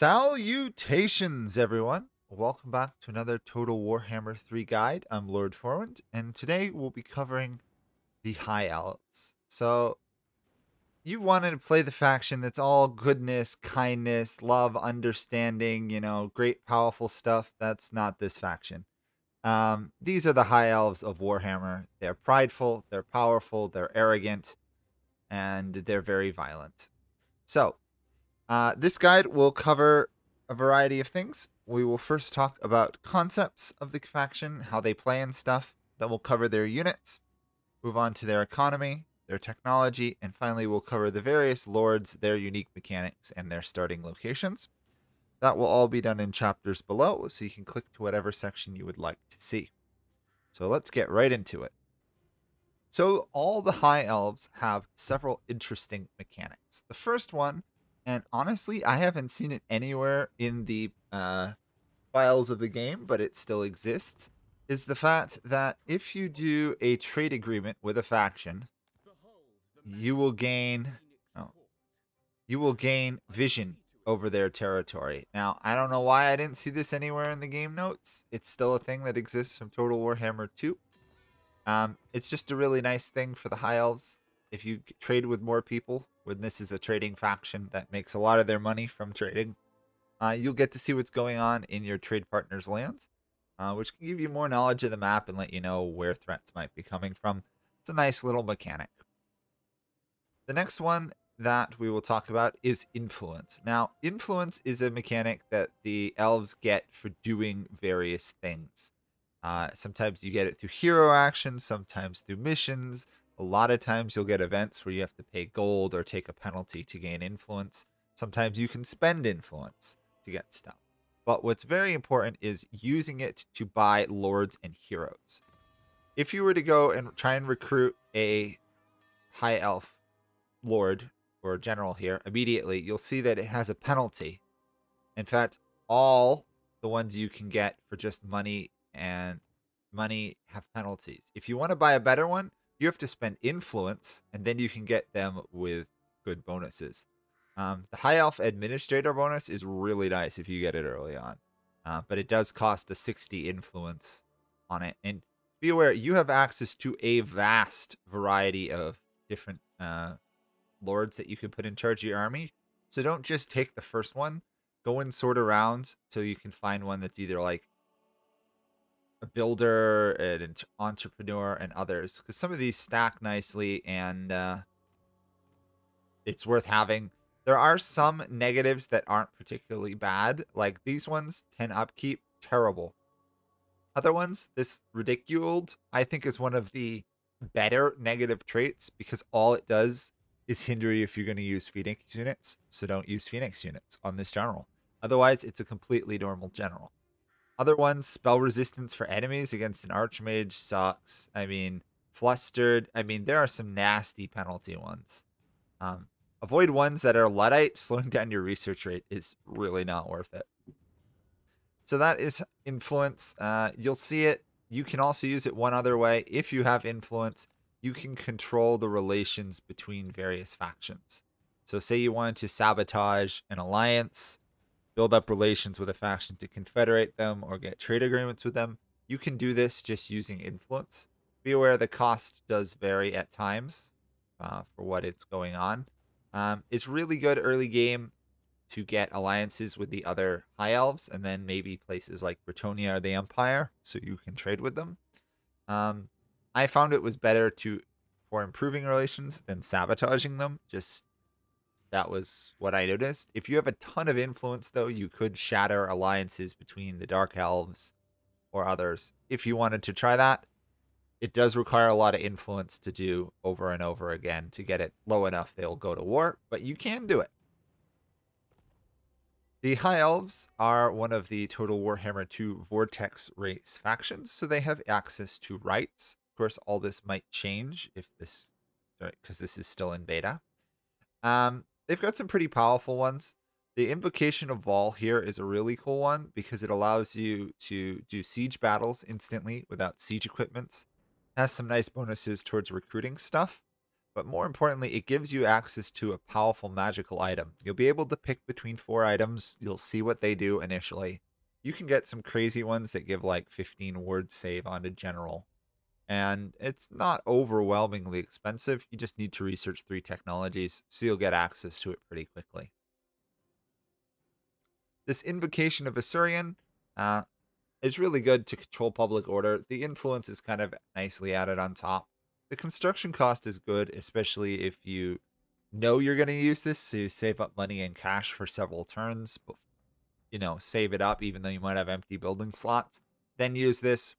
Salutations, everyone! Welcome back to another Total Warhammer 3 guide. I'm Lord Forwind, and today we'll be covering the High Elves. So, you wanted to play the faction that's all goodness, kindness, love, understanding, great, powerful stuff. That's not this faction. These are the High Elves of Warhammer. They're prideful, they're powerful, they're arrogant, and they're very violent. So, this guide will cover a variety of things. We will first talk about concepts of the faction, how they play and stuff. Then we'll cover their units, move on to their economy, their technology, and finally we'll cover the various lords, their unique mechanics, and their starting locations. That will all be done in chapters below, so you can click to whatever section you would like to see. So let's get right into it. So all the High Elves have several interesting mechanics. The first one, and honestly, I haven't seen it anywhere in the files of the game, but it still exists, is the fact that if you do a trade agreement with a faction, you will gain vision over their territory. Now, I don't know why I didn't see this anywhere in the game notes. It's still a thing that exists from Total Warhammer 2. It's just a really nice thing for the High Elves. If you trade with more people, when this is a trading faction that makes a lot of their money from trading, you'll get to see what's going on in your trade partners' lands, which can give you more knowledge of the map and let you know where threats might be coming from. It's a nice little mechanic. The next one that we will talk about is influence. Now, influence is a mechanic that the elves get for doing various things. Sometimes you get it through hero actions, sometimes through missions. A lot of times you'll get events where you have to pay gold or take a penalty to gain influence. Sometimes you can spend influence to get stuff. But what's very important is using it to buy lords and heroes. If you were to go and try and recruit a High Elf lord or general here, immediately you'll see that it has a penalty. In fact, all the ones you can get for just money have penalties. If you want to buy a better one, you have to spend influence, and then you can get them with good bonuses. The High Elf Administrator bonus is really nice if you get it early on. But it does cost a 60 influence on it. And be aware, you have access to a vast variety of different lords that you can put in charge of your army. So don't just take the first one. Go and sort around till you can find one that's either like a builder, an entrepreneur, and others, because some of these stack nicely and it's worth having. There are some negatives that aren't particularly bad, like these ones, 10 upkeep, terrible. Other ones, this ridiculed, I think is one of the better negative traits, because all it does is hinder you if you're going to use Phoenix units, so don't use Phoenix units on this general. Otherwise, it's a completely normal general. Other ones, spell resistance for enemies against an archmage sucks. I mean, flustered. I mean, there are some nasty penalty ones. Avoid ones that are Luddite. Slowing down your research rate is really not worth it. So that is influence. You'll see it. You can also use it one other way. If you have influence, you can control the relations between various factions. So say you wanted to sabotage an alliance, build up relations with a faction to confederate them or get trade agreements with them. You can do this just using influence. Be aware the cost does vary at times for what it's going on. It's really good early game to get alliances with the other High Elves, and then maybe places like Bretonnia or the Empire, so you can trade with them. I found it was better for improving relations than sabotaging them. Just that was what I noticed. If you have a ton of influence, though, you could shatter alliances between the Dark Elves or others. If you wanted to try that, it does require a lot of influence to do over and over again to get it low enough they'll go to war, but you can do it. The High Elves are one of the Total Warhammer 2 Vortex race factions, so they have access to rights. Of course, all this might change because this is still in beta. They've got some pretty powerful ones. The Invocation of Vol here is a really cool one because it allows you to do siege battles instantly without siege equipments. It has some nice bonuses towards recruiting stuff. But more importantly, it gives you access to a powerful magical item. You'll be able to pick between 4 items. You'll see what they do initially. You can get some crazy ones that give like 15 word save on a general. And it's not overwhelmingly expensive. You just need to research 3 technologies, so you'll get access to it pretty quickly. This Invocation of Eltharion is really good to control public order. The influence is kind of nicely added on top. The construction cost is good, especially if you know you're going to use this, so you save up money and cash for several turns. But, save it up even though you might have empty building slots. Then use this.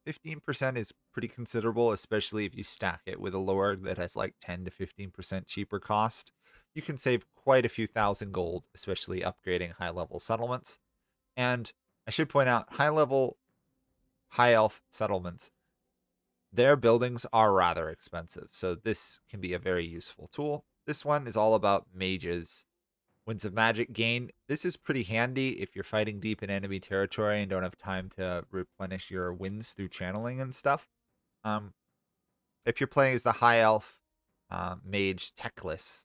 15% is pretty considerable, especially if you stack it with a lord that has like 10 to 15% cheaper cost. You can save quite a few thousand gold, especially upgrading high-level settlements. And I should point out, high-level high elf settlements, their buildings are rather expensive, so this can be a very useful tool. This one is all about mages. Winds of Magic gain. This is pretty handy if you're fighting deep in enemy territory and don't have time to replenish your winds through channeling and stuff. If you're playing as the high elf mage Teclis,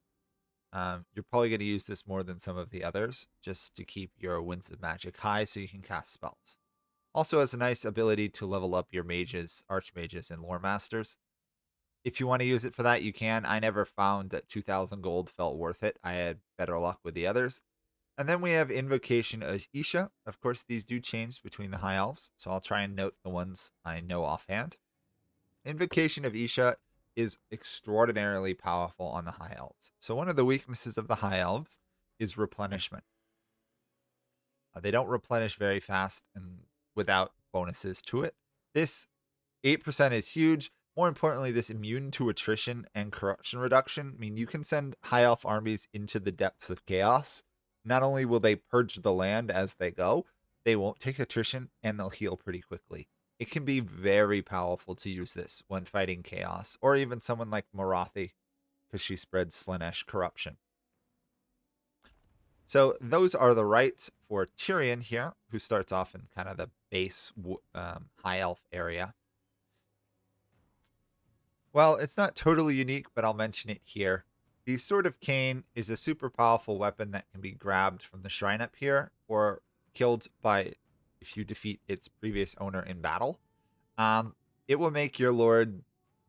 you're probably going to use this more than some of the others just to keep your Winds of Magic high so you can cast spells. Also has a nice ability to level up your mages, archmages, and lore masters. If you want to use it for that, you can. I never found that 2,000 gold felt worth it. I had better luck with the others. And then we have Invocation of Isha. Of course, these do change between the high elves, so I'll try and note the ones I know offhand. Invocation of Isha is extraordinarily powerful on the high elves. So one of the weaknesses of the high elves is replenishment. They don't replenish very fast and without bonuses to it. This 8% is huge. More importantly, this immune to attrition and corruption reduction. I mean, you can send high elf armies into the depths of chaos. Not only will they purge the land as they go, they won't take attrition and they'll heal pretty quickly. It can be very powerful to use this when fighting chaos, or even someone like Morathi, because she spreads Slaanesh corruption. So those are the rights for Tyrion here, who starts off in kind of the base high elf area. Well, it's not totally unique, but I'll mention it here. The Sword of Cain is a super powerful weapon that can be grabbed from the shrine up here, or killed by if you defeat its previous owner in battle. It will make your lord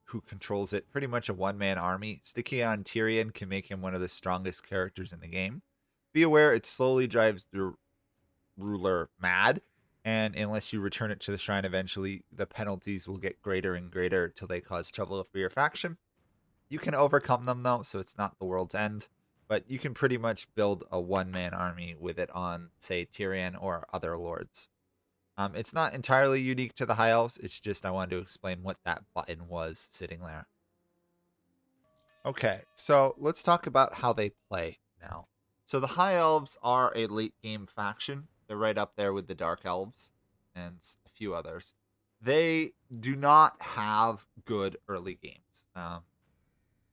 who controls it pretty much a one-man army. Sticking on Tyrion can make him one of the strongest characters in the game. Be aware it slowly drives the ruler mad, and unless you return it to the shrine eventually, the penalties will get greater and greater till they cause trouble for your faction. You can overcome them though, so it's not the world's end, but you can pretty much build a one-man army with it on, say, Tyrion or other lords. It's not entirely unique to the High Elves, it's just I wanted to explain what that button was sitting there. Okay, so let's talk about how they play now. So the High Elves are a late game faction. They're right up there with the Dark Elves and a few others. They do not have good early games.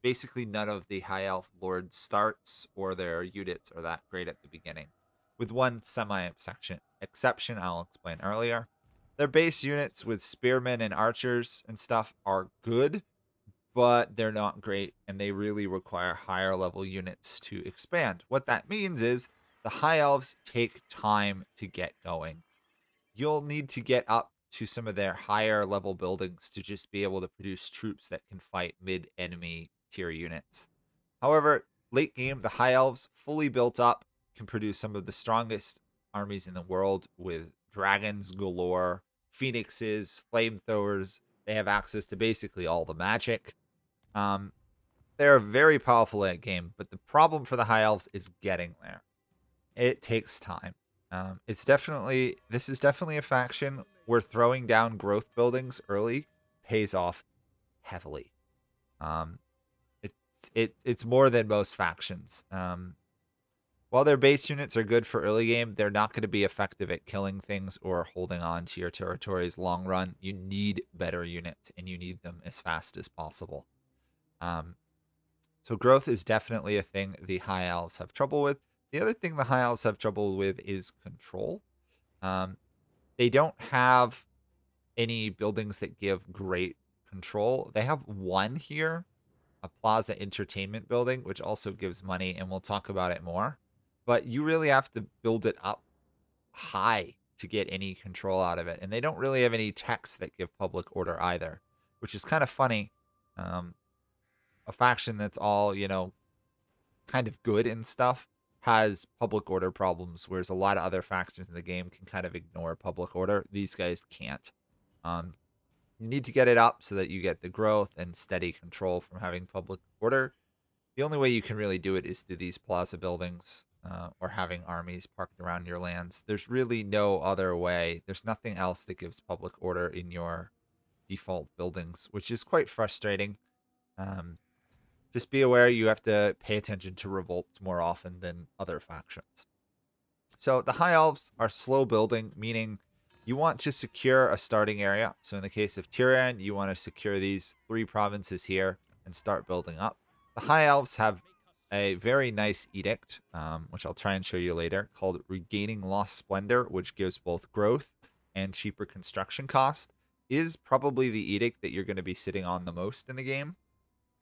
Basically, none of the High Elf Lords starts or their units are that great at the beginning. With one exception I'll explain earlier. Their base units with spearmen and archers and stuff are good, but they're not great, and they really require higher level units to expand. What that means is the High Elves take time to get going. You'll need to get up to some of their higher level buildings to just be able to produce troops that can fight mid-enemy tier units. However, late game, the High Elves, fully built up, can produce some of the strongest armies in the world with dragons galore, phoenixes, flamethrowers. They have access to basically all the magic. They're very powerful at game, but the problem for the High Elves is getting there. It takes time. This is definitely a faction where throwing down growth buildings early pays off heavily. It's more than most factions. While their base units are good for early game, they're not going to be effective at killing things or holding on to your territories long run. You need better units, and you need them as fast as possible. So growth is definitely a thing the High Elves have trouble with. The other thing the High Elves have trouble with is control. They don't have any buildings that give great control. They have one here, a plaza entertainment building, which also gives money, and we'll talk about it more. But you really have to build it up high to get any control out of it. And they don't really have any techs that give public order either, which is kind of funny. A faction that's all, kind of good and stuff has public order problems, whereas a lot of other factions in the game can kind of ignore public order. These guys can't. You need to get it up so that you get the growth and steady control from having public order. The only way you can really do it is through these plaza buildings or having armies parked around your lands. There's really no other way. There's nothing else that gives public order in your default buildings, which is quite frustrating. Just be aware you have to pay attention to revolts more often than other factions. So the High Elves are slow building, meaning you want to secure a starting area. So in the case of Tyrion, you want to secure these 3 provinces here and start building up. The High Elves have a very nice edict, which I'll try and show you later, called Regaining Lost Splendor, which gives both growth and cheaper construction cost. Is probably the edict that you're going to be sitting on the most in the game,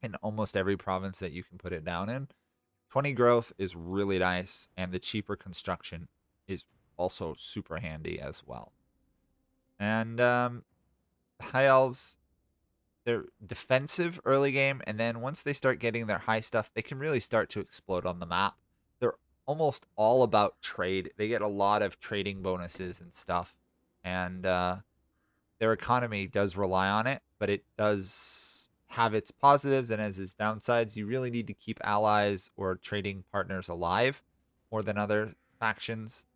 in almost every province that you can put it down in. 20 growth is really nice, and the cheaper construction is also super handy as well. And High Elves, they're defensive early game, and then once they start getting their high stuff, they can really start to explode on the map. They're almost all about trade. They get a lot of trading bonuses and stuff, and their economy does rely on it, but it does have its positives and as its downsides. You really need to keep allies or trading partners alive more than other factions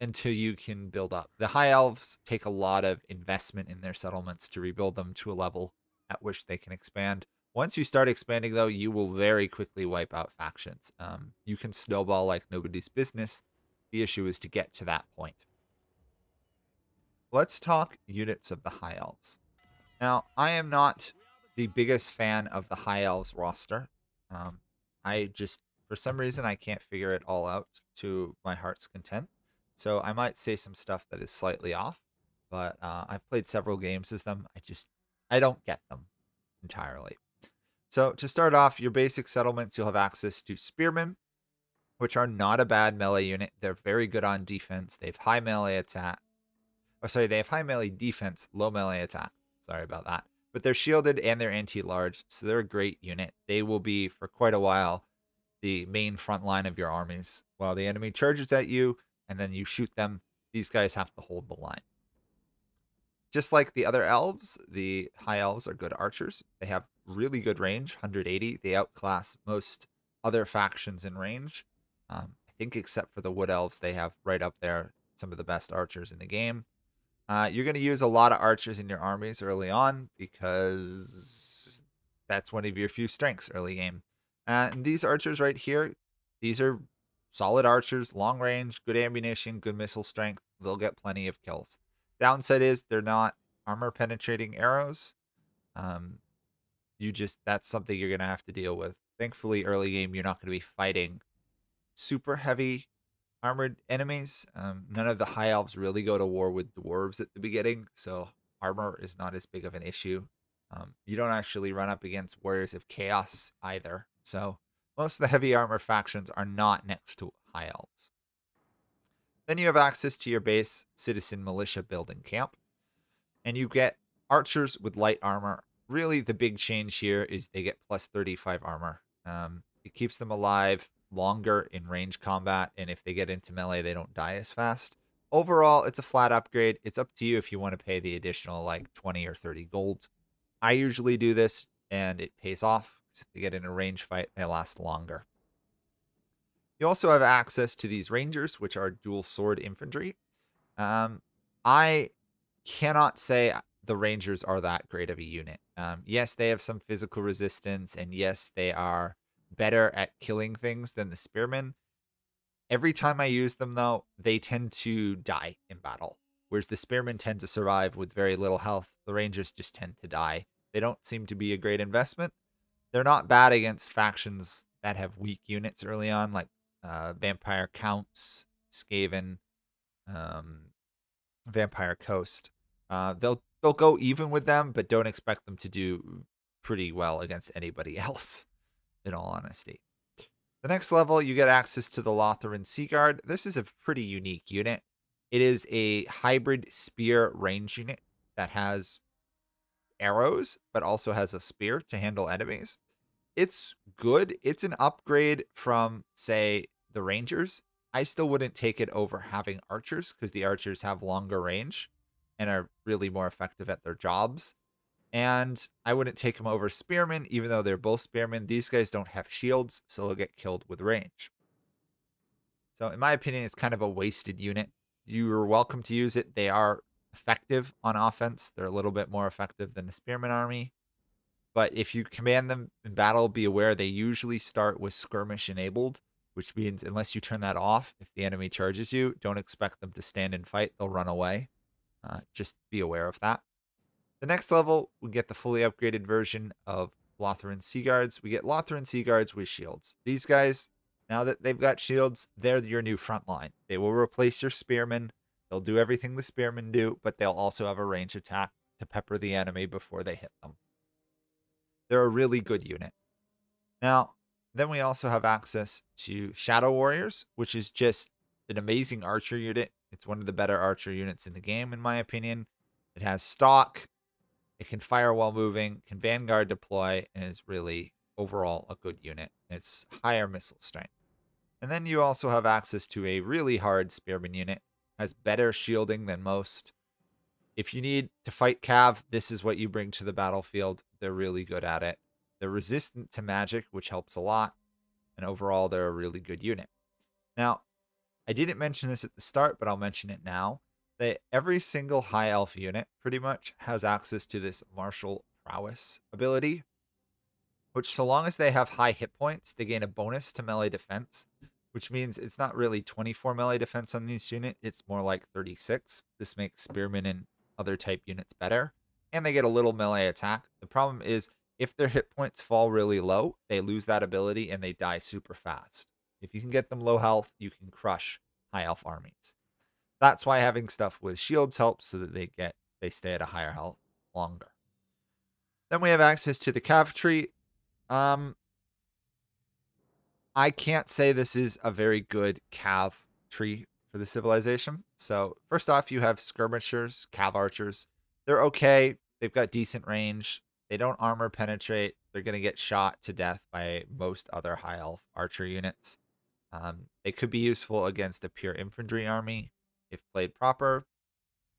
until you can build up. The High Elves take a lot of investment in their settlements to rebuild them to a level at which they can expand. Once you start expanding, though, you will very quickly wipe out factions. You can snowball like nobody's business. The issue is to get to that point. Let's talk units of the High Elves. Now, I am not the biggest fan of the High Elves roster. For some reason, I can't figure it all out to my heart's content. So I might say some stuff that is slightly off, but I've played several games as them. I don't get them entirely. So to start off, your basic settlements, you'll have access to spearmen, which are not a bad melee unit. They're very good on defense. They have high melee attack. They have high melee defense, low melee attack. Sorry about that. But they're shielded and they're anti-large, so they're a great unit. They will be, for quite a while, the main front line of your armies. While the enemy charges at you, and then you shoot them, these guys have to hold the line. Just like the other elves, the High Elves are good archers. They have really good range, 180. They outclass most other factions in range. I think except for the Wood Elves, they have right up there some of the best archers in the game. You're going to use a lot of archers in your armies early on because that's one of your few strengths early game. And these archers right here, these are solid archers, long range, good ammunition, good missile strength. They'll get plenty of kills. Downside is they're not armor penetrating arrows. That's something you're going to have to deal with. Thankfully, early game, you're not going to be fighting super heavy armored enemies. None of the High Elves really go to war with dwarves at the beginning, so armor is not as big of an issue. You don't actually run up against Warriors of Chaos either, so most of the heavy armor factions are not next to High Elves. Then you have access to your base citizen militia building camp, and you get archers with light armor. Really, the big change here is they get plus 35 armor. It keeps them alive longer in range combat, and if they get into melee, they don't die as fast. Overall, it's a flat upgrade. It's up to you if you want to pay the additional like 20 or 30 gold. I usually do this, and it pays off because if they get in a range fight, they last longer. You also have access to these rangers, which are dual sword infantry. I cannot say the rangers are that great of a unit. Yes, they have some physical resistance, and yes, they are better at killing things than the spearmen. Every time I use them, though, they tend to die in battle, whereas the spearmen tend to survive with very little health. The rangers just tend to die. They don't seem to be a great investment. They're not bad against factions that have weak units early on, like Vampire Counts, Skaven, Vampire Coast. They'll go even with them, but don't expect them to do pretty well against anybody else, in all honesty. The next level, you get access to the Eltharion Start. This is a pretty unique unit. It is a hybrid spear range unit that has arrows, but also has a spear to handle enemies. It's good. It's an upgrade from, say, the Rangers. I still wouldn't take it over having archers because the archers have longer range and are really more effective at their jobs. And I wouldn't take them over spearmen, even though they're both spearmen. These guys don't have shields, so they'll get killed with range. So in my opinion, it's kind of a wasted unit. You're welcome to use it. They are effective on offense. They're a little bit more effective than the spearman army. But if you command them in battle, be aware they usually start with skirmish enabled, which means unless you turn that off, if the enemy charges you, don't expect them to stand and fight. They'll run away. Just be aware of that. The next level, we get the fully upgraded version of Eltharion Start. We get Eltharion Start with shields. These guys, now that they've got shields, they're your new front line. They will replace your spearmen. They'll do everything the spearmen do, but they'll also have a range attack to pepper the enemy before they hit them. They're a really good unit. Now, then we also have access to Shadow Warriors, which is just an amazing archer unit. It's one of the better archer units in the game, in my opinion. It has stock. It can fire while moving, can Vanguard deploy, and is really overall a good unit. It's higher missile strength. And then you also have access to a really hard spearman unit. Has better shielding than most. If you need to fight Cav, this is what you bring to the battlefield. They're really good at it. They're resistant to magic, which helps a lot. And overall, they're a really good unit. Now, I didn't mention this at the start, but I'll mention it now. Every single High Elf unit pretty much has access to this martial prowess ability, which so long as they have high hit points, they gain a bonus to melee defense, which means it's not really 24 melee defense on this unit. It's more like 36. This makes spearmen and other type units better, and they get a little melee attack. The problem is if their hit points fall really low, they lose that ability and they die super fast. If you can get them low health, you can crush High Elf armies. That's why having stuff with shields helps, so that they stay at a higher health longer. Then we have access to the Cav tree. I can't say this is a very good Cav tree for the civilization. So first off, you have skirmishers, Cav archers. They're okay. They've got decent range. They don't armor penetrate. They're going to get shot to death by most other High Elf archer units. They could be useful against a pure infantry army if played proper.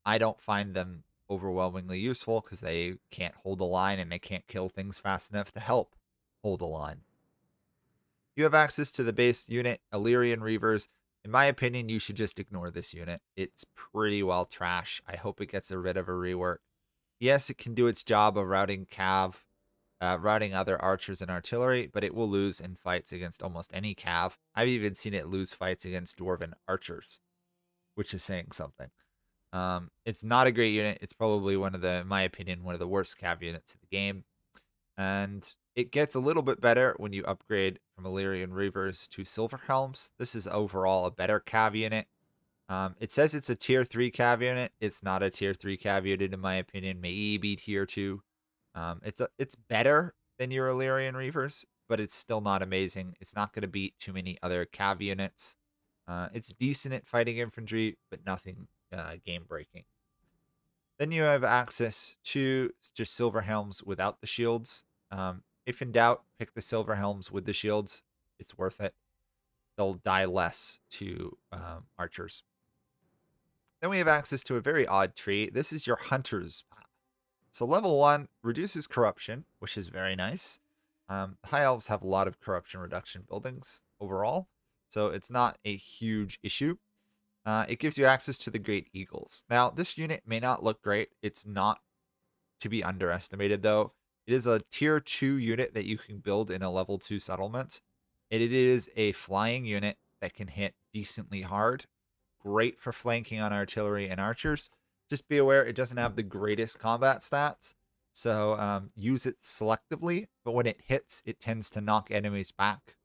I don't find them overwhelmingly useful because they can't hold a line and they can't kill things fast enough to help hold a line. You have access to the base unit, Illyrian Reavers. In my opinion, you should just ignore this unit. It's pretty well trash. I hope it gets rid of a rework. Yes, it can do its job of routing Cav, routing other archers and artillery, but it will lose in fights against almost any Cav. I've even seen it lose fights against Dwarven archers, which is saying something. It's not a great unit. It's probably in my opinion, one of the worst Cav units in the game. And it gets a little bit better when you upgrade from Illyrian Reavers to Silver Helms. This is overall a better Cav unit. It says it's a tier 3 Cav unit. It's not a tier 3 Cav unit in my opinion. Maybe be tier 2. It's better than your Illyrian Reavers, but it's still not amazing. It's not going to beat too many other Cav units. It's decent at fighting infantry, but nothing game breaking. Then you have access to just Silver Helms without the shields. If in doubt, pick the Silver Helms with the shields. It's worth it. They'll die less to archers. Then we have access to a very odd tree. This is your Hunter's path. So level 1 reduces corruption, which is very nice. High Elves have a lot of corruption reduction buildings overall, so it's not a huge issue. It gives you access to the Great Eagles. Now, this unit may not look great. It's not to be underestimated, though. It is a tier 2 unit that you can build in a level 2 settlement. And it is a flying unit that can hit decently hard. Great for flanking on artillery and archers. Just be aware it doesn't have the greatest combat stats. So use it selectively. But when it hits, it tends to knock enemies back.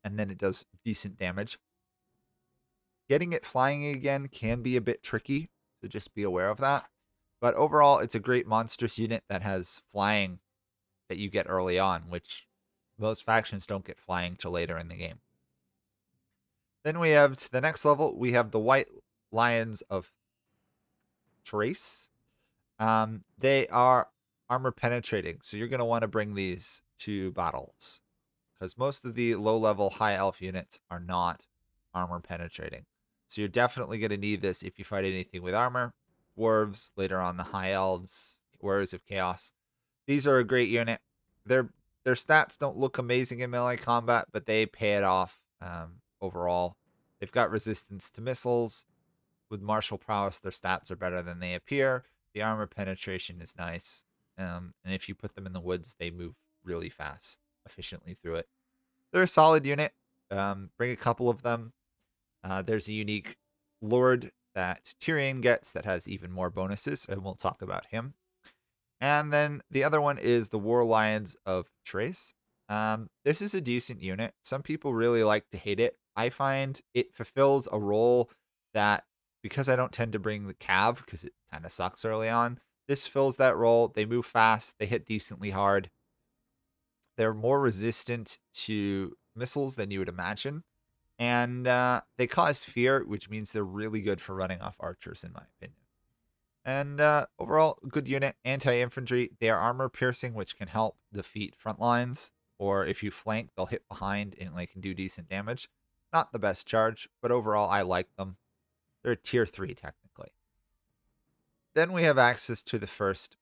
And then it does decent damage. Getting it flying again can be a bit tricky, so just be aware of that. But overall, it's a great monstrous unit that has flying that you get early on, which most factions don't get flying till later in the game. Then we have to the next level, we have the White Lions of Trace. They are armor penetrating, so you're going to want to bring these to battles because most of the low level high elf units are not armor penetrating. So you're definitely going to need this if you fight anything with armor. Dwarves, later on the high elves, Warriors of Chaos. These are a great unit. Their stats don't look amazing in melee combat, but they pay it off overall. They've got resistance to missiles. With martial prowess, their stats are better than they appear. The armor penetration is nice. And if you put them in the woods, they move really fast, efficiently through it. They're a solid unit. Bring a couple of them. There's a unique Lord that Tyrion gets that has even more bonuses, and we'll talk about him. And then the other one is the War Lions of Trace. This is a decent unit. Some people really like to hate it. I find it fulfills a role that, because I don't tend to bring the Cav, because it kind of sucks early on, this fills that role. They move fast. They hit decently hard. They're more resistant to missiles than you would imagine. And they cause fear, which means they're really good for running off archers, in my opinion. And overall, good unit. Anti-infantry. They are armor piercing, which can help defeat front lines. Or if you flank, they'll hit behind and they can do decent damage. Not the best charge, but overall, I like them. They're tier 3, technically. Then we have access to the first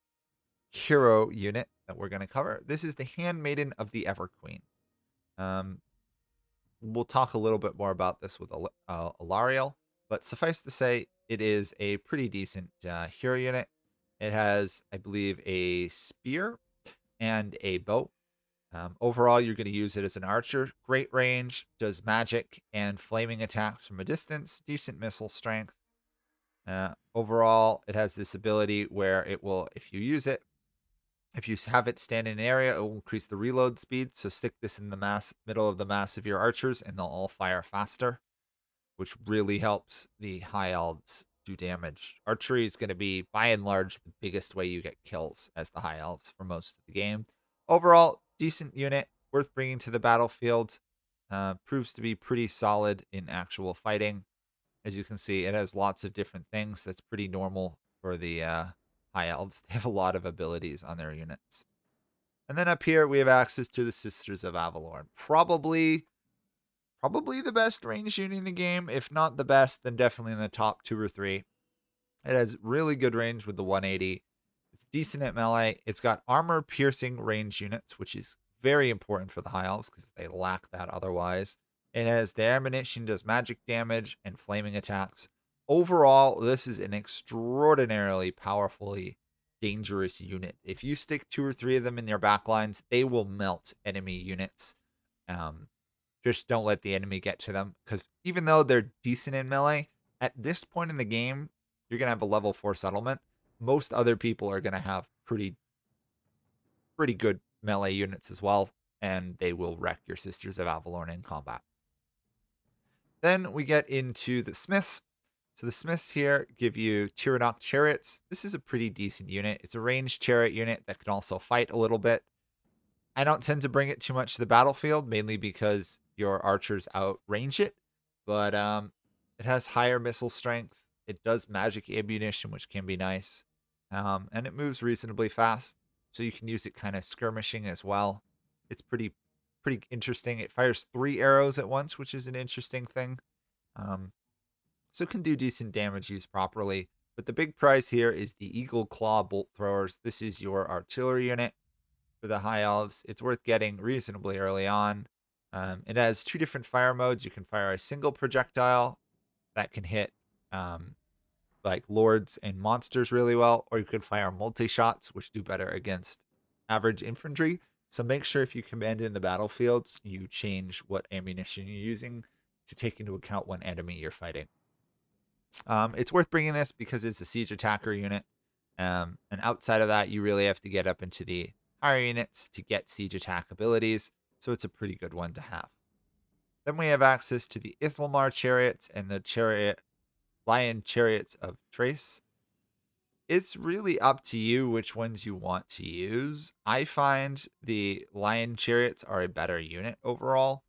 hero unit that we're going to cover. This is the Handmaiden of the Everqueen. We'll talk a little bit more about this with Alarielle, but suffice to say, it is a pretty decent hero unit. It has, I believe, a spear and a bow. Overall, you're going to use it as an archer. Great range, does magic and flaming attacks from a distance, decent missile strength. Overall, it has this ability where it will, if you use it, if you have it stand in an area, it will increase the reload speed. So stick this in the middle of the mass of your archers and they'll all fire faster, which really helps the high elves do damage. Archery is going to be, by and large, the biggest way you get kills as the high elves for most of the game. Overall, decent unit, worth bringing to the battlefield. Proves to be pretty solid in actual fighting. As you can see, it has lots of different things. That's pretty normal for the high elves. They have a lot of abilities on their units. And then up here, we have access to the Sisters of Avalorn. Probably the best range unit in the game. If not the best, then definitely in the top 2 or 3. It has really good range with the 180. It's decent at melee. It's got armor piercing range units, which is very important for the high elves because they lack that otherwise. It has the ammunition, does magic damage and flaming attacks. Overall, this is an extraordinarily powerfully dangerous unit. If you stick 2 or 3 of them in your backlines, they will melt enemy units. Just don't let the enemy get to them, because even though they're decent in melee, at this point in the game, you're going to have a level 4 settlement. Most other people are going to have pretty good melee units as well, and they will wreck your Sisters of Avalorn in combat. Then we get into the Smiths. So the Smiths here give you Tyrannoc chariots. This is a pretty decent unit. It's a ranged chariot unit that can also fight a little bit. I don't tend to bring it too much to the battlefield, mainly because your archers outrange it. But it has higher missile strength. It does magic ammunition, which can be nice. And it moves reasonably fast, so you can use it kind of skirmishing as well. It's pretty interesting. It fires 3 arrows at once, which is an interesting thing. So it can do decent damage used properly. But the big prize here is the Eagle Claw Bolt Throwers. This is your artillery unit for the high elves. It's worth getting reasonably early on. It has 2 different fire modes. You can fire a single projectile that can hit like lords and monsters really well, or you could fire multi-shots, which do better against average infantry. So make sure if you command in the battlefields, you change what ammunition you're using to take into account what enemy you're fighting. It's worth bringing this because it's a siege attacker unit. And outside of that, you really have to get up into the higher units to get siege attack abilities. So it's a pretty good one to have. Then we have access to the Ithalmar chariots and the Lion chariots of Trace. It's really up to you which ones you want to use. I find the Lion Chariots are a better unit overall.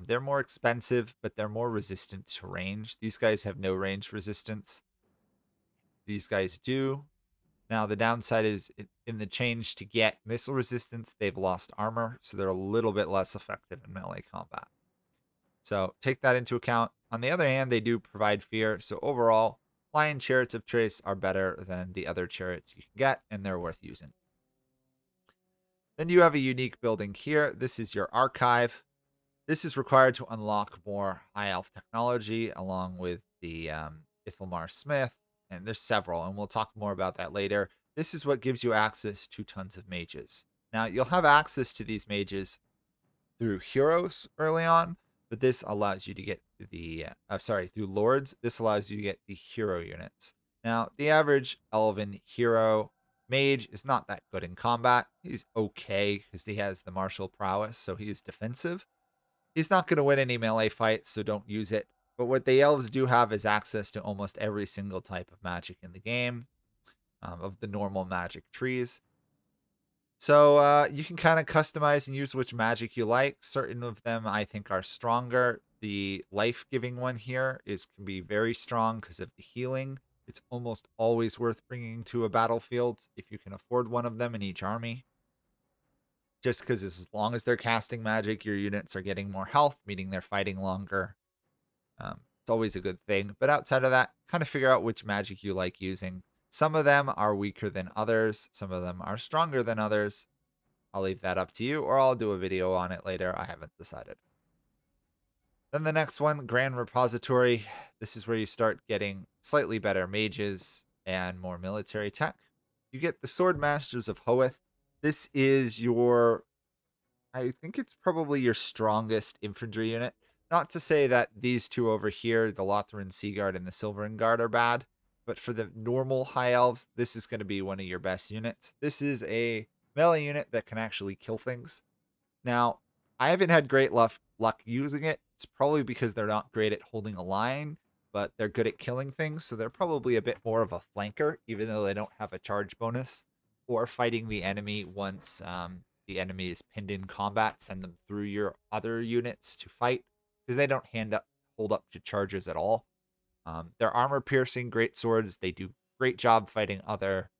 They're more expensive, but they're more resistant to range. These guys have no range resistance. These guys do. Now, the downside is in the change to get missile resistance, they've lost armor, so they're a little bit less effective in melee combat. So take that into account. On the other hand, they do provide fear. So overall, Lion Chariots of Trace are better than the other chariots you can get, and they're worth using. Then you have a unique building here. This is your archive. This is required to unlock more High Elf technology, along with the Ithelmar Smith, and there's several, and we'll talk more about that later. This is what gives you access to tons of mages. Now, you'll have access to these mages through heroes early on, but this allows you to get the, through lords. This allows you to get the hero units. Now, the average elven hero mage is not that good in combat. He's okay because he has the martial prowess, so he's defensive. He's not going to win any melee fights, so don't use it. But what the elves do have is access to almost every single type of magic in the game, of the normal magic trees. So you can kind of customize and use which magic you like. Certain of them I think are stronger. The life-giving one here can be very strong because of the healing. It's almost always worth bringing to a battlefield if you can afford one of them in each army. Just because as long as they're casting magic, your units are getting more health, meaning they're fighting longer. It's always a good thing. But outside of that, kind of figure out which magic you like using. Some of them are weaker than others. Some of them are stronger than others. I'll leave that up to you, or I'll do a video on it later. I haven't decided. Then the next one, Grand Repository. This is where you start getting slightly better mages and more military tech. You get the Sword Masters of Hoeth. This is I think it's probably your strongest infantry unit. Not to say that these two over here, the Lothran Seaguard and the Silverin Guard, are bad, but for the normal High Elves, this is going to be one of your best units. This is a melee unit that can actually kill things. Now, I haven't had great luck using it. It's probably because they're not great at holding a line, but they're good at killing things, so they're probably a bit more of a flanker, even though they don't have a charge bonus, or fighting the enemy once the enemy is pinned in combat, send them through your other units to fight, because they don't hold up to charges at all. They're armor-piercing great swords. They do great job fighting other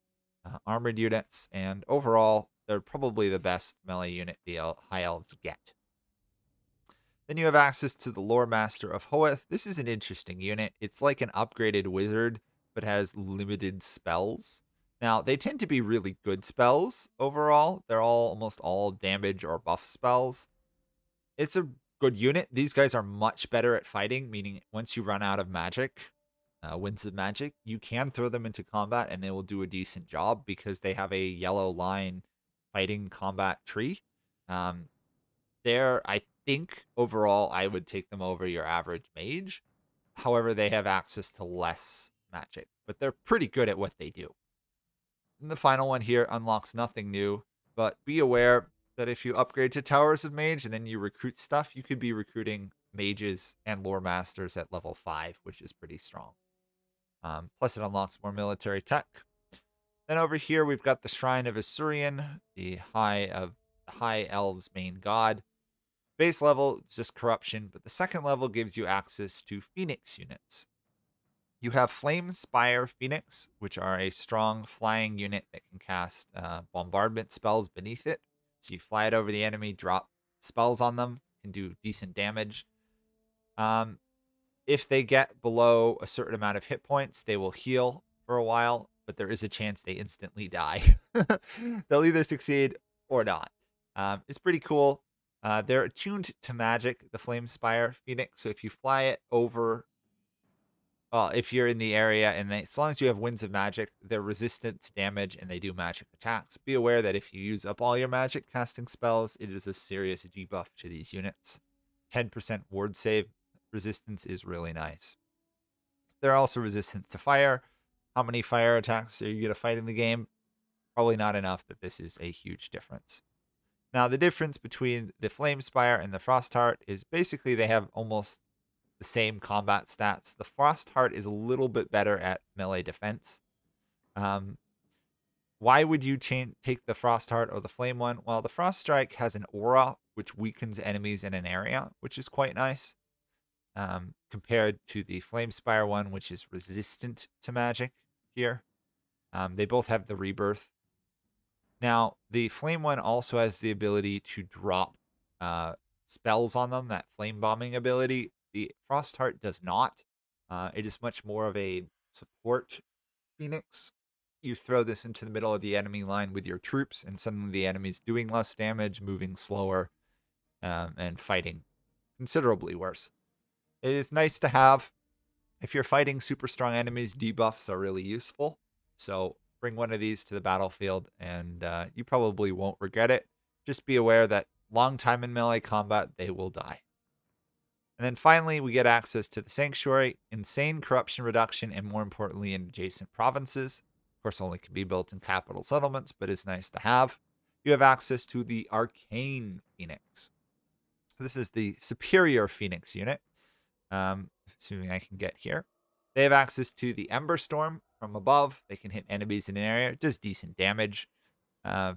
armored units, and overall, they're probably the best melee unit the High Elves get. Then you have access to the Lore Master of Hoeth. This is an interesting unit. It's like an upgraded wizard, but has limited spells. Now, they tend to be really good spells overall. They're almost all damage or buff spells. It's a good unit. These guys are much better at fighting, meaning once you run out of magic, winds of magic, you can throw them into combat and they will do a decent job because they have a yellow line fighting combat tree. I think overall I would take them over your average mage. However, they have access to less magic, but they're pretty good at what they do. And the final one here unlocks nothing new, but be aware that if you upgrade to Towers of Mage and then you recruit stuff, you could be recruiting mages and lore masters at level 5, which is pretty strong. Plus it unlocks more military tech. Then over here we've got the Shrine of Asurion, the High Elves main god. Base level is just corruption, but the second level gives you access to Phoenix units. You have Flame Spire Phoenix, which are a strong flying unit that can cast bombardment spells beneath it. So you fly it over the enemy, drop spells on them, can do decent damage. If they get below a certain amount of hit points, they will heal for a while, but there is a chance they instantly die. They'll either succeed or not. It's pretty cool. They're attuned to magic, the Flame Spire Phoenix. So if you fly it over, if you're in the area, and as long as you have winds of magic, they're resistant to damage and they do magic attacks. Be aware that if you use up all your magic casting spells, it is a serious debuff to these units. 10% ward save resistance is really nice. They're also resistant to fire. How many fire attacks are you going to fight in the game? Probably not enough that this is a huge difference. Now, the difference between the Flame Spire and the Frost Heart is basically they have almost the same combat stats. The Frost Heart is a little bit better at melee defense. Why would you take the Frost Heart or the Flame one? Well, the Frost Strike has an aura which weakens enemies in an area, which is quite nice. Compared to the Flame Spire one, which is resistant to magic here. They both have the rebirth. Now, the Flame one also has the ability to drop spells on them, that Flame Bombing ability. The Frost Heart does not. It is much more of a support Phoenix. You throw this into the middle of the enemy line with your troops, and suddenly the enemy's doing less damage, moving slower, and fighting considerably worse. It is nice to have. If you're fighting super strong enemies, debuffs are really useful. So bring one of these to the battlefield, and you probably won't regret it. Just be aware that long time in melee combat, they will die. And then finally, we get access to the Sanctuary, insane corruption reduction, and more importantly, in adjacent provinces. Of course, only can be built in capital settlements, but it's nice to have. You have access to the Arcane Phoenix. This is the superior Phoenix unit. Assuming I can get here. They have access to the Ember Storm from above. They can hit enemies in an area. It does decent damage.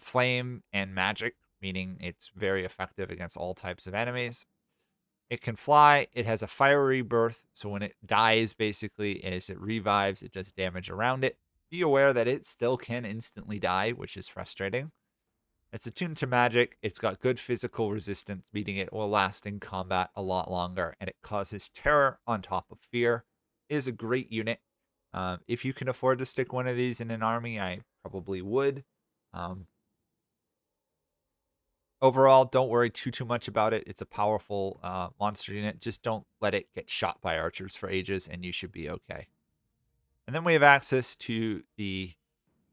Flame and magic, meaning it's very effective against all types of enemies. It can fly. It has a fiery birth. So when it dies, basically, as it revives, it does damage around it. Be aware that it still can instantly die, which is frustrating. It's attuned to magic. It's got good physical resistance, meaning it will last in combat a lot longer. And it causes terror on top of fear. It is a great unit. If you can afford to stick one of these in an army, I probably would. Overall, don't worry too much about it. It's a powerful monster unit. Just don't let it get shot by archers for ages, and you should be okay. And then we have access to the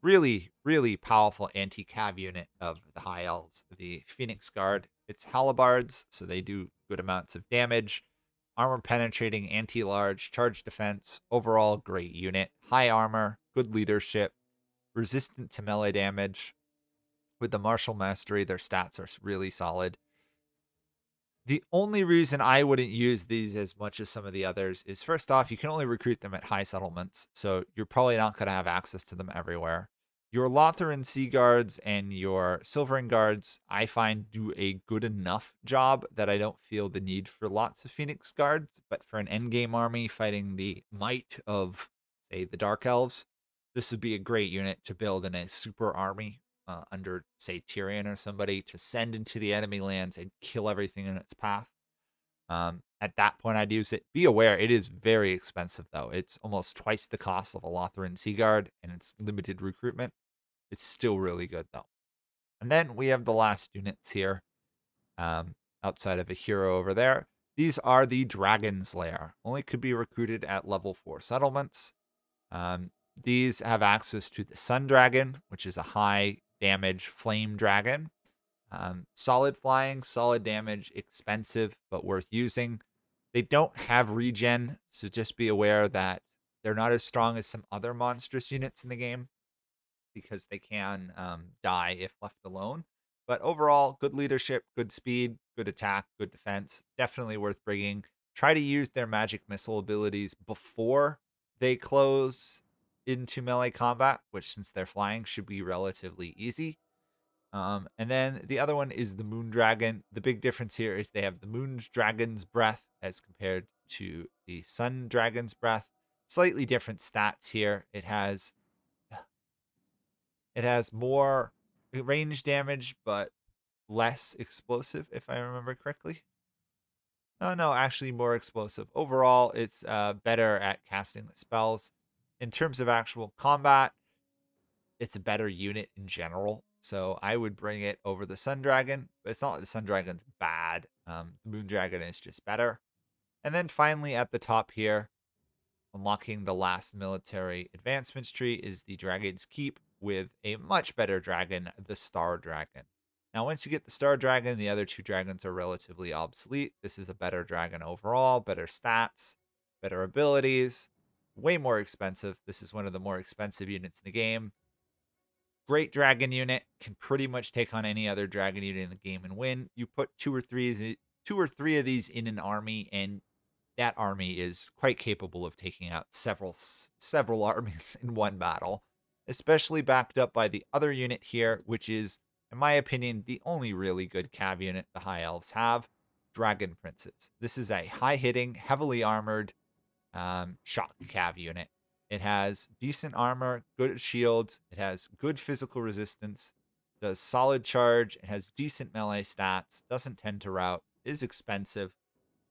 really powerful anti-cav unit of the High Elves, the Phoenix Guard. It's Halabards, so they do good amounts of damage. Armor penetrating, anti-large, charge defense. Overall, great unit. High armor, good leadership, resistant to melee damage. With the martial mastery, their stats are really solid. The only reason I wouldn't use these as much as some of the others is, first off, you can only recruit them at high settlements, so you're probably not going to have access to them everywhere. Your Lothar Sea Guards and your Silvering Guards, I find, do a good enough job that I don't feel the need for lots of Phoenix Guards, but for an endgame army fighting the might of, say, the Dark Elves, this would be a great unit to build in a super army. Under, say, Tyrion or somebody, to send into the enemy lands and kill everything in its path. At that point, I'd use it. Be aware, it is very expensive, though. It's almost twice the cost of a Lothar Sea Guard, and it's limited recruitment. It's still really good, though. And then we have the last units here, outside of a hero over there. These are the Dragon's Lair. Only could be recruited at level 4 settlements. These have access to the Sun Dragon, which is a high damage flame dragon. Solid flying, solid damage, expensive, but worth using. They don't have regen, so just be aware that they're not as strong as some other monstrous units in the game, because they can die if left alone. But overall, good leadership, good speed, good attack, good defense. Definitely worth bringing. Try to use their magic missile abilities before they close into melee combat, which, since they're flying, should be relatively easy. And then the other one is the Moon Dragon. The big difference here is they have the Moon Dragon's Breath as compared to the Sun Dragon's Breath. Slightly different stats here. It has more range damage, but less explosive, if I remember correctly. Oh, no, actually more explosive. Overall, it's better at casting the spells. In terms of actual combat, it's a better unit in general. So I would bring it over the Sun Dragon. But it's not like the Sun Dragon's bad. The Moon Dragon is just better. And then finally at the top here, unlocking the last military advancements tree, is the Dragon's Keep with a much better dragon, the Star Dragon. Now, once you get the Star Dragon, the other two dragons are relatively obsolete. This is a better dragon overall, better stats, better abilities, way more expensive. This is one of the more expensive units in the game. Great dragon unit, can pretty much take on any other dragon unit in the game and win. You put two or three of these in an army, and that army is quite capable of taking out several armies in one battle. especially backed up by the other unit here, which is, in my opinion, the only really good cav unit the High Elves have, Dragon Princes. This is a high-hitting, heavily armored shock cav unit. It has decent armor, good shields, it has good physical resistance, does solid charge, it has decent melee stats, doesn't tend to rout, is expensive,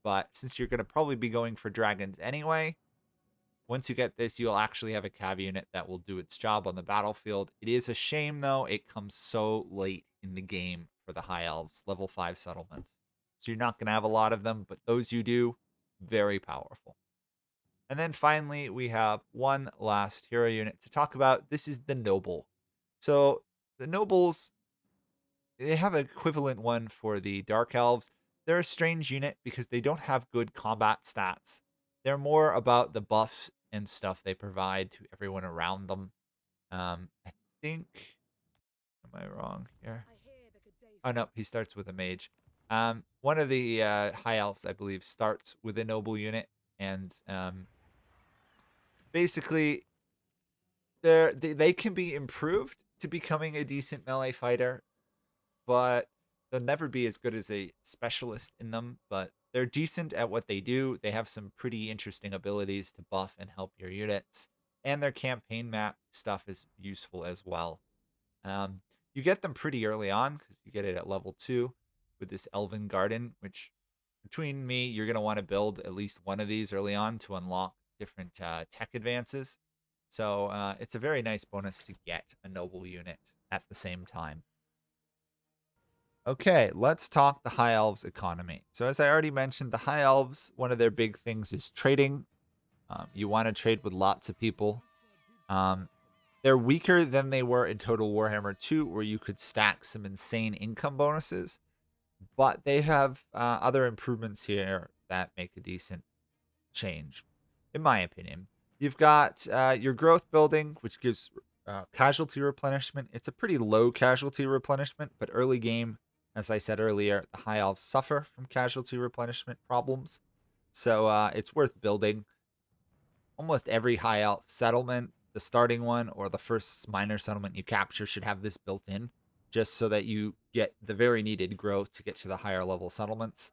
but since you're going to probably be going for dragons anyway, once you get this, you'll actually have a cav unit that will do its job on the battlefield. It is a shame, though, it comes so late in the game for the High Elves, level 5 settlements. So you're not going to have a lot of them, but those you do, very powerful. And then finally, we have one last hero unit to talk about. This is the Noble. So the Nobles, they have an equivalent one for the Dark Elves. They're a strange unit because they don't have good combat stats. They're more about the buffs and stuff they provide to everyone around them. I think, am I wrong here? Oh no, he starts with a mage. One of the High Elves, I believe, starts with a Noble unit, and basically, they can be improved to becoming a decent melee fighter, but they'll never be as good as a specialist in them. But they're decent at what they do. They have some pretty interesting abilities to buff and help your units, and their campaign map stuff is useful as well. You get them pretty early on because you get it at level 2 with this Elven Garden, which between me, you're going to want to build at least one of these early on to unlock different tech advances. So it's a very nice bonus to get a noble unit at the same time. Okay, let's talk the High Elves economy. So as I already mentioned, the High Elves, one of their big things is trading. You want to trade with lots of people. They're weaker than they were in Total Warhammer 2, where you could stack some insane income bonuses. But they have other improvements here that make a decent change, in my opinion. You've got your growth building, which gives casualty replenishment. It's a pretty low casualty replenishment, but early game, as I said earlier, the High Elves suffer from casualty replenishment problems. So it's worth building. Almost every High Elf settlement, the starting one or the first minor settlement you capture, should have this built in, just so that you get the very needed growth to get to the higher level settlements.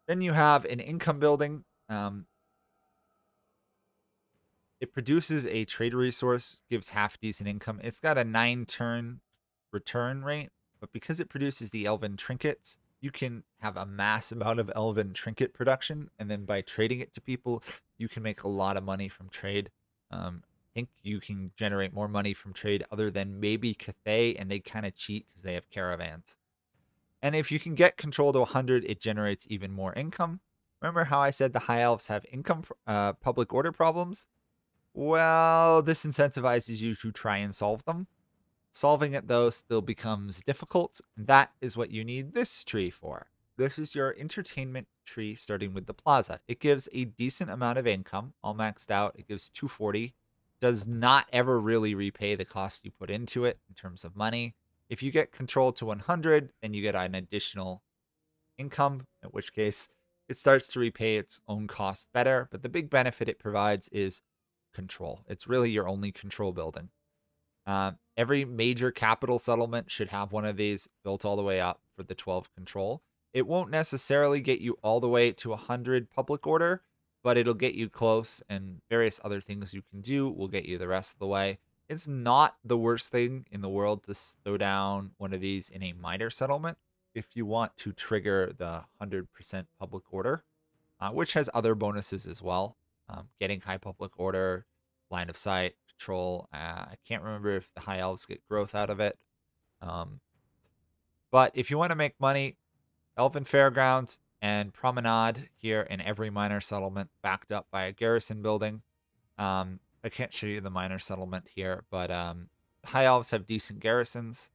Then you have an income building. It produces a trade resource, gives half decent income. It's got a 9-turn return rate, but because it produces the Elven trinkets, you can have a mass amount of Elven trinket production, and then by trading it to people, you can make a lot of money from trade. I think you can generate more money from trade other than maybe Cathay, and they kind of cheat because they have caravans. And if you can get control to 100, it generates even more income. Remember how I said the High Elves have income public order problems? Well, this incentivizes you to try and solve them. Solving it, though, still becomes difficult, and that is what you need this tree for. This is your entertainment tree starting with the plaza. It gives a decent amount of income, all maxed out. It gives 240. Does not ever really repay the cost you put into it in terms of money. If you get control to 100, then you get an additional income, in which case it starts to repay its own costs better. But the big benefit it provides is control. It's really your only control building. Every major capital settlement should have one of these built all the way up for the 12 control. It won't necessarily get you all the way to 100 public order, but it'll get you close, and various other things you can do will get you the rest of the way. It's not the worst thing in the world to throw down one of these in a minor settlement if you want to trigger the 100% public order, which has other bonuses as well. Getting high public order, line of sight, control. I can't remember if the High Elves get growth out of it. But if you want to make money, Elven Fairgrounds and Promenade here in every minor settlement, backed up by a garrison building. I can't show you the minor settlement here, but High Elves have decent garrisons.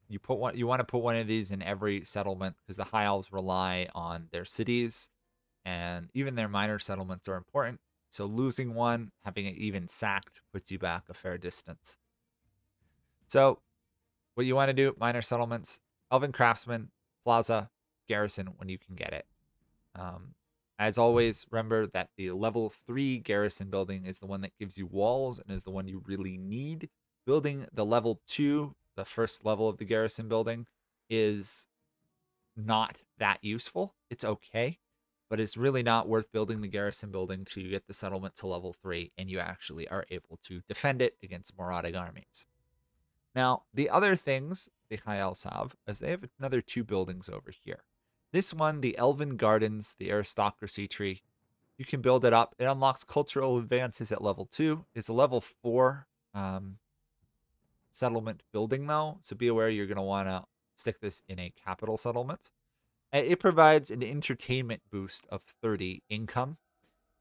You want to put one of these in every settlement because the High Elves rely on their cities, and even their minor settlements are important. So losing one, having it even sacked, puts you back a fair distance. So what you want to do, minor settlements, Elven Craftsman, Plaza, Garrison when you can get it. As always, remember that the level 3 garrison building is the one that gives you walls and is the one you really need. Building the level 2, the first level of the garrison building, is not that useful. It's okay, but it's really not worth building the garrison building to get the settlement to level 3 and you actually are able to defend it against marauding armies. Now, the other things the High Elves have is they have another 2 buildings over here. This one, the Elven Gardens, the aristocracy tree, you can build it up. It unlocks cultural advances at level 2. It's a level 4 settlement building, though, so be aware you're going to want to stick this in a capital settlement. It provides an entertainment boost of 30 income.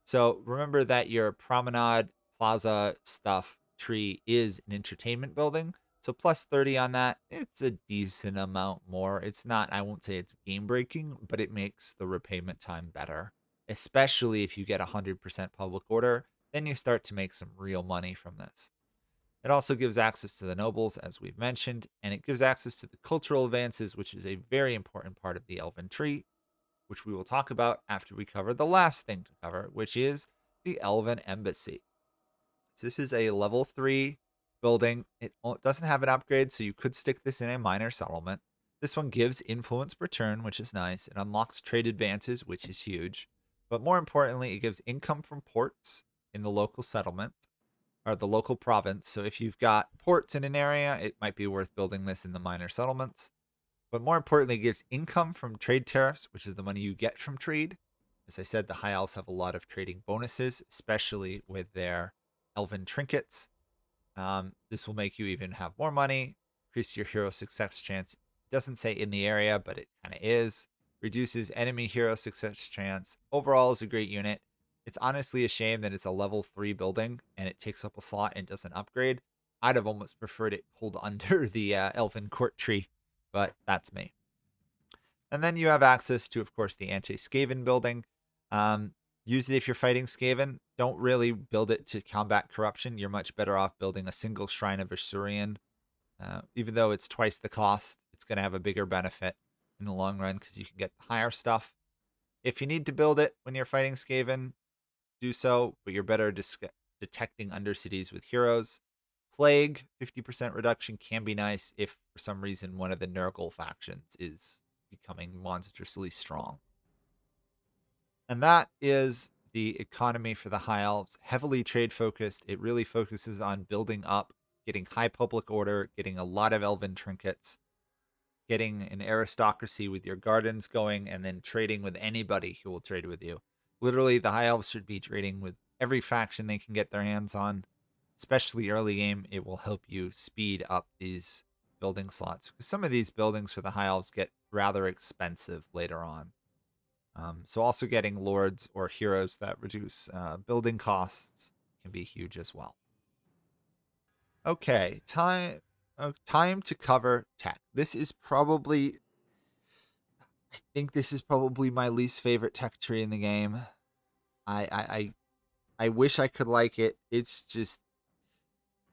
So remember that your promenade plaza stuff tree is an entertainment building. So plus 30 on that, it's a decent amount more. It's not, I won't say it's game breaking, but it makes the repayment time better, especially if you get 100% public order. Then you start to make some real money from this. It also gives access to the nobles, as we've mentioned, and it gives access to the cultural advances, which is a very important part of the Elven tree, which we will talk about after we cover the last thing to cover, which is the Elven Embassy. So this is a level 3 building. It doesn't have an upgrade, so you could stick this in a minor settlement. This one gives influence per turn, which is nice. It unlocks trade advances, which is huge. But more importantly, it gives income from ports in the local settlement, or the local province. So if you've got ports in an area, it might be worth building this in the minor settlements. But more importantly, it gives income from trade tariffs, which is the money you get from trade. As I said, the High Elves have a lot of trading bonuses, especially with their elven trinkets. This will make you even have more money, increase your hero success chance. It doesn't say in the area, but it kind of is. Reduces enemy hero success chance. Overall is a great unit. It's honestly a shame that it's a level 3 building and it takes up a slot and doesn't upgrade. I'd have almost preferred it pulled under the Elven Court tree, but that's me. And then you have access to, of course, the anti-Skaven building. Use it if you're fighting Skaven. Don't really build it to combat corruption. You're much better off building a single Shrine of Eltharion. Even though it's twice the cost, it's going to have a bigger benefit in the long run because you can get the higher stuff. If you need to build it when you're fighting Skaven, do so, but you're better detecting undercities with heroes. Plague, 50% reduction can be nice if for some reason one of the Nurgle factions is becoming monstrously strong. And that is the economy for the High Elves. Heavily trade focused. It really focuses on building up, getting high public order, getting a lot of elven trinkets, getting an aristocracy with your gardens going, and then trading with anybody who will trade with you. Literally, the High Elves should be trading with every faction they can get their hands on. Especially early game, it will help you speed up these building slots. Because some of these buildings for the High Elves get rather expensive later on. So also getting lords or heroes that reduce building costs can be huge as well. Okay, time to cover tech. This is probably, I think this is probably my least favorite tech tree in the game. I wish I could like it. It's just,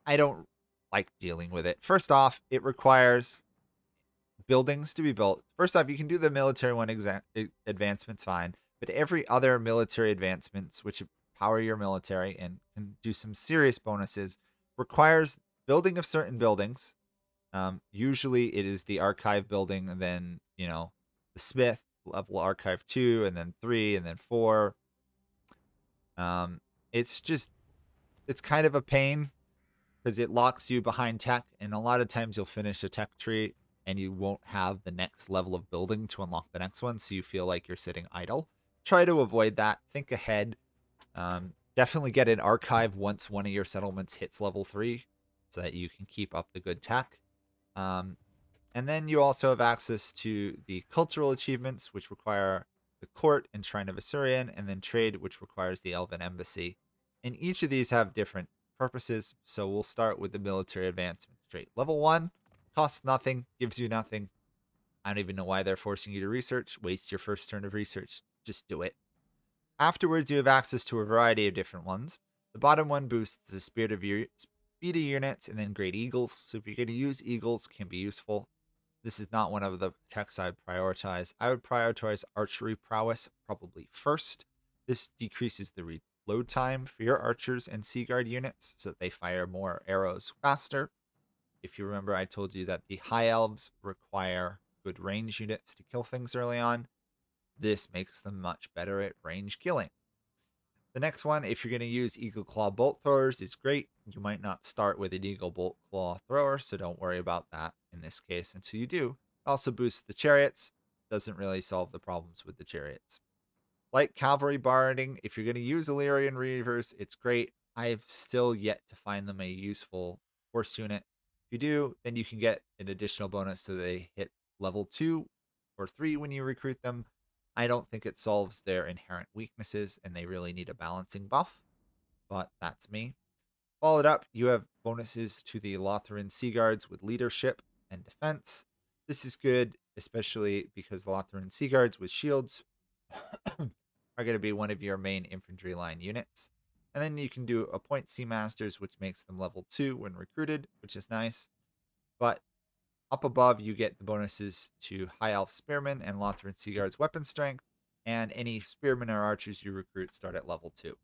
I don't like dealing with it. First off, it requires buildings to be built. First off, you can do the military one advancements fine, but every other military advancements, which power your military and can do some serious bonuses, requires building of certain buildings. Usually it is the archive building, and then, you know, the smith level archive 2, and then 3, and then 4. It's kind of a pain because it locks you behind tech, and a lot of times you'll finish a tech tree and you won't have the next level of building to unlock the next one, so you feel like you're sitting idle. Try to avoid that. Think ahead. Definitely get an archive once one of your settlements hits level 3 so that you can keep up the good tech. And then you also have access to the cultural achievements, which require the court and Shrine of Eltharion, and then trade, which requires the Elven Embassy. And each of these have different purposes, so we'll start with the military advancement straight. Level 1 costs nothing, gives you nothing. I don't even know why they're forcing you to research. Waste your first turn of research. Just do it. Afterwards, you have access to a variety of different ones. The bottom one boosts the speed of units and then Great Eagles. So if you're going to use Eagles, can be useful. This is not one of the techs I'd prioritize. I would prioritize archery prowess probably first. This decreases the reload time for your archers and sea guard units so that they fire more arrows faster. If you remember, I told you that the High Elves require good range units to kill things early on. This makes them much better at range killing. The next one, if you're going to use Eagle Claw Bolt Throwers, is great. You might not start with an Eagle Bolt Claw Thrower, so don't worry about that in this case until you do. Also boosts the chariots. Doesn't really solve the problems with the chariots. Light Cavalry Barding, if you're going to use Alarielle Reavers, it's great. I've still yet to find them a useful horse unit. If you do, then you can get an additional bonus so they hit level 2 or 3 when you recruit them. I don't think it solves their inherent weaknesses, and they really need a balancing buff, but that's me. Followed up, you have bonuses to the Eltharion Sea Guards with leadership and defense. This is good, especially because the Eltharion Sea Guards with shields are going to be one of your main infantry line units. And then you can do Appoint Sea Masters, which makes them level 2 when recruited, which is nice. But up above, you get the bonuses to High Elf Spearmen and Eltharion Sea Guards weapon strength, and any Spearmen or Archers you recruit start at level 2.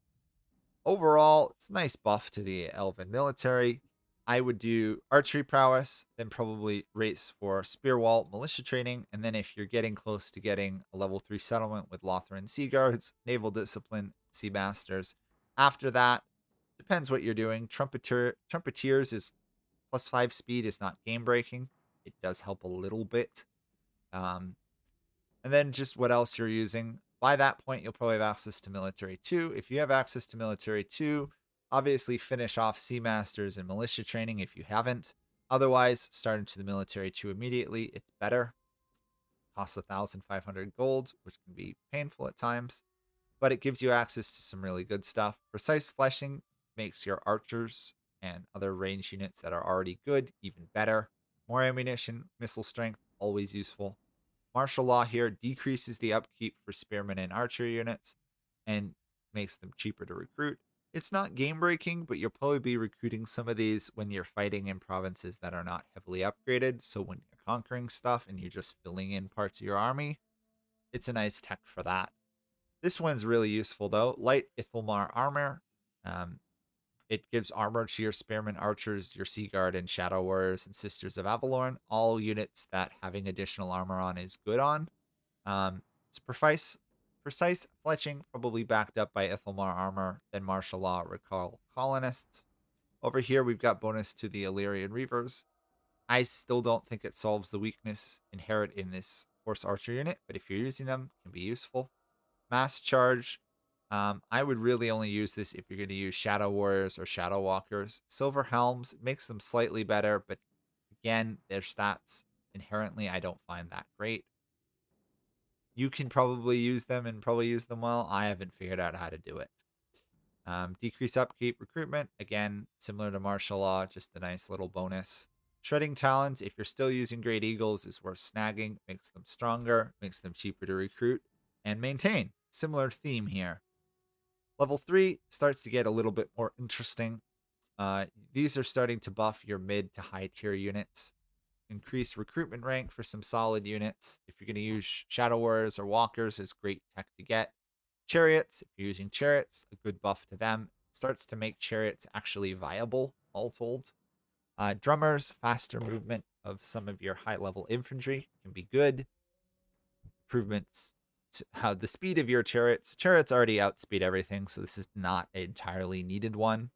Overall, it's a nice buff to the Elven military. I would do Archery Prowess, then probably race for Spear Wall Militia Training, and then if you're getting close to getting a level 3 settlement with Eltharion Sea Guards, Naval Discipline, Sea Masters. After that, depends what you're doing. Trumpeteers is +5 speed, is not game breaking. It does help a little bit. And then just what else you're using. By that point, you'll probably have access to Military 2. If you have access to Military 2, obviously finish off Sea Masters and Militia Training if you haven't. Otherwise, start into the Military 2 immediately. It's better. Costs 1,500 gold, which can be painful at times. But it gives you access to some really good stuff. Precise Fleshing makes your archers and other range units that are already good even better. More ammunition, missile strength, always useful. Martial Law here decreases the upkeep for Spearmen and Archer units and makes them cheaper to recruit. It's not game breaking, but you'll probably be recruiting some of these when you're fighting in provinces that are not heavily upgraded. So when you're conquering stuff and you're just filling in parts of your army, it's a nice tech for that. This one's really useful though. Light Ithalmar Armor. It gives armor to your Spearmen, Archers, your Sea Guard, and Shadow Warriors and Sisters of Avalorn. All units that having additional armor on is good on. It's precise fletching, probably backed up by Ithalmar Armor, then Martial Law, Recall Colonists. Over here, we've got bonus to the Illyrian Reavers. I still don't think it solves the weakness inherent in this Horse Archer unit, but if you're using them, it can be useful. Mass Charge. I would really only use this if you're going to use Shadow Warriors or Shadow Walkers. Silver Helms makes them slightly better, but again, their stats inherently I don't find that great. You can probably use them and probably use them well. I haven't figured out how to do it. Decrease upkeep recruitment. Again, similar to Martial Law, just a nice little bonus. Shredding Talons, if you're still using Great Eagles, is worth snagging. Makes them stronger, makes them cheaper to recruit and maintain. Similar theme here. Level 3 starts to get a little bit more interesting. These are starting to buff your mid to high tier units. Increase recruitment rank for some solid units. If you're going to use Shadow Warriors or Walkers, is great tech to get. Chariots, if you're using Chariots, a good buff to them. Starts to make Chariots actually viable, all told. Drummers, faster movement of some of your high level infantry can be good. Improvements how the speed of your chariots already outspeed everything, so this is not an entirely needed one.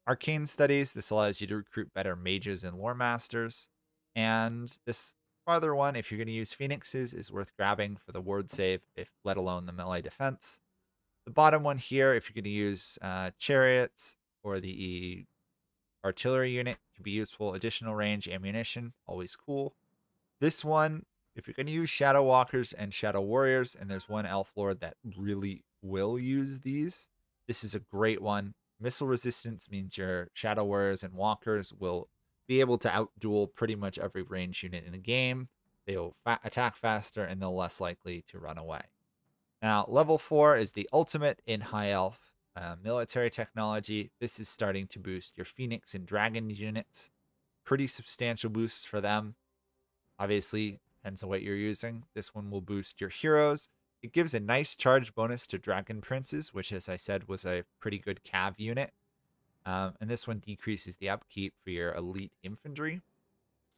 Arcane Studies, this allows you to recruit better mages and lore masters. And this farther one, if you're going to use phoenixes, is worth grabbing for the ward save, if let alone the melee defense. The bottom one here, if you're going to use chariots or the artillery unit, can be useful. Additional range ammunition, always cool. This one, if you're going to use Shadow Walkers and Shadow Warriors, and there's one Elf Lord that really will use these, this is a great one. Missile resistance means your Shadow Warriors and Walkers will be able to outduel pretty much every range unit in the game. They'll attack faster, and they're less likely to run away. Now, level 4 is the ultimate in High Elf military technology. This is starting to boost your Phoenix and Dragon units. Pretty substantial boosts for them. Obviously, depends on what you're using. This one will boost your heroes, It gives a nice charge bonus to Dragon Princes, which, as I said, was a pretty good cav unit. And this one decreases the upkeep for your elite infantry.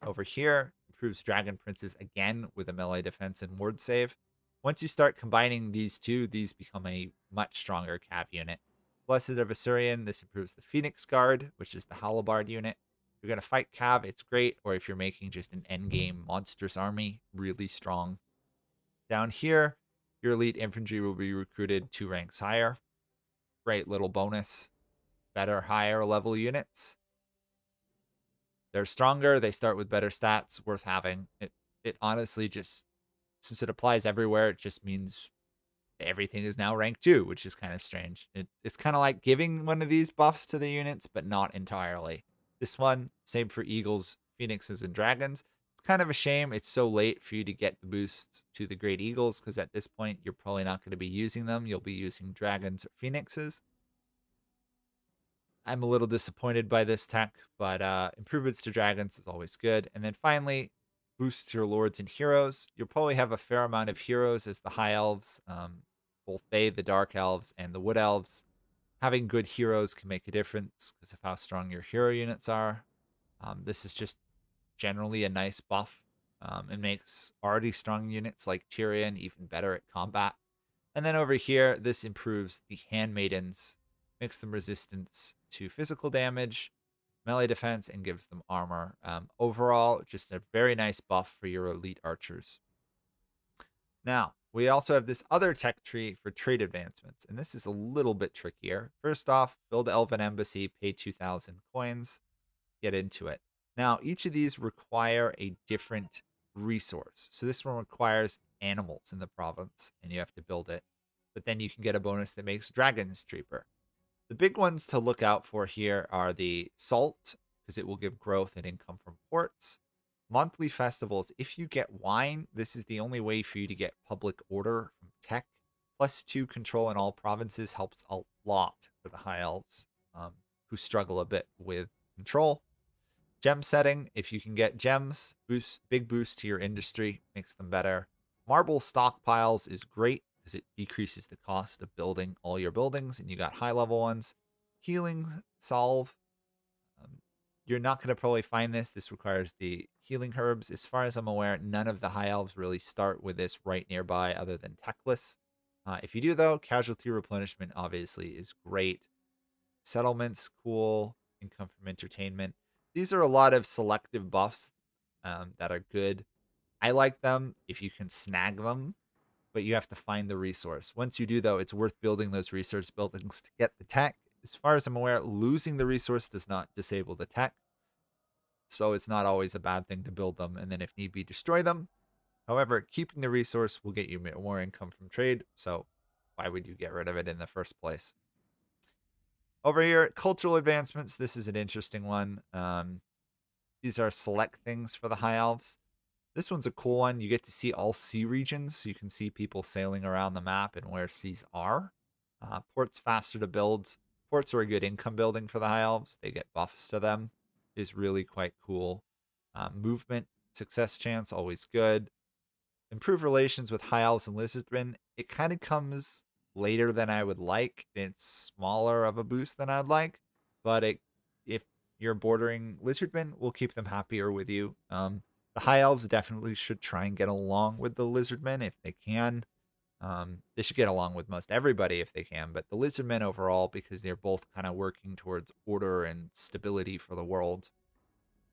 Over here, improves Dragon Princes again with a melee defense and ward save. Once you start combining these two, these become a much stronger cav unit. Blessed of Eltharion, this improves the Phoenix Guard, which is the Halberd unit. If you're going to fight cav, it's great. Or if you're making just an endgame monstrous army, really strong. Down here, your elite infantry will be recruited 2 ranks higher. Great little bonus. Better, higher level units. They're stronger. They start with better stats. Worth having. It honestly just, since it applies everywhere, it just means everything is now rank 2, which is kind of strange. It's kind of like giving one of these buffs to the units, but not entirely. This one, same for Eagles, Phoenixes, and Dragons. It's kind of a shame it's so late for you to get the boosts to the Great Eagles, because at this point, you're probably not going to be using them. You'll be using Dragons or Phoenixes. I'm a little disappointed by this tech, but improvements to Dragons is always good. And then finally, boost your Lords and Heroes. You'll probably have a fair amount of heroes as the High Elves, both they, the Dark Elves, and the Wood Elves. Having good heroes can make a difference because of how strong your hero units are. This is just generally a nice buff. It makes already strong units like Tyrion even better at combat. And then over here, this improves the Handmaidens, makes them resistant to physical damage, melee defense, and gives them armor. Overall, just a very nice buff for your elite archers. Now, we also have this other tech tree for trade advancements, and this is a little bit trickier. First off, build Elven Embassy, pay 2,000 coins, get into it. Now, each of these require a different resource. So this one requires animals in the province, and you have to build it. But then you can get a bonus that makes dragons cheaper. The big ones to look out for here are the salt, because it will give growth and income from ports. Monthly festivals. If you get wine, this is the only way for you to get public order from tech. +2 control in all provinces helps a lot for the High Elves, who struggle a bit with control. Gem setting. If you can get gems, big boost to your industry, makes them better. Marble stockpiles is great because it decreases the cost of building all your buildings, and you got high level ones. Healing salve. You're not going to probably find this. This requires the healing herbs. As far as I'm aware, none of the High Elves really start with this right nearby other than Teclis. If you do, though, casualty replenishment obviously is great. Settlements, cool. Income from entertainment. These are a lot of selective buffs that are good. I like them if you can snag them, but you have to find the resource. Once you do, though, it's worth building those resource buildings to get the tech. As far as I'm aware, losing the resource does not disable the tech. So it's not always a bad thing to build them and then if need be, destroy them. However, keeping the resource will get you more income from trade. So why would you get rid of it in the first place? Over here, cultural advancements. This is an interesting one. These are select things for the High Elves. This one's a cool one. You get to see all sea regions. So you can see people sailing around the map and where seas are. Ports faster to build. Ports are a good income building for the High Elves. They get buffs to them. Is really quite cool. Movement, success chance, always good. Improve relations with High Elves and Lizardmen. It kind of comes later than I would like. It's smaller of a boost than I'd like. But if you're bordering Lizardmen, we'll keep them happier with you. The High Elves definitely should try and get along with the Lizardmen if they can. They should get along with most everybody if they can, but the Lizardmen overall, because they're both kind of working towards order and stability for the world.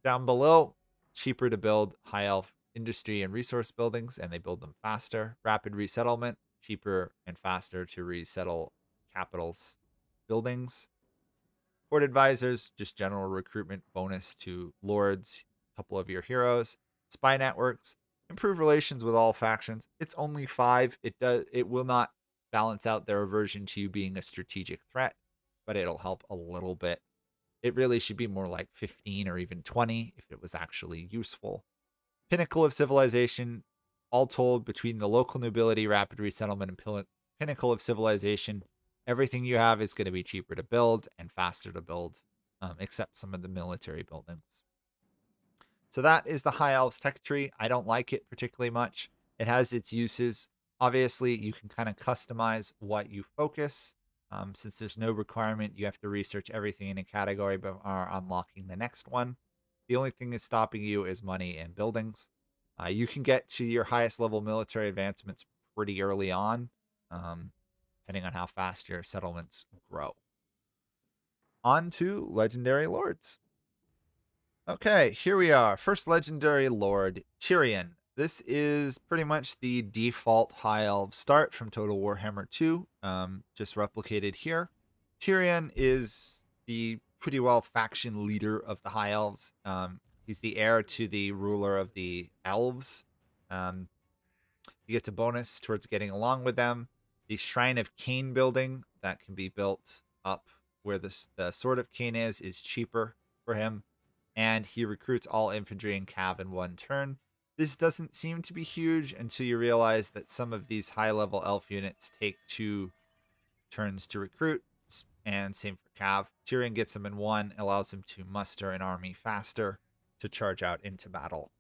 Down below, cheaper to build High Elf industry and resource buildings, and they build them faster. Rapid resettlement, cheaper and faster to resettle capitals buildings. Court advisors, just general recruitment bonus to lords, a couple of your heroes. Spy networks, improve relations with all factions. It's only 5. It will not balance out their aversion to you being a strategic threat, but it'll help a little bit. It really should be more like 15 or even 20 if it was actually useful. Pinnacle of civilization, all told, between the local nobility, rapid resettlement, and pinnacle of civilization, everything you have is going to be cheaper to build and faster to build, except some of the military buildings. So that is the High Elves tech tree. I don't like it particularly much. It has its uses. Obviously, you can kind of customize what you focus. Since there's no requirement, you have to research everything in a category before unlocking the next one. The only thing that's stopping you is money and buildings. You can get to your highest level military advancements pretty early on, depending on how fast your settlements grow. On to Legendary Lords. Okay, here we are. First Legendary Lord, Tyrion. This is pretty much the default High Elves start from Total Warhammer 2, just replicated here. Tyrion is the pretty well faction leader of the High Elves. He's the heir to the ruler of the Elves. He gets a bonus towards getting along with them. The Shrine of Cain building that can be built up where the Sword of Cain is cheaper for him. And he recruits all infantry and cav in one turn. This doesn't seem to be huge until you realize that some of these high-level elf units take 2 turns to recruit, and same for cav. Tyrion gets them in 1, allows him to muster an army faster to charge out into battle.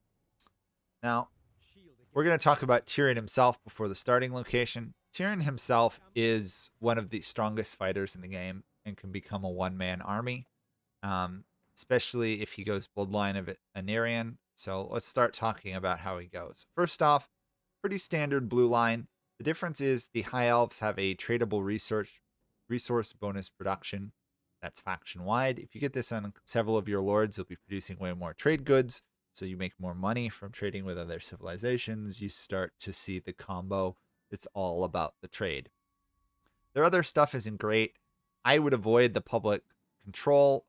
Now, we're going to talk about Tyrion himself before the starting location. Tyrion himself is one of the strongest fighters in the game and can become a one-man army, especially if he goes bloodline of Anarian. So let's start talking about how he goes. First off, pretty standard blue line. The difference is the High Elves have a tradable resource bonus production that's faction-wide. If you get this on several of your lords, you'll be producing way more trade goods, so you make more money from trading with other civilizations. You start to see the combo. It's all about the trade. Their other stuff isn't great. I would avoid the public control.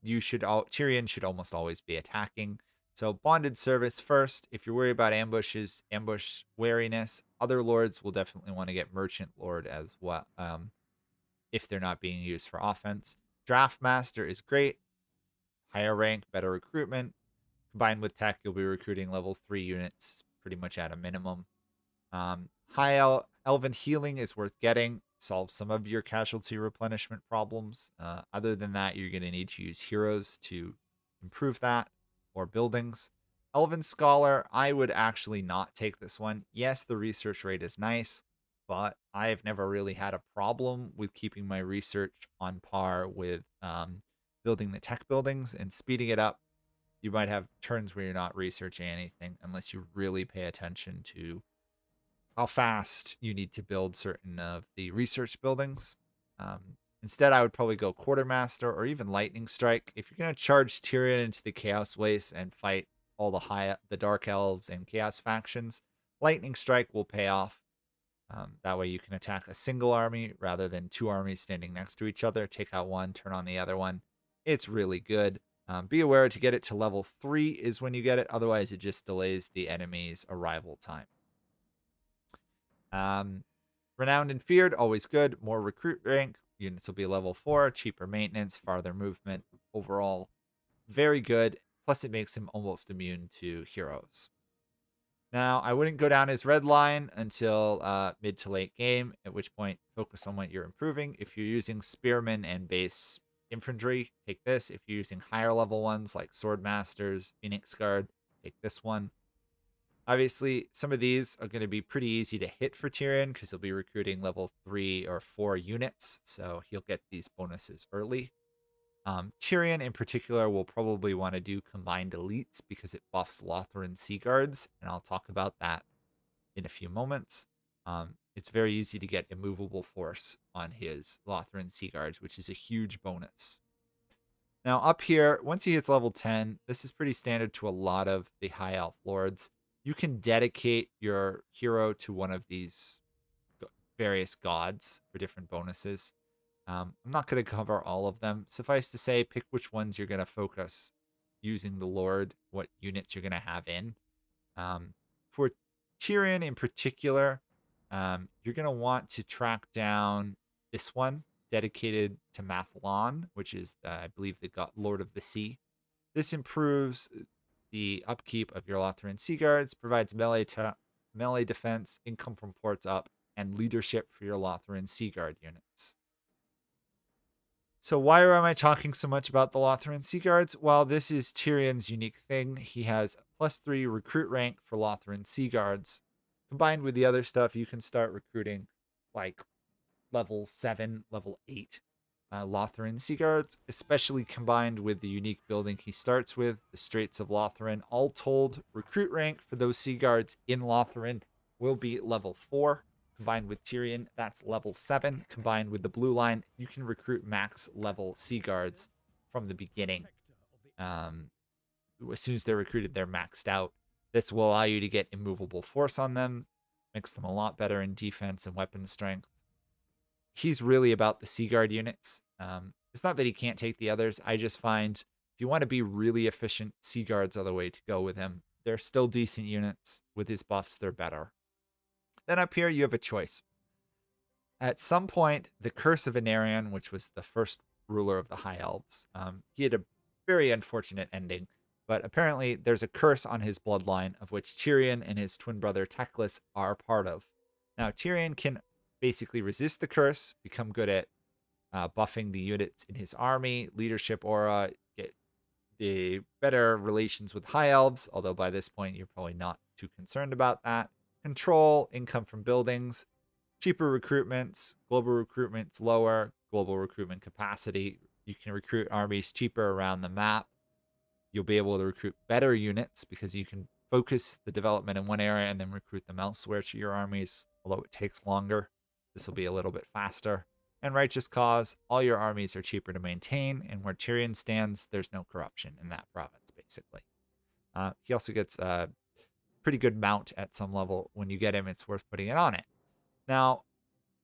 Tyrion should almost always be attacking. So bonded service first. If you're worried about ambushes, ambush wariness, other lords will definitely want to get merchant lord as well, if they're not being used for offense. Draft master is great. Higher rank, better recruitment. Combined with tech, you'll be recruiting level 3 units pretty much at a minimum. High elven healing is worth getting. Solve some of your casualty replenishment problems. Other than that, you're going to need to use heroes to improve that, or buildings. Elven Scholar, I would actually not take this one. Yes, the research rate is nice, but I've never really had a problem with keeping my research on par with building the tech buildings and speeding it up. You might have turns where you're not researching anything unless you really pay attention to how fast you need to build certain of the research buildings. Instead, I would probably go Quartermaster or even Lightning Strike. If you're going to charge Tyrion into the Chaos Waste and fight all the Dark Elves and Chaos factions, Lightning Strike will pay off. That way you can attack a single army rather than 2 armies standing next to each other. Take out one, turn on the other one. It's really good. Be aware to get it to level 3 is when you get it. Otherwise, it just delays the enemy's arrival time. Renowned and Feared, always good. More recruit rank. Units will be level 4. Cheaper maintenance, farther movement. Overall, very good. Plus, it makes him almost immune to heroes. Now, I wouldn't go down his red line until mid to late game, at which point focus on what you're improving. If you're using Spearmen and base infantry, take this. If you're using higher level ones like Sword Masters, Phoenix Guard, take this one. Obviously, some of these are going to be pretty easy to hit for Tyrion because he'll be recruiting level 3 or 4 units, so he'll get these bonuses early. Tyrion in particular will probably want to do combined elites because it buffs Lothran Sea Guards, and I'll talk about that in a few moments. It's very easy to get immovable force on his Lothran Sea Guards, which is a huge bonus. Now up here, once he hits level 10, this is pretty standard to a lot of the High Elf Lords. You can dedicate your hero to one of these various gods for different bonuses. I'm not going to cover all of them. Suffice to say, pick which ones you're going to focus using the Lord, what units you're going to have in. For Tyrion in particular, you're going to want to track down this one, dedicated to Mathlon, which is, I believe, the god, Lord of the Sea. This improves the upkeep of your Lothran Sea Guards, provides melee defense, income from ports up, and leadership for your Lothran Sea Guard units. So why am I talking so much about the Lothran Sea Guards? Well, this is Tyrion's unique thing. He has +3 recruit rank for Lothran Sea Guards. Combined with the other stuff, you can start recruiting like level 7, level 8 Lotharian Sea Guards, especially combined with the unique building he starts with, the Straits of Lotharin. All told, recruit rank for those Sea Guards in Lotharin will be level 4. Combined with Tyrion, that's level 7. Combined with the blue line, you can recruit max level Sea Guards from the beginning. As soon as they're recruited, they're maxed out. This will allow you to get immovable force on them, makes them a lot better in defense and weapon strength. He's really about the Sea Guard units. It's not that he can't take the others. I just find if you want to be really efficient, Sea Guards are the way to go with him. They're still decent units. With his buffs, they're better. Then up here, you have a choice. At some point, the Curse of Anarion, which was the first ruler of the High Elves, he had a very unfortunate ending. But apparently, there's a curse on his bloodline, of which Tyrion and his twin brother Teclis are part of. Now, Tyrion can basically resist the curse, become good at buffing the units in his army, leadership aura, get the better relations with High Elves, although by this point, you're probably not too concerned about that. Control, income from buildings, cheaper recruitments, global recruitment's lower, global recruitment capacity. You can recruit armies cheaper around the map. You'll be able to recruit better units because you can focus the development in one area and then recruit them elsewhere to your armies, although it takes longer. This will be a little bit faster. And Righteous Cause, all your armies are cheaper to maintain, and where Tyrion stands, there's no corruption in that province, basically. He also gets a pretty good mount at some level. When you get him, it's worth putting it on it. Now,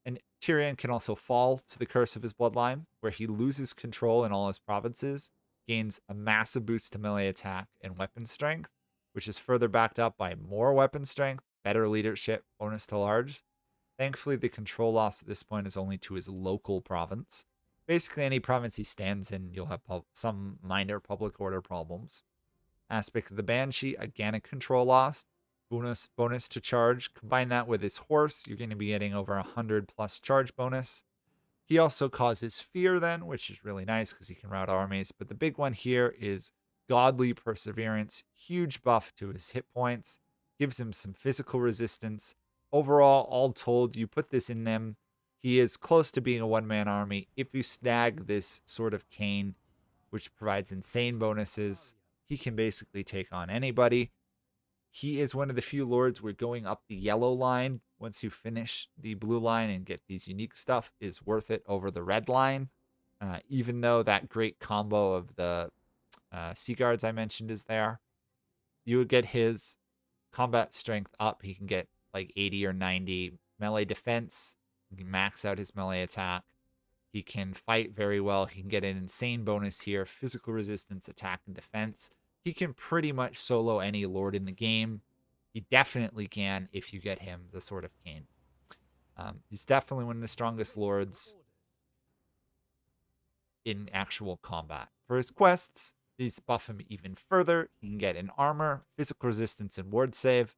and Tyrion can also fall to the curse of his bloodline, where he loses control in all his provinces, gains a massive boost to melee attack and weapon strength, which is further backed up by more weapon strength, better leadership, bonus to large. Thankfully, the control loss at this point is only to his local province. Basically, any province he stands in, you'll have some minor public order problems. Aspect of the Banshee, again a control loss, bonus to charge. Combine that with his horse, you're going to be getting over 100 plus charge bonus. He also causes fear then, which is really nice because he can rout armies. But the big one here is Godly Perseverance, huge buff to his hit points, gives him some physical resistance. Overall, all told, you put this in them, he is close to being a one-man army. If you snag this Sword of Cain, which provides insane bonuses, he can basically take on anybody. He is one of the few lords where going up the yellow line, once you finish the blue line and get these unique stuff, is worth it over the red line. Even though that great combo of the Sea Guards I mentioned is there, you would get his combat strength up. He can get like 80 or 90 melee defense. He can max out his melee attack. He can fight very well. He can get an insane bonus here. Physical resistance, attack, and defense. He can pretty much solo any lord in the game. He definitely can if you get him the Sword of Cain. He's definitely one of the strongest lords in actual combat. For his quests, these buff him even further. He can get an armor, physical resistance, and ward save.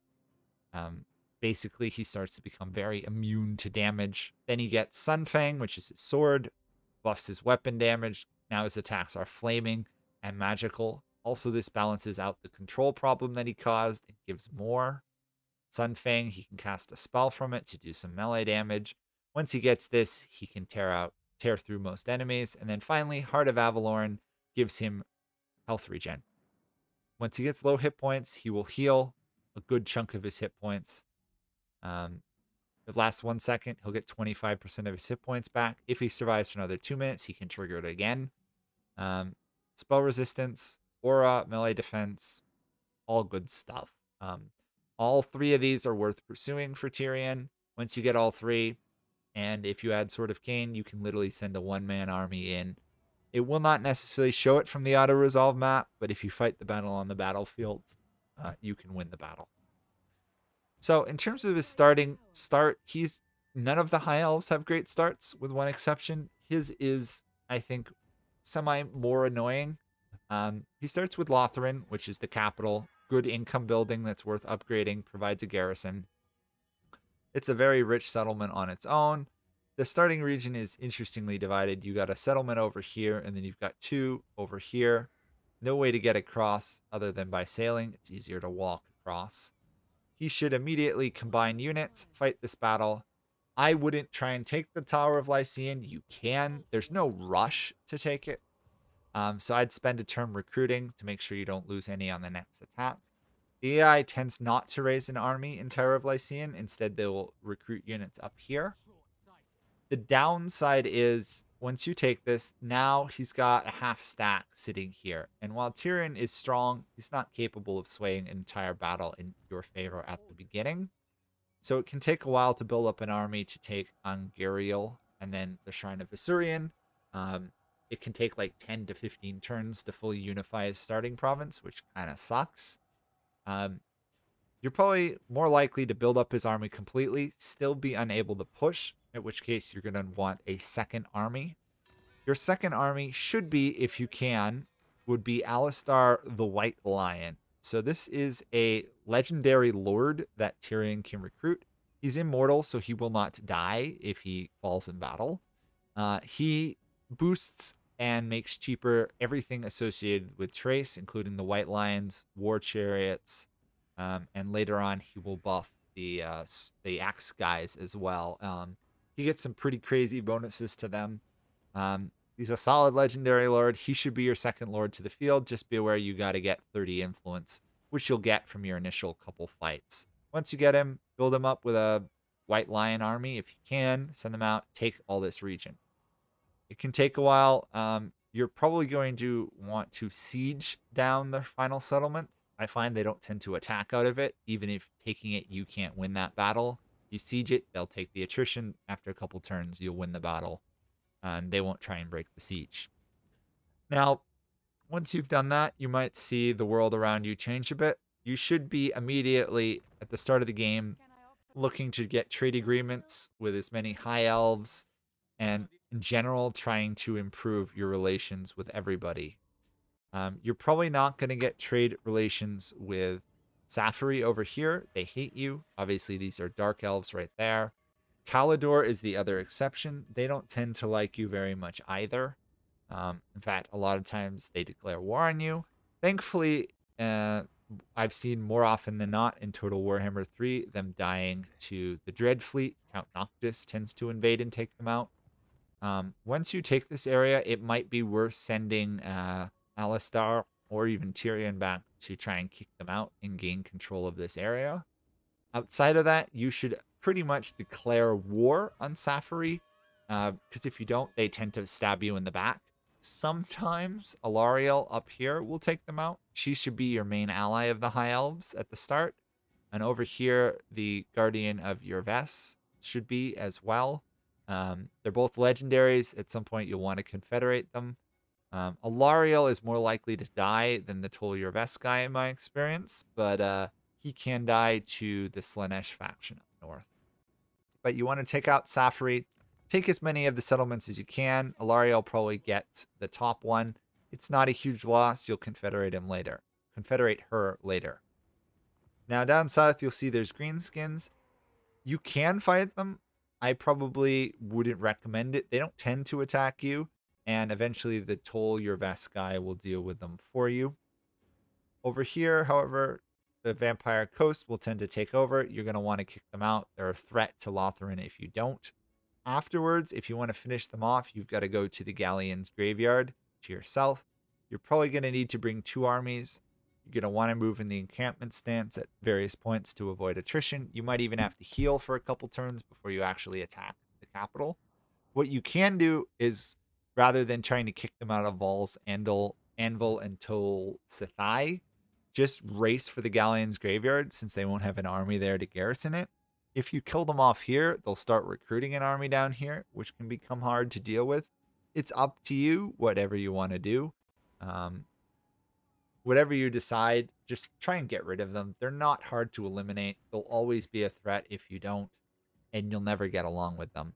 Basically, he starts to become very immune to damage. Then he gets Sunfang, which is his sword, buffs his weapon damage. Now his attacks are flaming and magical. Also, this balances out the control problem that he caused. It gives more. Sunfang, he can cast a spell from it to do some melee damage. Once he gets this, he can tear through most enemies. And then finally, Heart of Avalorn gives him health regen. Once he gets low hit points, he will heal a good chunk of his hit points. It lasts 1 second. He'll get 25% of his hit points back. If he survives for another 2 minutes, he can trigger it again. Spell resistance, aura, melee defense, all good stuff. All 3 of these are worth pursuing for Tyrion. Once you get all 3, and if you add Sword of Cain, you can literally send a one-man army in. It will not necessarily show it from the auto-resolve map, but if you fight the battle on the battlefield, you can win the battle. So in terms of his starting start, none of the High Elves have great starts, with one exception. His is, I think, semi more annoying. He starts with Lotharin, which is the capital. Good income building that's worth upgrading, provides a garrison. It's a very rich settlement on its own. The starting region is interestingly divided. You got a settlement over here, and then you've got 2 over here. No way to get across other than by sailing. It's easier to walk across. he should immediately combine units, fight this battle. I wouldn't try and take the Tower of Lycian. You can. There's no rush to take it. So I'd spend a turn recruiting to make sure you don't lose any on the next attack. The AI tends not to raise an army in Tower of Lycian. Instead, they will recruit units up here. The downside is once you take this, now he's got a half stack sitting here. And while Tyrion is strong, he's not capable of swaying an entire battle in your favor at the beginning. So it can take a while to build up an army to take Alarielle and then the Shrine of Eltharion. It can take like 10 to 15 turns to fully unify his starting province, which kind of sucks. You're probably more likely to build up his army completely, still be unable to push, in which case you're going to want a second army. Your second army should be, if you can, would be Alistar the White Lion. So this is a legendary lord that Tyrion can recruit. He's immortal, so he will not die if he falls in battle. He boosts and makes cheaper everything associated with Trace, including the White Lions, War Chariots, and later on he will buff the Axe guys as well. He gets some pretty crazy bonuses to them. He's a solid legendary lord. He should be your second lord to the field. Just be aware you got to get 30 influence, which you'll get from your initial couple fights. Once you get him, build him up with a White Lion army. If you can, send them out, take all this region. It can take a while. You're probably going to want to siege down the final settlement. I find they don't tend to attack out of it. Even if taking it, you can't win that battle. You siege it, they'll take the attrition. After a couple turns, you'll win the battle. And they won't try and break the siege. Now, once you've done that, you might see the world around you change a bit. You should be immediately, at the start of the game, looking to get trade agreements with as many High Elves, and in general, trying to improve your relations with everybody. You're probably not going to get trade relations with Safari over here. They hate you. Obviously, these are Dark Elves right there. Kalidor is the other exception. They don't tend to like you very much either. In fact, a lot of times they declare war on you. Thankfully, I've seen more often than not in Total Warhammer 3 them dying to the Dread Fleet. Count Noctis tends to invade and take them out. Once you take this area, it might be worth sending Alistar or even Tyrion back to try and kick them out and gain control of this area. Outside of that, you should pretty much declare war on Safari, because if you don't, they tend to stab you in the back. Sometimes Alarielle up here will take them out. She should be your main ally of the High Elves at the start. And over here, the Guardian of Yerves should be as well. They're both legendaries. At some point, you'll want to confederate them. Alarielle is more likely to die than the Total Yerves guy in my experience, but he can die to the Slaanesh faction up north. But you want to take out Safari. Take as many of the settlements as you can. Alarielle will probably get the top one. It's not a huge loss. You'll confederate him later. Confederate her later. Now down south, you'll see there's greenskins. You can fight them. I probably wouldn't recommend it. They don't tend to attack you. And eventually the Toll Yerves guy will deal with them for you. Over here, however, the Vampire Coast will tend to take over. You're going to want to kick them out. They're a threat to Lotharin if you don't. Afterwards, if you want to finish them off, you've got to go to the Galleon's Graveyard to your south. You're probably going to need to bring 2 armies. You're going to want to move in the encampment stance at various points to avoid attrition. You might even have to heal for a couple turns before you actually attack the capital. What you can do is, rather than trying to kick them out of Val's Anvil and Tol Sithai, just race for the Galleon's Graveyard since they won't have an army there to garrison it. If you kill them off here, they'll start recruiting an army down here, which can become hard to deal with. It's up to you, whatever you want to do. Whatever you decide, just try and get rid of them. They're not hard to eliminate. They'll always be a threat if you don't, and you'll never get along with them.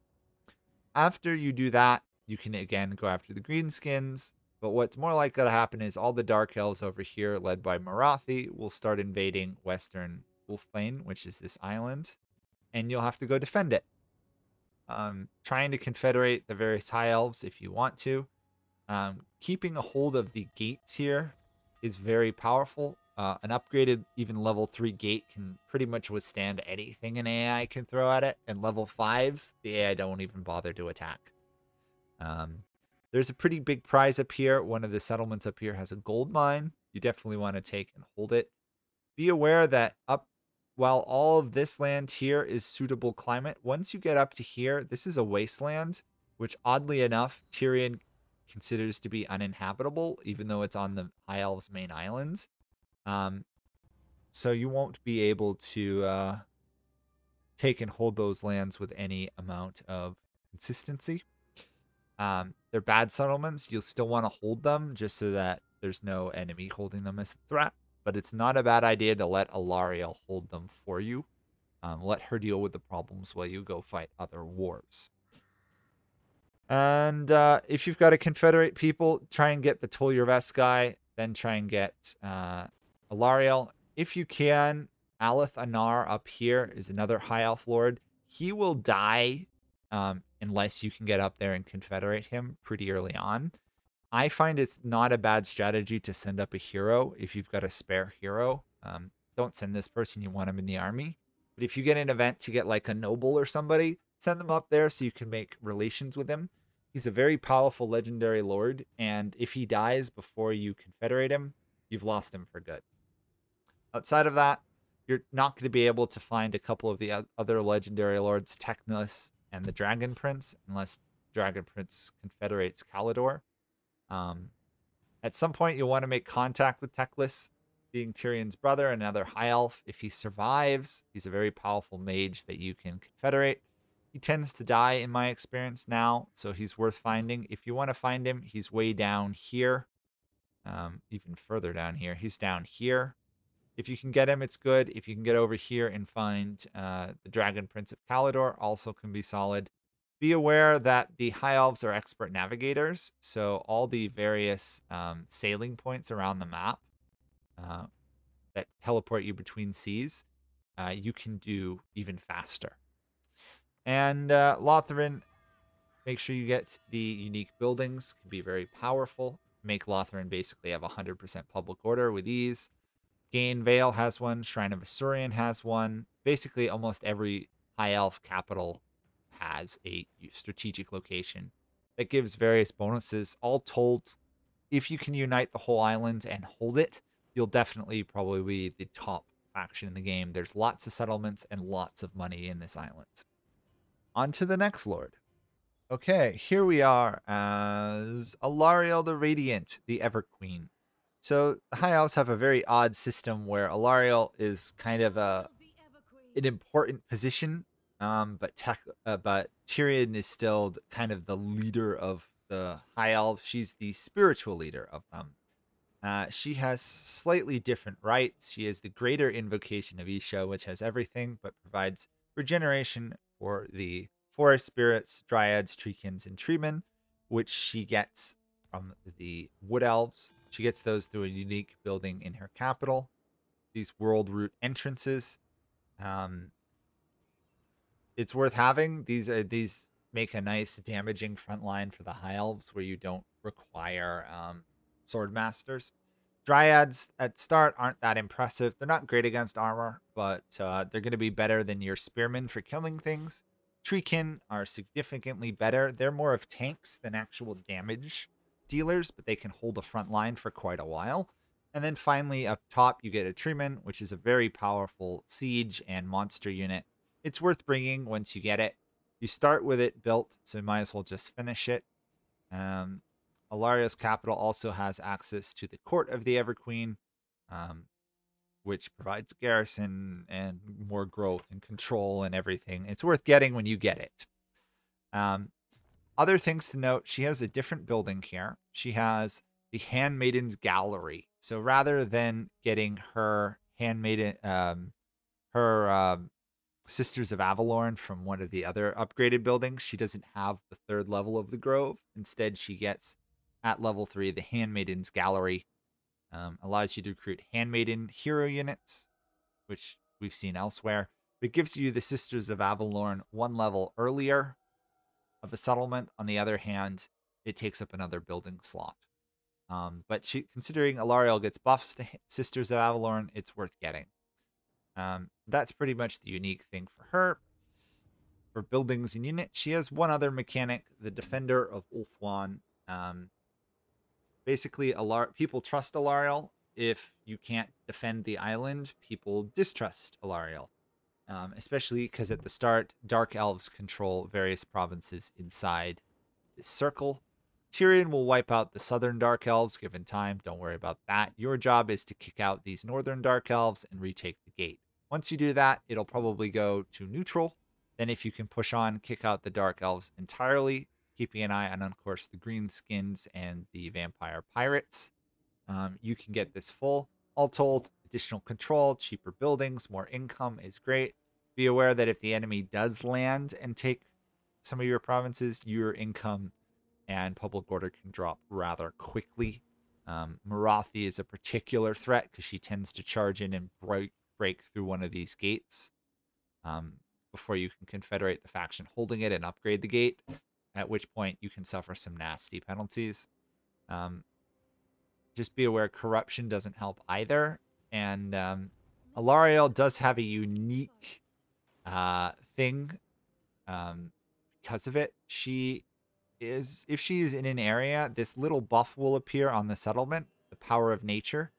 After you do that, you can again go after the greenskins. But what's more likely to happen is all the Dark Elves over here, led by Marathi, will start invading Western Wolfplain, which is this island. And you'll have to go defend it. Trying to confederate the various High Elves if you want to. Keeping a hold of the gates here is very powerful. An upgraded, even level 3 gate can pretty much withstand anything an AI can throw at it. And level 5s, the AI don't even bother to attack. There's a pretty big prize up here. One of the settlements up here has a gold mine. You definitely want to take and hold it. Be aware that while all of this land here is suitable climate, once you get up to here, this is a wasteland, which oddly enough, Tyrion considers to be uninhabitable, even though it's on the High Elves main islands. So you won't be able to take and hold those lands with any amount of consistency. They're bad settlements. You'll still want to hold them just so that there's no enemy holding them as a threat. But it's not a bad idea to let Alarielle hold them for you. Let her deal with the problems while you go fight other wars. And if you've got to confederate people, try and get the Toll Your Vest guy. Then try and get Alarielle. If you can, Alith Anar up here is another High Elf Lord. He will die unless you can get up there and confederate him pretty early on. I find it's not a bad strategy to send up a hero if you've got a spare hero. Don't send this person, you want him in the army. But if you get an event to get like a noble or somebody, send them up there so you can make relations with him. He's a very powerful legendary lord, and if he dies before you confederate him, you've lost him for good. Outside of that, you're not going to be able to find a couple of the other legendary lords, Teclis and the Dragon Prince, unless Dragon Prince confederates Kalidor. At some point, you'll want to make contact with Teclis, being Tyrion's brother, another High Elf. If he survives, he's a very powerful mage that you can confederate. He tends to die in my experience now, so he's worth finding. If you want to find him, he's way down here, even further down here. He's down here. If you can get him, it's good. If you can get over here and find the Dragon Prince of Kalidor, also can be solid. Be aware that the High Elves are expert navigators, so all the various sailing points around the map that teleport you between seas, you can do even faster. And Lotharin, make sure you get the unique buildings, can be very powerful. Make Lotharin basically have 100% public order with ease. Gain Vale has one, Shrine of Asuryan has one. Basically, almost every High Elf capital has a strategic location that gives various bonuses. All told, if you can unite the whole island and hold it, you'll definitely probably be the top faction in the game. There's lots of settlements and lots of money in this island. On to the next lord. Okay, here we are as Alarielle the Radiant, the Everqueen. So the High Elves have a very odd system where Alarielle is kind of an important position, but Tyrion is still kind of the leader of the High Elves. She's the spiritual leader of them. She has slightly different rights. She has the Greater Invocation of Isha, which has everything, but provides regeneration for the forest spirits, dryads, treekins, and treemen, which she gets from the Wood Elves. She gets those through a unique building in her capital. These world route entrances. It's worth having. These make a nice damaging front line for the High Elves where you don't require sword masters. Dryads at start aren't that impressive. They're not great against armor, but they're going to be better than your spearmen for killing things. Treekin are significantly better. They're more of tanks than actual damage dealers, but they can hold a front line for quite a while. And then finally, up top, you get a Treeman, which is a very powerful siege and monster unit. It's worth bringing once you get it. You start with it built, so you might as well just finish it. Alarielle's capital also has access to the Court of the Everqueen, which provides garrison and more growth and control and everything. It's worth getting when you get it. Other things to note, she has a different building here. She has the Handmaiden's Gallery. So rather than getting her handmaiden, Sisters of Avalorn from one of the other upgraded buildings, she doesn't have the third level of the Grove. Instead, she gets, at level 3, the Handmaiden's Gallery. Allows you to recruit Handmaiden hero units, which we've seen elsewhere. It gives you the Sisters of Avalorn one level earlier of a settlement. On the other hand, it takes up another building slot. But considering Alarielle gets buffs to Sisters of Avalorn, it's worth getting. That's pretty much the unique thing for her. For buildings and units, she has one other mechanic, the Defender of Ulthuan. Basically, people trust Alarielle. If you can't defend the island, people distrust Alarielle. Especially because at the start, Dark Elves control various provinces inside this circle. Tyrion will wipe out the southern Dark Elves given time. Don't worry about that. Your job is to kick out these northern Dark Elves and retake the gate. Once you do that, it'll probably go to neutral. Then if you can push on, kick out the Dark Elves entirely, keeping an eye on, of course, the Greenskins and the Vampire Pirates. You can get this full. All told, additional control, cheaper buildings, more income is great. Be aware that if the enemy does land and take some of your provinces, your income and public order can drop rather quickly. Marathi is a particular threat because she tends to charge in and break through one of these gates before you can confederate the faction holding it and upgrade the gate, at which point you can suffer some nasty penalties. Just be aware corruption doesn't help either. And Alarielle does have a unique thing because of it. If she is in an area, this little buff will appear on the settlement, the power of nature.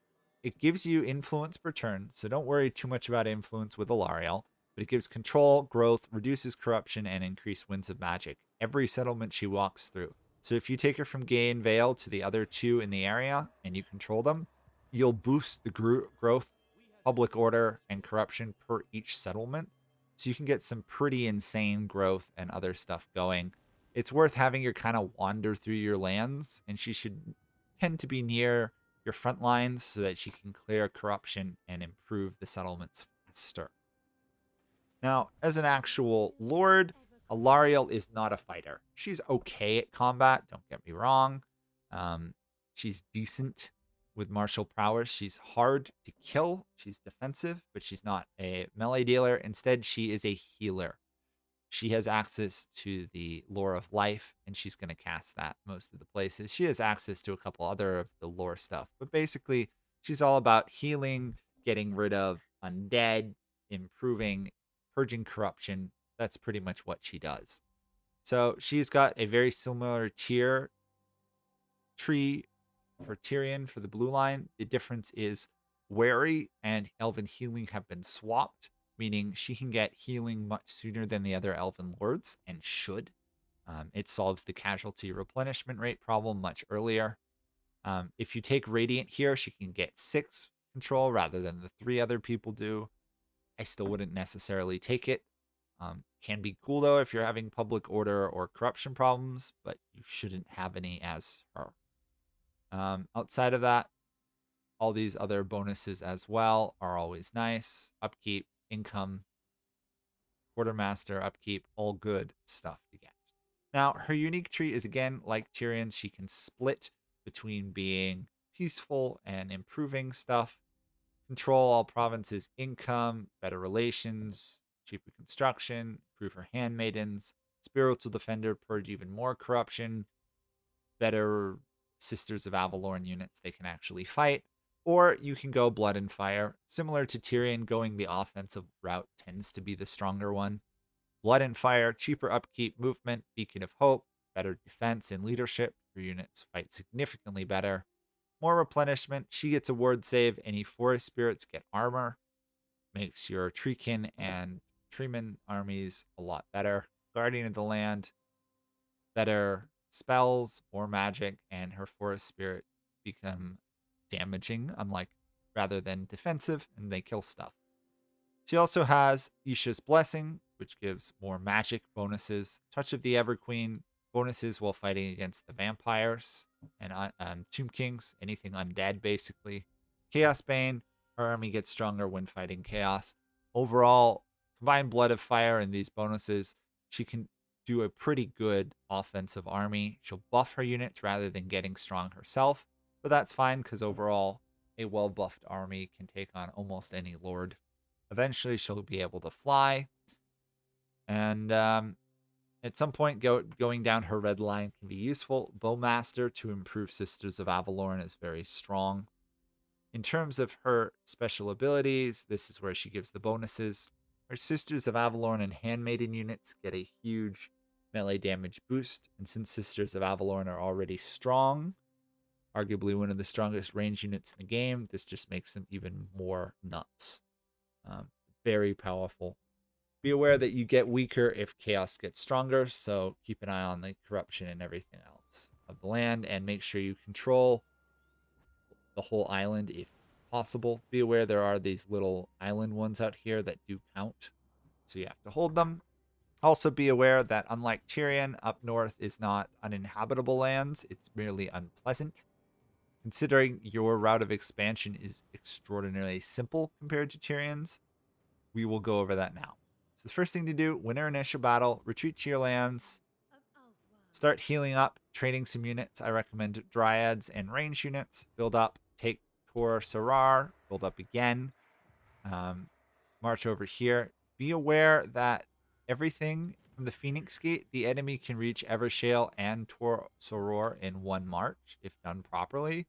It gives you influence per turn, so don't worry too much about influence with Alarielle, but it gives control, growth, reduces corruption, and increased winds of magic every settlement she walks through. So if you take her from Gay and Vale to the other two in the area and you control them, you'll boost the growth, public order, and corruption per each settlement. So you can get some pretty insane growth and other stuff going. It's worth having her kind of wander through your lands, and she should tend to be near your front lines so that she can clear corruption and improve the settlements faster. Now, as an actual lord, Alarielle is not a fighter. She's okay at combat, don't get me wrong. She's decent with martial prowess. She's hard to kill. She's defensive, but she's not a melee dealer. Instead, she is a healer. She has access to the lore of life, and she's going to cast that most of the places. She has access to a couple other of the lore stuff, but basically, she's all about healing, getting rid of undead, improving, purging corruption. That's pretty much what she does. So she's got a very similar tier tree for Tyrion for the blue line. The difference is Wary and Elven Healing have been swapped, meaning she can get healing much sooner than the other Elven Lords, and should. It solves the casualty replenishment rate problem much earlier. If you take Radiant here, she can get 6 control rather than the 3 other people do. I still wouldn't necessarily take it. Can be cool though if you're having public order or corruption problems, but you shouldn't have any as her. Outside of that, all these other bonuses as well are always nice. Upkeep, income, quartermaster, upkeep, all good stuff to get. Now, her unique tree is again like Tyrion's. She can split between being peaceful and improving stuff, control all provinces' income, better relations, cheaper construction, improve her handmaidens, spiritual defender, purge even more corruption, better Sisters of Avalorn units they can actually fight. Or you can go blood and fire. Similar to Tyrion, going the offensive route tends to be the stronger one. Blood and fire, cheaper upkeep, movement, beacon of hope, better defense and leadership. Your units fight significantly better. More replenishment. She gets a ward save. Any forest spirits get armor. Makes your treekin and treeman armies a lot better. Guardian of the land, better spells, more magic, and her forest spirit become damaging, unlike rather than defensive, and they kill stuff. She also has Isha's Blessing, which gives more magic bonuses. Touch of the Everqueen, bonuses while fighting against the vampires and Tomb Kings, anything undead basically. Chaos Bane, her army gets stronger when fighting chaos. Overall, combined Blood of Fire and these bonuses, she can do a pretty good offensive army. She'll buff her units rather than getting strong herself, but that's fine because overall, a well-buffed army can take on almost any lord. Eventually, she'll be able to fly. And At some point, going down her red line can be useful. Bowmaster to improve Sisters of Avalorn is very strong. In terms of her special abilities, this is where she gives the bonuses. Her Sisters of Avalorn and Handmaiden units get a huge melee damage boost, and since Sisters of Avalorn are already strong, arguably one of the strongest range units in the game, this just makes them even more nuts. Very powerful. Be aware that you get weaker if chaos gets stronger, so keep an eye on the corruption and everything else of the land, and make sure you control the whole island if possible. Be aware there are these little island ones out here that do count, so you have to hold them. Also be aware that unlike Tyrion, up north is not uninhabitable lands, it's merely unpleasant. Considering your route of expansion is extraordinarily simple compared to Tyrion's, we will go over that now. So the first thing to do, win our initial battle, retreat to your lands, start healing up, trading some units. I recommend Dryads and range units. Build up, take Tor Sarar, build up again. March over here. Be aware that everything from the Phoenix Gate, the enemy can reach Evershale and Tor Soror in one march if done properly.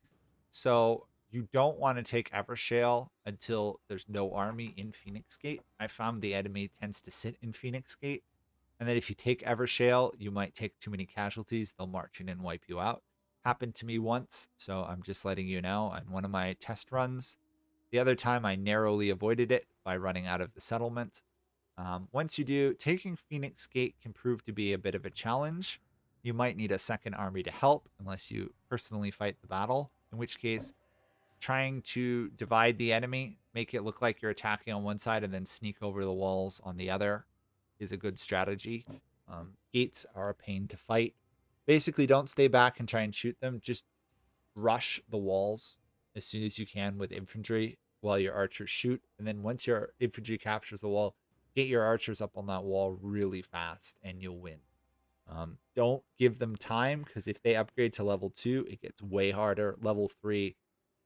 So you don't want to take Evershale until there's no army in Phoenix Gate. I found the enemy tends to sit in Phoenix Gate, and that if you take Evershale, you might take too many casualties. They'll march in and wipe you out. Happened to me once, so I'm just letting you know on one of my test runs. The other time I narrowly avoided it by running out of the settlement. Once you do, taking Phoenix Gate can prove to be a bit of a challenge. You might need a second army to help unless you personally fight the battle, in which case trying to divide the enemy, make it look like you're attacking on one side and then sneak over the walls on the other is a good strategy. Gates are a pain to fight. Basically, don't stay back and try and shoot them. Just rush the walls as soon as you can with infantry while your archers shoot. And then once your infantry captures the wall, get your archers up on that wall really fast and you'll win. Don't give them time, because if they upgrade to level 2, it gets way harder. Level 3,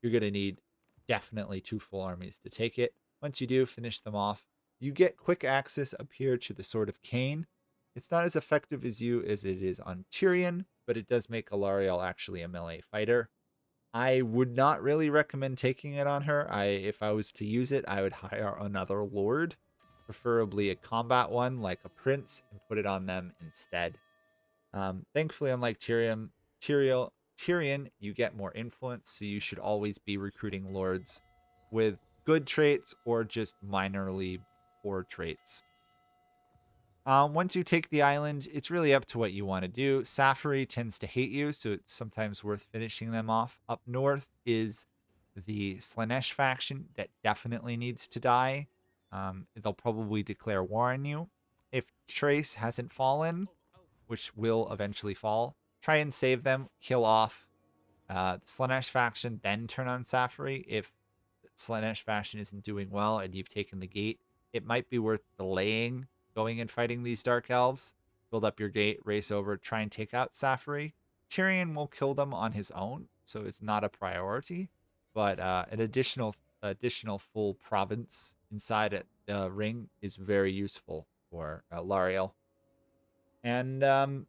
you're going to need definitely 2 full armies to take it. Once you do, finish them off. You get quick access up here to the Sword of Cain. It's not as effective as it is on Tyrion, but it does make Alarielle actually a melee fighter. I would not really recommend taking it on her. If I was to use it, I would hire another lord, preferably a combat one like a prince, and put it on them instead. Thankfully, unlike Tyrion, you get more influence, so you should always be recruiting lords with good traits or just minorly poor traits. Once you take the island, it's really up to what you want to do. Safari tends to hate you, so it's sometimes worth finishing them off. Up north is the Slaanesh faction that definitely needs to die. They'll probably declare war on you. If Trace hasn't fallen, which will eventually fall, try and save them, kill off the Slaanesh faction, then turn on Safari. If Slaanesh faction isn't doing well and you've taken the gate, it might be worth delaying going and fighting these Dark Elves. Build up your gate, race over, try and take out Safari. Tyrion will kill them on his own, so it's not a priority. But an additional full province inside the ring is very useful for Alarielle. And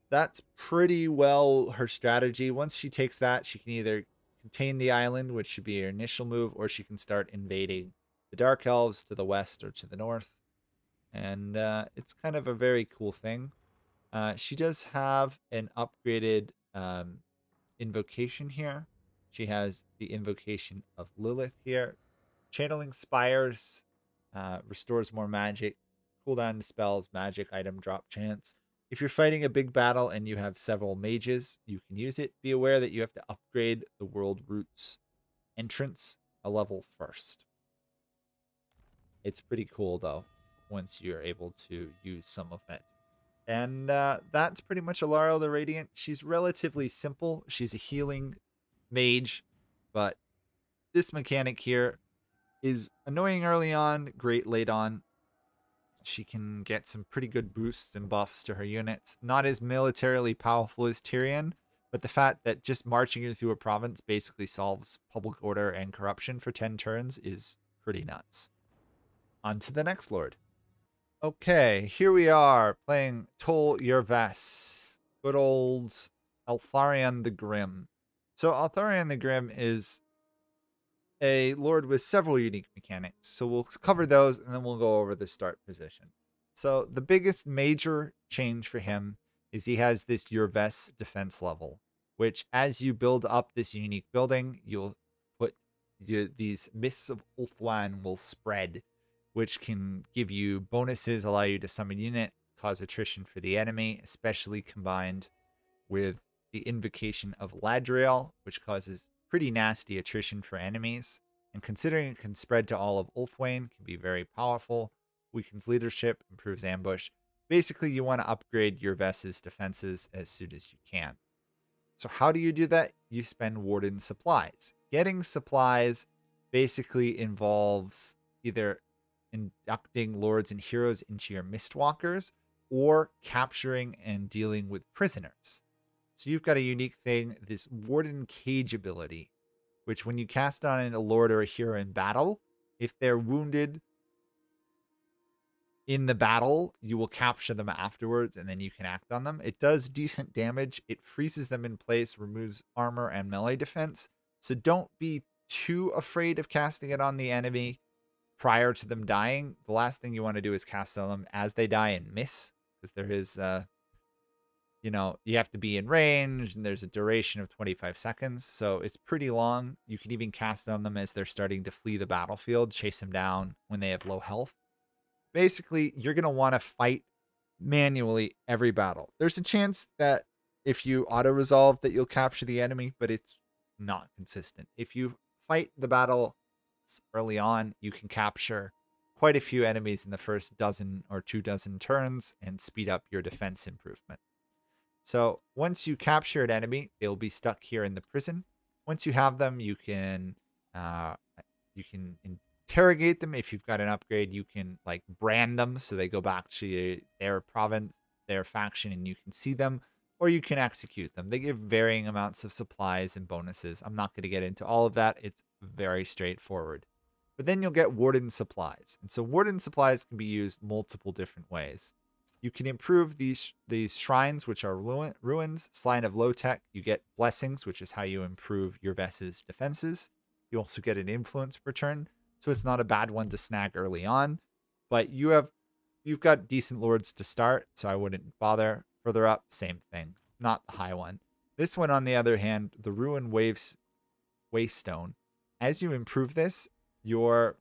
that's pretty well her strategy. Once she takes that, she can either contain the island, which should be her initial move, or she can start invading the Dark Elves to the west or to the north. And it's kind of a very cool thing. She does have an upgraded invocation here. She has the invocation of Lilith here. Channeling Spires restores more magic. Cooldown spells, magic item drop chance. If you're fighting a big battle and you have several mages, you can use it. Be aware that you have to upgrade the World Roots entrance a level first. It's pretty cool, though, once you're able to use some of it. And that's pretty much Alarielle the Radiant. She's relatively simple. She's a healing mage, but this mechanic here is annoying early on, great late on. She can get some pretty good boosts and buffs to her units. Not as militarily powerful as Tyrion, but the fact that just marching you through a province basically solves public order and corruption for 10 turns is pretty nuts. On to the next lord. Okay, here we are playing Toll Your Vess. Good old Eltharion the Grim. So Eltharion the Grim is a lord with several unique mechanics. So we'll cover those and then we'll go over the start position. So the biggest major change for him is he has this Your Vess defense level, which as you build up this unique building, you'll put these Mists of Ulthuan will spread, which can give you bonuses, allow you to summon unit, cause attrition for the enemy, especially combined with the invocation of Ladriel, which causes pretty nasty attrition for enemies. And considering it can spread to all of Ulthwain, can be very powerful, weakens leadership, improves ambush. Basically, you want to upgrade your Vess's defenses as soon as you can. So how do you do that? You spend Warden supplies. Getting supplies basically involves either inducting lords and heroes into your Mistwalkers or capturing and dealing with prisoners. So you've got a unique thing, this Warden Cage ability, which when you cast on a lord or a hero in battle, if they're wounded in the battle, you will capture them afterwards and then you can act on them. It does decent damage. It freezes them in place, removes armor and melee defense. So don't be too afraid of casting it on the enemy prior to them dying. The last thing you want to do is cast on them as they die and miss, because there is you have to be in range and there's a duration of 25 seconds. So it's pretty long. You can even cast on them as they're starting to flee the battlefield, chase them down when they have low health. Basically, you're going to want to fight manually every battle. There's a chance that if you auto-resolve that you'll capture the enemy, but it's not consistent. If you fight the battle early on, you can capture quite a few enemies in the first dozen or 24 turns and speed up your defense improvement. So once you capture an enemy, they'll be stuck here in the prison. Once you have them, you can interrogate them. If you've got an upgrade, you can like brand them so they go back to their province, their faction, and you can see them, or you can execute them. They give varying amounts of supplies and bonuses. I'm not going to get into all of that. It's very straightforward. But then you'll get Warden supplies. And so Warden supplies can be used multiple different ways. You can improve these shrines, which are ruins, Shrine of Low Tech. You get blessings, which is how you improve your Vess's defenses. You also get an influence return, so it's not a bad one to snag early on. But you've got decent lords to start, so I wouldn't bother. Further up, same thing, not the high one. This one, on the other hand, the Ruin Waystone. As you improve this, your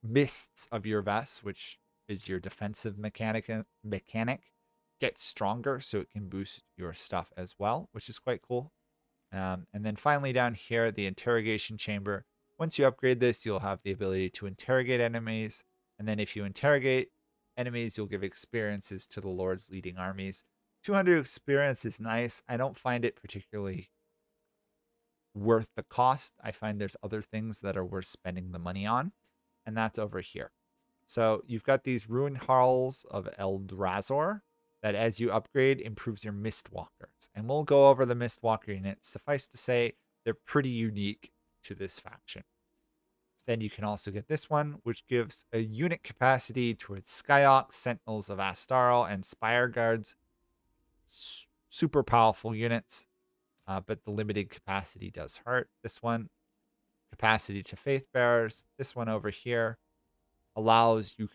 mists of your Vess, which is your defensive mechanic, gets stronger, so it can boost your stuff as well, which is quite cool. And then finally down here, the interrogation chamber. Once you upgrade this, you'll have the ability to interrogate enemies. And then if you interrogate enemies, you'll give experiences to the lords leading armies. 200 experience is nice. I don't find it particularly worth the cost. I find there's other things that are worth spending the money on. And that's over here. So you've got these Ruined Halls of Eldrazi that as you upgrade improves your Mistwalkers. And we'll go over the Mistwalker units. Suffice to say, they're pretty unique to this faction. Then you can also get this one, which gives a unit capacity towards Skyhawks, Sentinels of Astral, and Spire Guards. Super powerful units, but the limited capacity does hurt. This one, capacity to Faith Bearers. This one over here allows you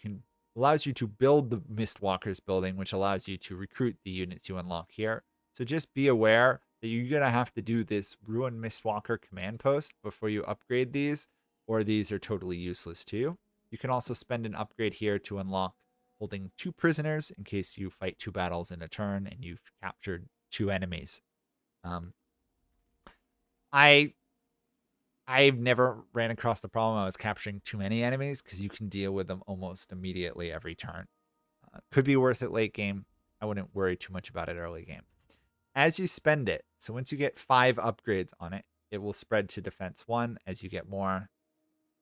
to build the Mistwalkers building, which allows you to recruit the units you unlock here. So just be aware that you're going to have to do this Ruin Mistwalker command post before you upgrade these, or these are totally useless to you. You can also spend an upgrade here to unlock holding 2 prisoners in case you fight 2 battles in a turn and you've captured 2 enemies. I've never ran across the problem I was capturing too many enemies because you can deal with them almost immediately every turn. Could be worth it late game. I wouldn't worry too much about it early game. As you spend it, so once you get 5 upgrades on it, it will spread to defense 1 as you get more.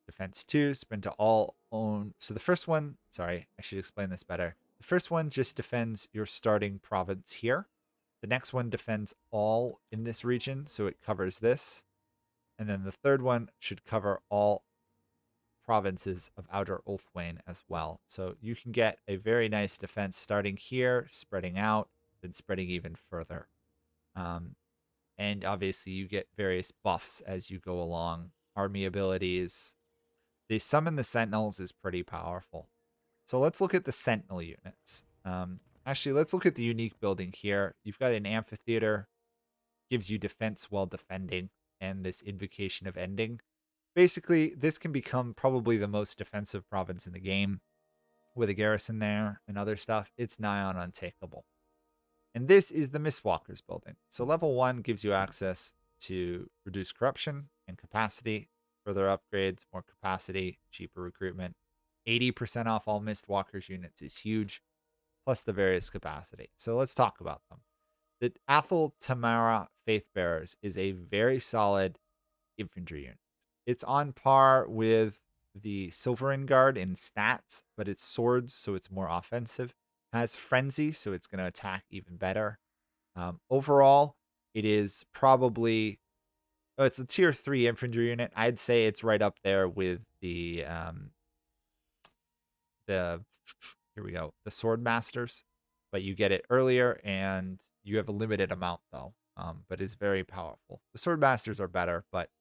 Defense 2, spread to all own. So the first one, sorry, I should explain this better. The first one just defends your starting province here. The next one defends all in this region, so it covers this. And then the third one should cover all provinces of Outer Ulthwain as well. So you can get a very nice defense starting here, spreading out, then spreading even further. And obviously you get various buffs as you go along. Army abilities. They summon the Sentinels is pretty powerful. So let's look at the Sentinel units. Actually, let's look at the unique building here. You've got an amphitheater, gives you defense while defending, and this invocation of ending. Basically, this can become probably the most defensive province in the game with a garrison there and other stuff. It's nigh on untakeable. And this is the Mistwalkers building. So level 1 gives you access to reduce corruption and capacity, further upgrades, more capacity, cheaper recruitment. 80% off all Mistwalkers units is huge, plus the various capacity. So let's talk about them. The Athel Tamara Faithbearers is a very solid infantry unit. It's on par with the Silverin Guard in stats, but it's swords, so it's more offensive. Has frenzy, so it's going to attack even better. Overall, it is probably it's a tier 3 infantry unit. I'd say it's right up there with the here we go, the Sword Masters, but you get it earlier and you have a limited amount though. But it's very powerful. The Sword Masters are better, but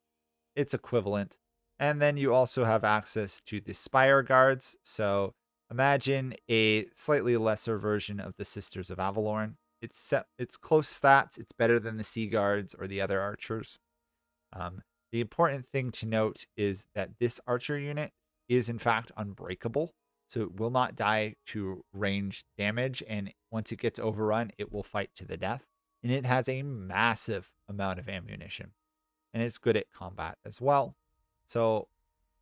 it's equivalent. And then you also have access to the Spire Guards. So imagine a slightly lesser version of the Sisters of Avalorn. It's close stats. It's better than the Sea Guards or the other archers. The important thing to note is that this archer unit is in fact unbreakable. So it will not die to ranged damage. And once it gets overrun, it will fight to the death. And it has a massive amount of ammunition. And it's good at combat as well. So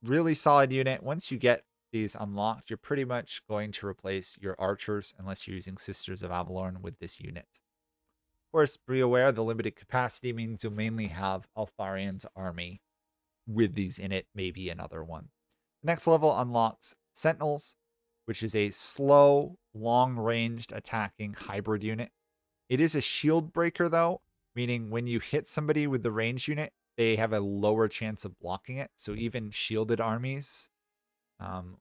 really solid unit. Once you get these unlocked, you're pretty much going to replace your archers unless you're using Sisters of Avalorn with this unit. Of course, be aware the limited capacity means you'll mainly have Eltharion's army with these in it, maybe another one. The next level unlocks Sentinels, which is a slow, long-ranged attacking hybrid unit. It is a shield breaker though, meaning when you hit somebody with the range unit, they have a lower chance of blocking it. So even shielded armies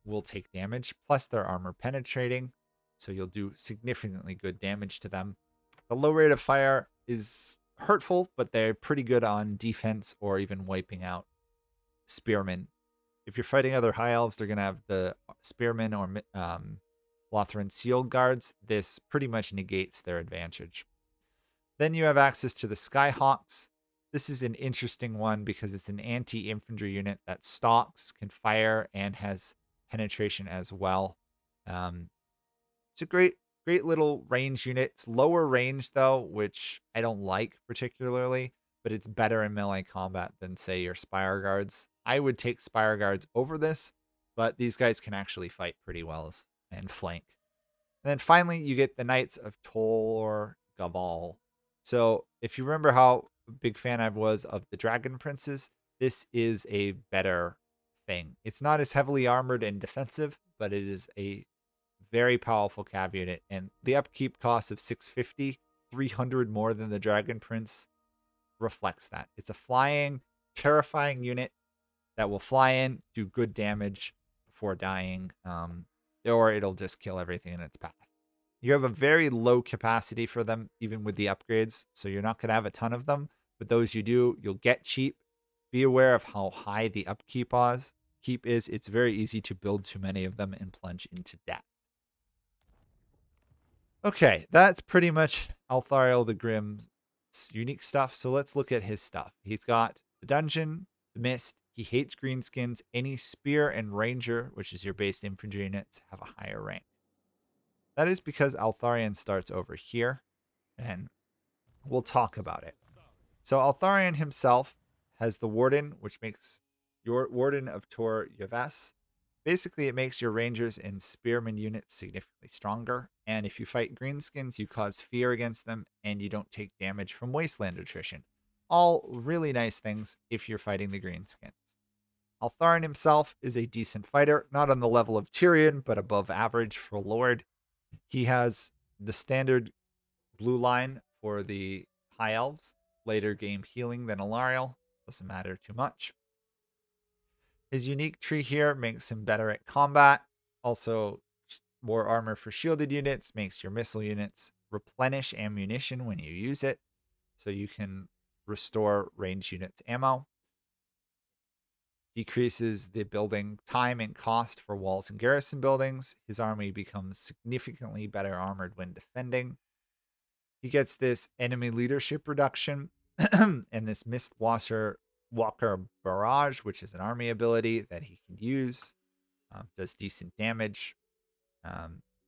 will take damage. Plus their armor penetrating. So you'll do significantly good damage to them. The low rate of fire is hurtful, but they're pretty good on defense or even wiping out spearmen. If you're fighting other High Elves, they're going to have the spearmen or Lothran Shield Guards. This pretty much negates their advantage. Then you have access to the Skyhawks. This is an interesting one because it's an anti-infantry unit that stalks, can fire, and has penetration as well. It's a great little range unit. It's lower range though, which I don't like particularly, but it's better in melee combat than say your Spire Guards. I would take Spire Guards over this, but these guys can actually fight pretty well and flank. And then finally, you get the Knights of Tor Gaval. So if you remember how big fan I was of the Dragon Princes, this is a better thing. It's not as heavily armored and defensive, but it is a very powerful cav unit. And the upkeep cost of 650, 300 more than the Dragon Prince reflects that. It's a flying, terrifying unit that will fly in, do good damage before dying, or it'll just kill everything in its path. You have a very low capacity for them, even with the upgrades, so you're not going to have a ton of them, but those you do, you'll get cheap. Be aware of how high the upkeep is. It's very easy to build too many of them and plunge into debt. Okay, that's pretty much Elthariel the Grim's unique stuff, so let's look at his stuff. He's got the dungeon, the mist. He hates greenskins. Any spear and ranger, which is your base infantry units, have a higher rank. That is because Eltharion starts over here, and we'll talk about it. So Eltharion himself has the Warden, which makes your Warden of Tor Yves. Basically, it makes your rangers and spearmen units significantly stronger, and if you fight greenskins, you cause fear against them, and you don't take damage from wasteland attrition. All really nice things if you're fighting the greenskins. Eltharion himself is a decent fighter, not on the level of Tyrion, but above average for Lord. He has the standard blue line for the High Elves, later game healing than Alarielle. Doesn't matter too much. His unique tree here makes him better at combat. Also, more armor for shielded units makes your missile units replenish ammunition when you use it. So you can restore ranged units ammo. Decreases the building time and cost for walls and garrison buildings. His army becomes significantly better armored when defending. He gets this enemy leadership reduction and this Mistwasher Walker Barrage, which is an army ability that he can use. Does decent damage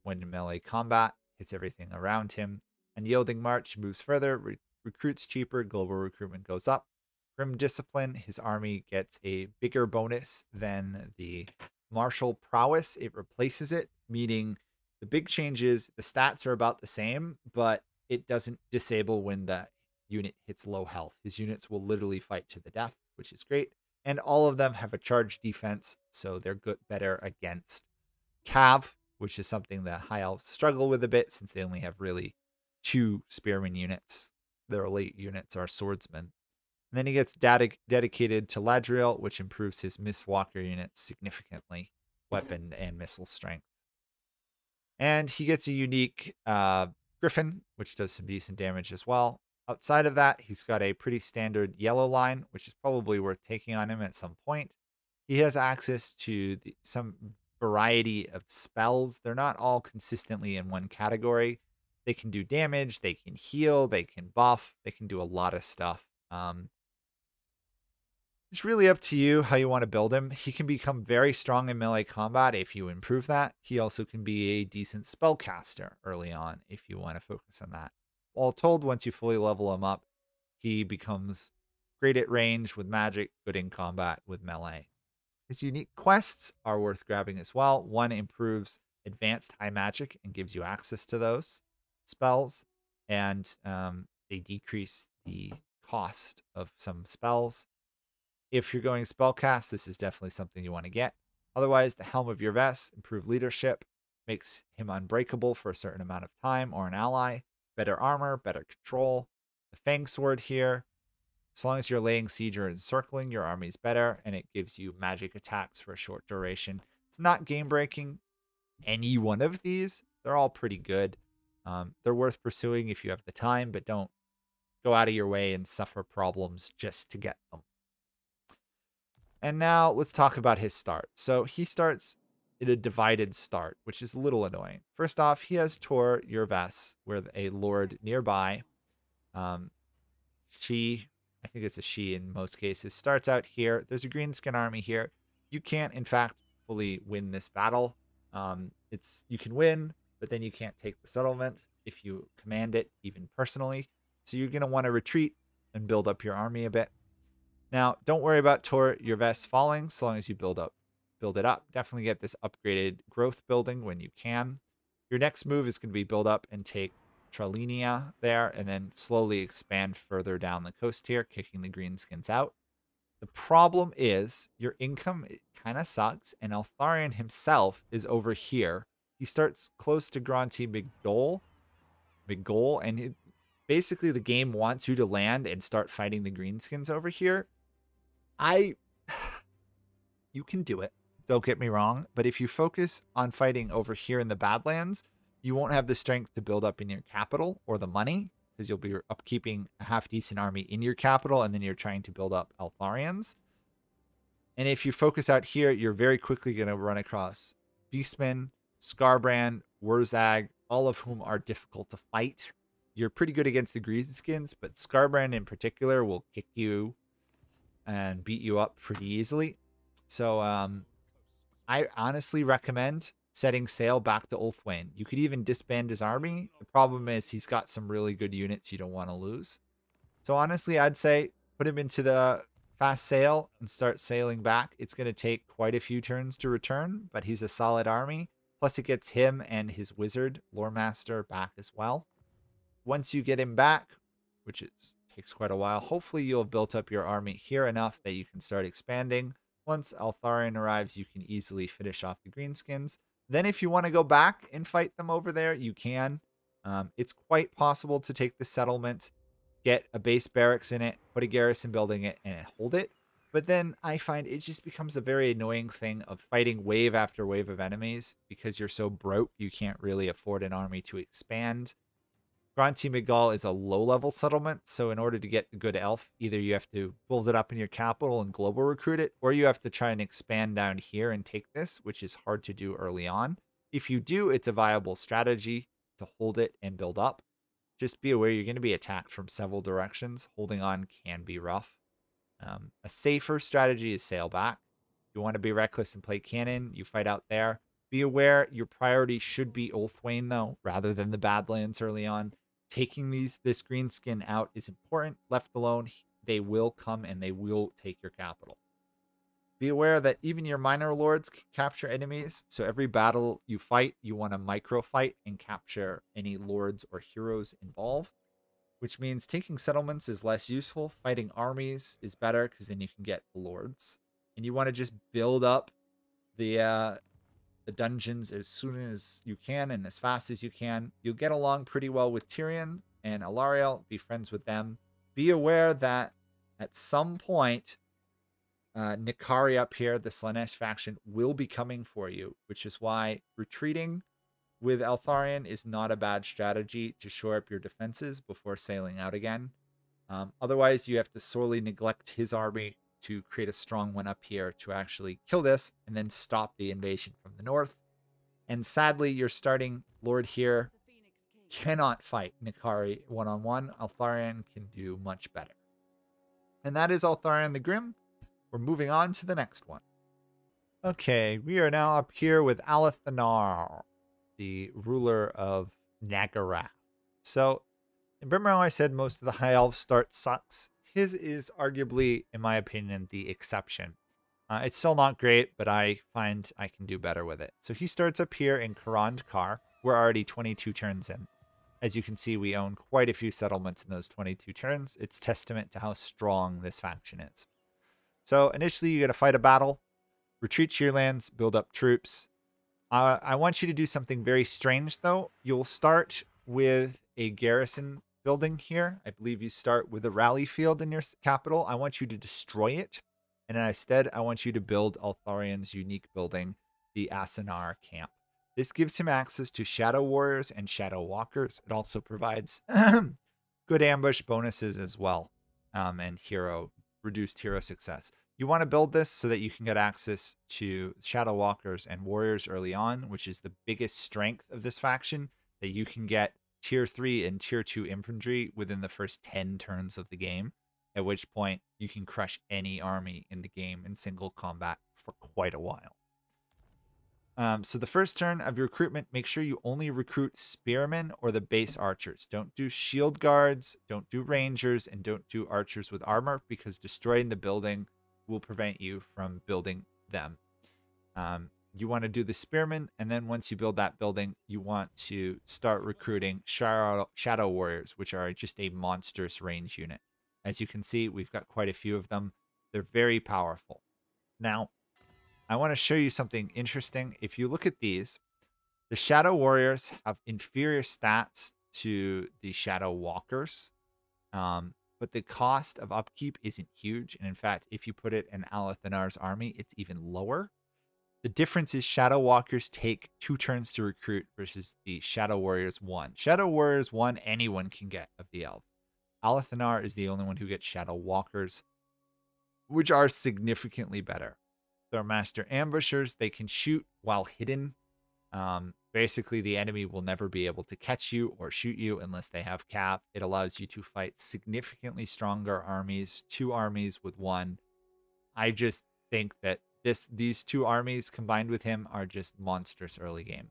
when in melee combat, hits everything around him. Unyielding March moves further, recruits cheaper, global recruitment goes up. Grim Discipline, his army gets a bigger bonus than the Martial Prowess. It replaces it, meaning the big change is the stats are about the same, but it doesn't disable when the unit hits low health. His units will literally fight to the death, which is great. And all of them have a charge defense, so they're good, better against Cav, which is something that High Elves struggle with a bit since they only have really 2 Spearman units. Their elite units are swordsmen. And then he gets dedicated to Ladriel, which improves his Mistwalker units significantly, weapon and missile strength. And he gets a unique Griffin, which does some decent damage as well. Outside of that, he's got a pretty standard yellow line, which is probably worth taking on him at some point. He has access to some variety of spells. They're not all consistently in one category. They can do damage, they can heal, they can buff, they can do a lot of stuff. It's really up to you how you want to build him. He can become very strong in melee combat if you improve that. He also can be a decent spellcaster early on if you want to focus on that. All told, once you fully level him up, he becomes great at range with magic, good in combat with melee. His unique quests are worth grabbing as well. One improves advanced high magic and gives you access to those spells, and they decrease the cost of some spells. If you're going spellcast, this is definitely something you want to get. Otherwise, the Helm of Yerves, improved leadership, makes him unbreakable for a certain amount of time or an ally. Better armor, better control. The Fang Sword here, as long as you're laying siege or encircling, your army's better, and it gives you magic attacks for a short duration. It's not game-breaking, any one of these. They're all pretty good. They're worth pursuing if you have the time, but don't go out of your way and suffer problems just to get them. And now let's talk about his start. So he starts in a divided start, which is a little annoying. First off, he has Tor Yerves with a lord nearby. She, I think it's a she in most cases, starts out here. There's a greenskin army here. You can't, in fact, fully win this battle. You can win, but then you can't take the settlement if you command it, even personally. So you're going to want to retreat and build up your army a bit. Now, don't worry about Tor Yerves falling, so long as you build it up. Definitely get this upgraded growth building when you can. Your next move is going to be build up and take Tralinia there, and then slowly expand further down the coast here, kicking the greenskins out. The problem is your income kind of sucks, and Eltharion himself is over here. He starts close to Granty Migdol, and basically the game wants you to land and start fighting the greenskins over here. You can do it, don't get me wrong, but if you focus on fighting over here in the Badlands, you won't have the strength to build up in your capital or the money, because you'll be upkeeping a half-decent army in your capital, and then you're trying to build up Eltharions. And if you focus out here, you're very quickly going to run across Beastmen, Skarbrand, Wurzag, all of whom are difficult to fight. You're pretty good against the greenskins, but Skarbrand in particular will kick you and beat you up pretty easily. So I honestly recommend setting sail back to Ulthwain. You could even disband his army. The problem is he's got some really good units you don't want to lose. So honestly, I'd say put him into the fast sail and start sailing back. It's going to take quite a few turns to return, but he's a solid army. Plus it gets him and his wizard, Loremaster, back as well. Once you get him back, which takes quite a while, hopefully you'll have built up your army here enough that you can start expanding. Once Eltharion arrives, you can easily finish off the greenskins. Then if you want to go back and fight them over there, you can. It's quite possible to take the settlement, get a base barracks in it, put a garrison building it, and hold it. But then I find it just becomes a very annoying thing of fighting wave after wave of enemies because you're so broke you can't really afford an army to expand. Granty Miguel is a low-level settlement, so in order to get a good elf, either you have to build it up in your capital and global recruit it, or you have to try and expand down here and take this, which is hard to do early on. If you do, it's a viable strategy to hold it and build up. Just be aware you're going to be attacked from several directions. Holding on can be rough. A safer strategy is sail back. You want to be reckless and play cannon, you fight out there. Be aware your priority should be Ulthwain, though, rather than the Badlands early on. Taking this green skin out is important. Left alone, they will come and they will take your capital. Be aware that even your minor lords can capture enemies, so every battle you fight, you want to micro fight and capture any lords or heroes involved, which means taking settlements is less useful. Fighting armies is better because then you can get lords. And you want to just build up the dungeons as soon as you can and as fast as you can. You'll get along pretty well with Tyrion and Alarielle. Be friends with them. Be aware that at some point, Nikari up here, the Slaanesh faction, will be coming for you, which is why retreating with Eltharion is not a bad strategy to shore up your defenses before sailing out again. Otherwise, you have to sorely neglect his army to create a strong one up here to actually kill this and then stop the invasion from the north. And sadly, your starting lord here cannot fight Nikari one-on-one. Eltharion can do much better. And that is Eltharion the Grim. We're moving on to the next one. Okay, we are now up here with Alith Anar, the ruler of Nagarath. So, in Brimrow, I said most of the High Elves start sucks. His is arguably, in my opinion, the exception. It's still not great, but I find I can do better with it. So he starts up here in Karand Kar. We're already 22 turns in. As you can see, we own quite a few settlements in those 22 turns. It's testament to how strong this faction is. So initially, you got to fight a battle, retreat to your lands, build up troops. I want you to do something very strange, though. You'll start with a garrison building here. I believe you start with a rally field in your capital. I want you to destroy it. And instead, I want you to build Altharion's unique building, the Asanar camp. This gives him access to Shadow Warriors and Shadow Walkers. It also provides good ambush bonuses as well, and reduced hero success. You want to build this so that you can get access to Shadow Walkers and Warriors early on, which is the biggest strength of this faction, that you can get tier 3 and tier 2 infantry within the first 10 turns of the game, at which point you can crush any army in the game in single combat for quite a while. So the first turn of your recruitment, make sure you only recruit spearmen or the base archers. Don't do shield guards, don't do rangers, and don't do archers with armor, because destroying the building will prevent you from building them. You want to do the spearmen, and then once you build that building, you want to start recruiting Shadow Warriors, which are just a monstrous range unit. As you can see, we've got quite a few of them. They're very powerful. Now, I want to show you something interesting. If you look at these, the Shadow Warriors have inferior stats to the Shadow Walkers, but the cost of upkeep isn't huge. And in fact, if you put it in Alith Anar's army, it's even lower. The difference is Shadow Walkers take 2 turns to recruit versus the Shadow Warriors 1. Shadow Warriors 1, anyone can get of the elves. Alith Anar is the only one who gets Shadow Walkers, which are significantly better. They're master ambushers. They can shoot while hidden. Basically, the enemy will never be able to catch you or shoot you unless they have cap. It allows you to fight significantly stronger armies, 2 armies with 1. I just think that these 2 armies combined with him are just monstrous early game.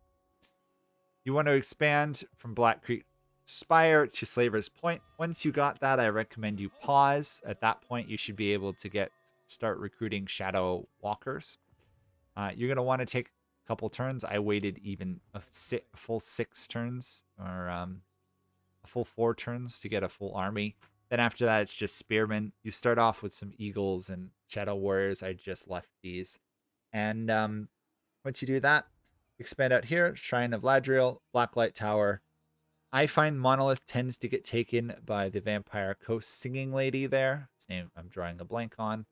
You want to expand from Black Creek Spire to Slaver's Point. Once you got that, I recommend you pause. At that point, you should be able to start recruiting Shadow Walkers. You're going to want to take a couple turns. I waited even a full 6 turns, or a full 4 turns to get a full army. Then after that, it's just Spearmen. You start off with some Eagles and Shadow Warriors. I just left these. And once you do that, expand out here, Shrine of Ladriel, Blacklight Tower. I find Monolith tends to get taken by the Vampire Coast singing lady there. His name I'm drawing a blank on.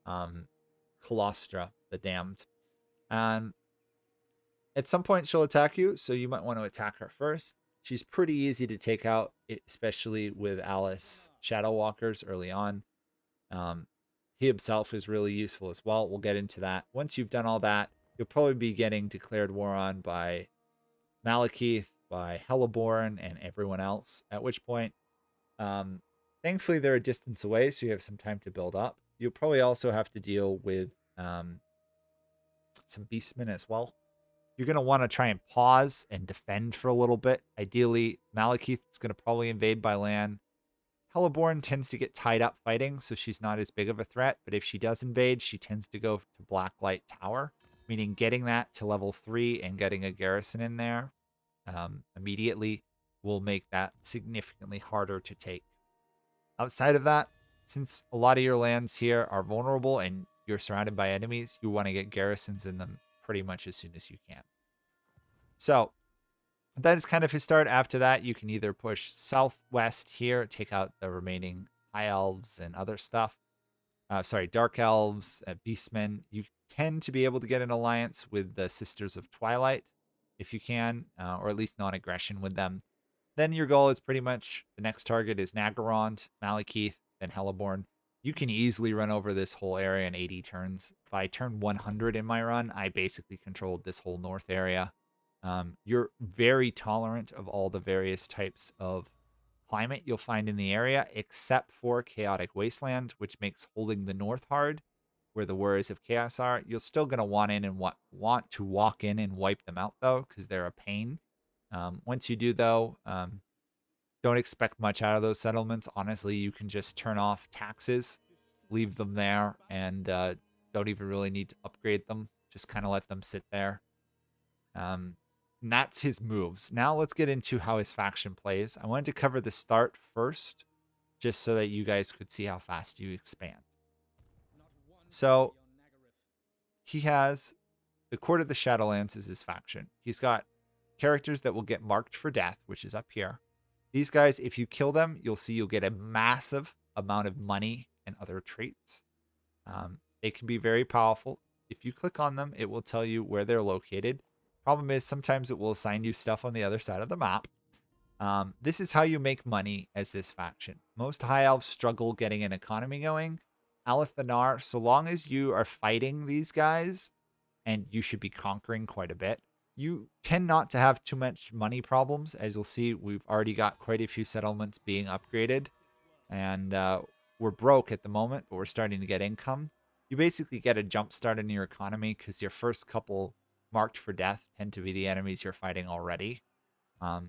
Colostra, the Damned. And at some point, she'll attack you, so you might want to attack her first. She's pretty easy to take out, especially with Alice Shadow Walkers early on. He himself is really useful as well. We'll get into that. Once you've done all that, you'll probably be getting declared war on by Malekith, by Hellborn, and everyone else. At which point, thankfully, they're a distance away, so you have some time to build up. You'll probably also have to deal with some Beastmen as well. You're going to want to try and pause and defend for a little bit. Ideally, Malekith is going to probably invade by land. Hellborn tends to get tied up fighting, so she's not as big of a threat. But if she does invade, she tends to go to Blacklight Tower, meaning getting that to level 3 and getting a garrison in there immediately will make that significantly harder to take. Outside of that, since a lot of your lands here are vulnerable and you're surrounded by enemies, you want to get garrisons in them pretty much as soon as you can. So that is kind of his start. After that, you can either push southwest here, take out the remaining High Elves and other stuff. Dark Elves, Beastmen. You tend to be able to get an alliance with the Sisters of Twilight if you can, or at least non-aggression with them. Then your goal is pretty much the next target is Naggarond, Malekith, then Hellborn. You can easily run over this whole area in 80 turns. By turn 100 in my run, I basically controlled this whole north area. You're very tolerant of all the various types of climate you'll find in the area, except for Chaotic Wasteland, which makes holding the north hard, where the Warriors of Chaos are. You're still going to want to walk in and wipe them out, though, because they're a pain. Once you do, though, don't expect much out of those settlements. Honestly, you can just turn off taxes, leave them there, and don't even really need to upgrade them. Just kind of let them sit there. And that's his moves. Now let's get into how his faction plays. I wanted to cover the start first, just so that you guys could see how fast you expand. So he has the Court of the Shadowlands as his faction. He's got characters that will get marked for death, which is up here. These guys, if you kill them, you'll see you'll get a massive amount of money and other traits. They can be very powerful. If you click on them, it will tell you where they're located. Problem is, sometimes it will assign you stuff on the other side of the map. This is how you make money as this faction. Most High Elves struggle getting an economy going. Alith, Anar, so long as you are fighting these guys, and you should be conquering quite a bit, you tend not to have too much money problems. As you'll see, we've already got quite a few settlements being upgraded. And we're broke at the moment, but we're starting to get income. You basically get a jump start in your economy because your first couple marked for death tend to be the enemies you're fighting already.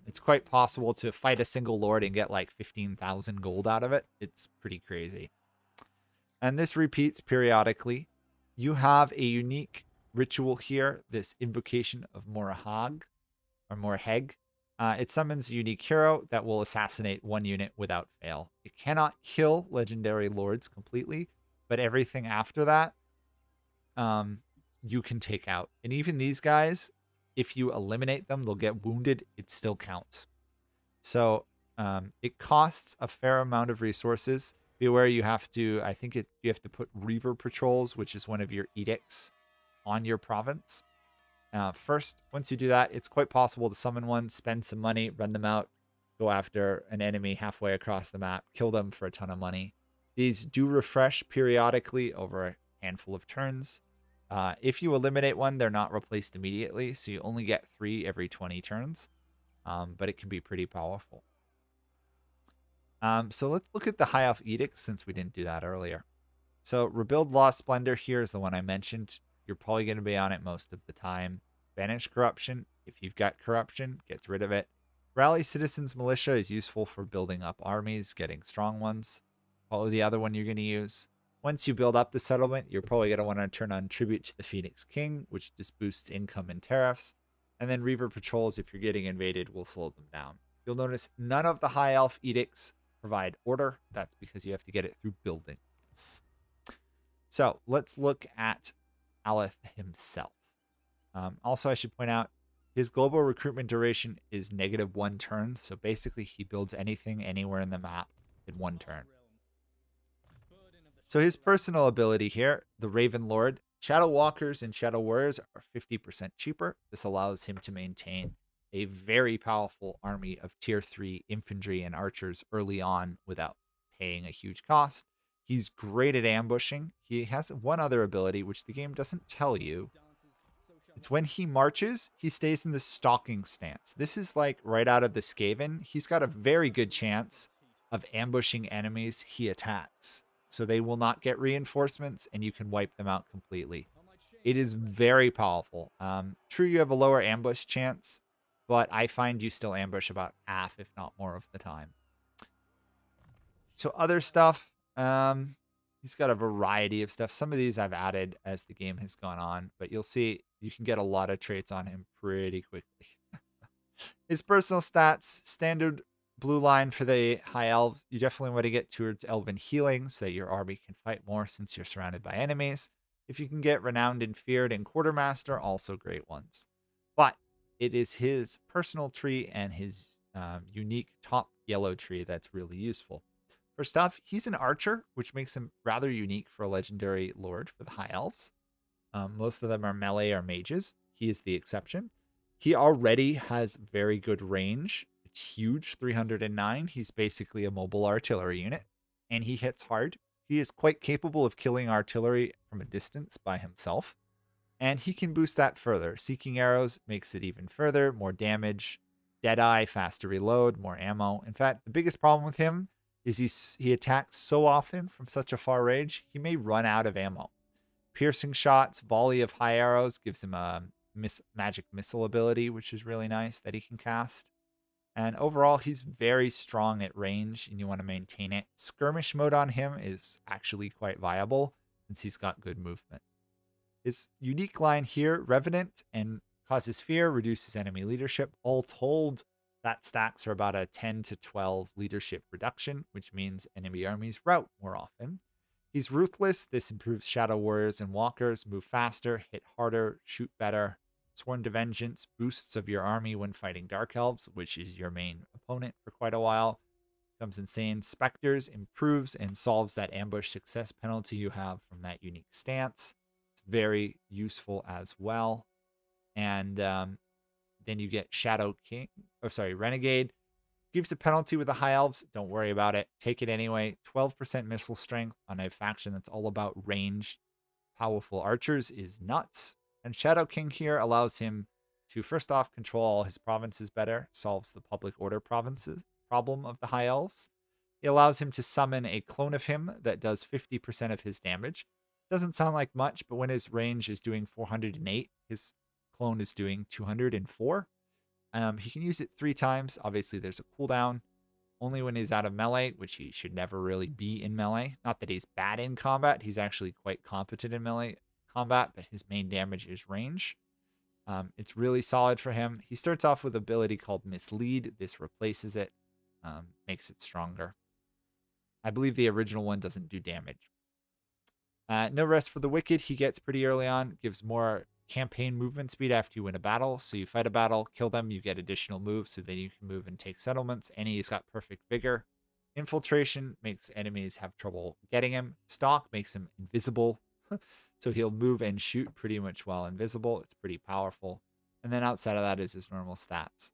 It's quite possible to fight a single lord and get like 15,000 gold out of it. It's pretty crazy. And this repeats periodically. You have a unique ritual here, this invocation of Morahag or Moraheg. It summons a unique hero that will assassinate one unit without fail. It cannot kill legendary lords completely, but everything after that, you can take out. And even these guys, if you eliminate them, they'll get wounded. It still counts. So it costs a fair amount of resources. Be aware you have to, you have to put Reaver Patrols, which is one of your edicts, on your province. First, once you do that, it's quite possible to summon one, spend some money, run them out, go after an enemy halfway across the map, kill them for a ton of money. These do refresh periodically over a handful of turns. If you eliminate one, they're not replaced immediately, so you only get 3 every 20 turns, but it can be pretty powerful. So let's look at the High Elf Edict since we didn't do that earlier. So Rebuild Lost Splendor here is the one I mentioned. You're probably going to be on it most of the time. Banish Corruption. If you've got Corruption, gets rid of it. Rally Citizens Militia is useful for building up armies, getting strong ones. Probably the other one you're going to use. Once you build up the settlement, you're probably going to want to turn on Tribute to the Phoenix King, which just boosts income and tariffs. And then Reaver Patrols, if you're getting invaded, will slow them down. You'll notice none of the High Elf Edicts provide order. That's because you have to get it through buildings. So let's look at Alith himself. Also, I should point out, his global recruitment duration is -1 turn. So basically, he builds anything anywhere in the map in 1 turn. So his personal ability here, the Raven Lord, Shadow Walkers and Shadow Warriors are 50% cheaper. This allows him to maintain a very powerful army of tier 3 infantry and archers early on without paying a huge cost. He's great at ambushing. He has one other ability, which the game doesn't tell you. It's when he marches, he stays in the stalking stance. This is like right out of the Skaven. He's got a very good chance of ambushing enemies he attacks. So they will not get reinforcements and you can wipe them out completely. It is very powerful. True, you have a lower ambush chance, but I find you still ambush about half, if not more of the time. So other stuff, he's got a variety of stuff. Some of these I've added as the game has gone on, but you'll see you can get a lot of traits on him pretty quickly. His personal stats, standard blue line for the High Elves. You definitely want to get towards Elven healing so that your army can fight more since you're surrounded by enemies. If you can get Renowned and Feared and Quartermaster, also great ones. But it is his personal tree and his unique top yellow tree that's really useful. First off, he's an archer, which makes him rather unique for a legendary lord for the High Elves. Most of them are melee or mages. He is the exception. He already has very good range. It's huge, 309. He's basically a mobile artillery unit, and he hits hard. He is quite capable of killing artillery from a distance by himself, and he can boost that further. Seeking Arrows makes it even further, more damage. Deadeye, faster reload, more ammo. In fact, the biggest problem with him is he attacks so often from such a far range, he may run out of ammo. Piercing shots, volley of high arrows gives him a magic missile ability, which is really nice that he can cast. And overall, he's very strong at range, and you want to maintain it. Skirmish mode on him is actually quite viable, since he's got good movement. His unique line here, Revenant and Causes Fear, reduces enemy leadership. All told, that stacks for about a 10 to 12 leadership reduction, which means enemy armies rout more often. He's Ruthless. This improves Shadow Warriors and Walkers, move faster, hit harder, shoot better. Sworn to Vengeance, boosts of your army when fighting Dark Elves, which is your main opponent for quite a while. Becomes insane. Specters, improves and solves that ambush success penalty you have from that unique stance. It's very useful as well. And then you get Shadow King, Renegade. Gives a penalty with the High Elves. Don't worry about it. Take it anyway. 12% missile strength on a faction that's all about ranged, powerful archers is nuts. And Shadow King here allows him to, first off, control all his provinces better. Solves the public order provinces problem of the High Elves. It allows him to summon a clone of him that does 50% of his damage. Doesn't sound like much, but when his range is doing 408, his clone is doing 204. He can use it 3 times. Obviously, there's a cooldown. Only when he's out of melee, which he should never really be in melee. Not that he's bad in combat. He's actually quite competent in melee combat, but his main damage is range. It's really solid for him. He starts off with an ability called Mislead. This replaces it, makes it stronger. I believe the original one doesn't do damage. No Rest for the Wicked. He gets pretty early on. Gives more campaign movement speed after you win a battle. So you fight a battle, kill them, you get additional moves so then you can move and take settlements. And he's got perfect vigor. Infiltration makes enemies have trouble getting him. Stalk makes him invisible. So he'll move and shoot pretty much while invisible. It's pretty powerful. And then outside of that is his normal stats.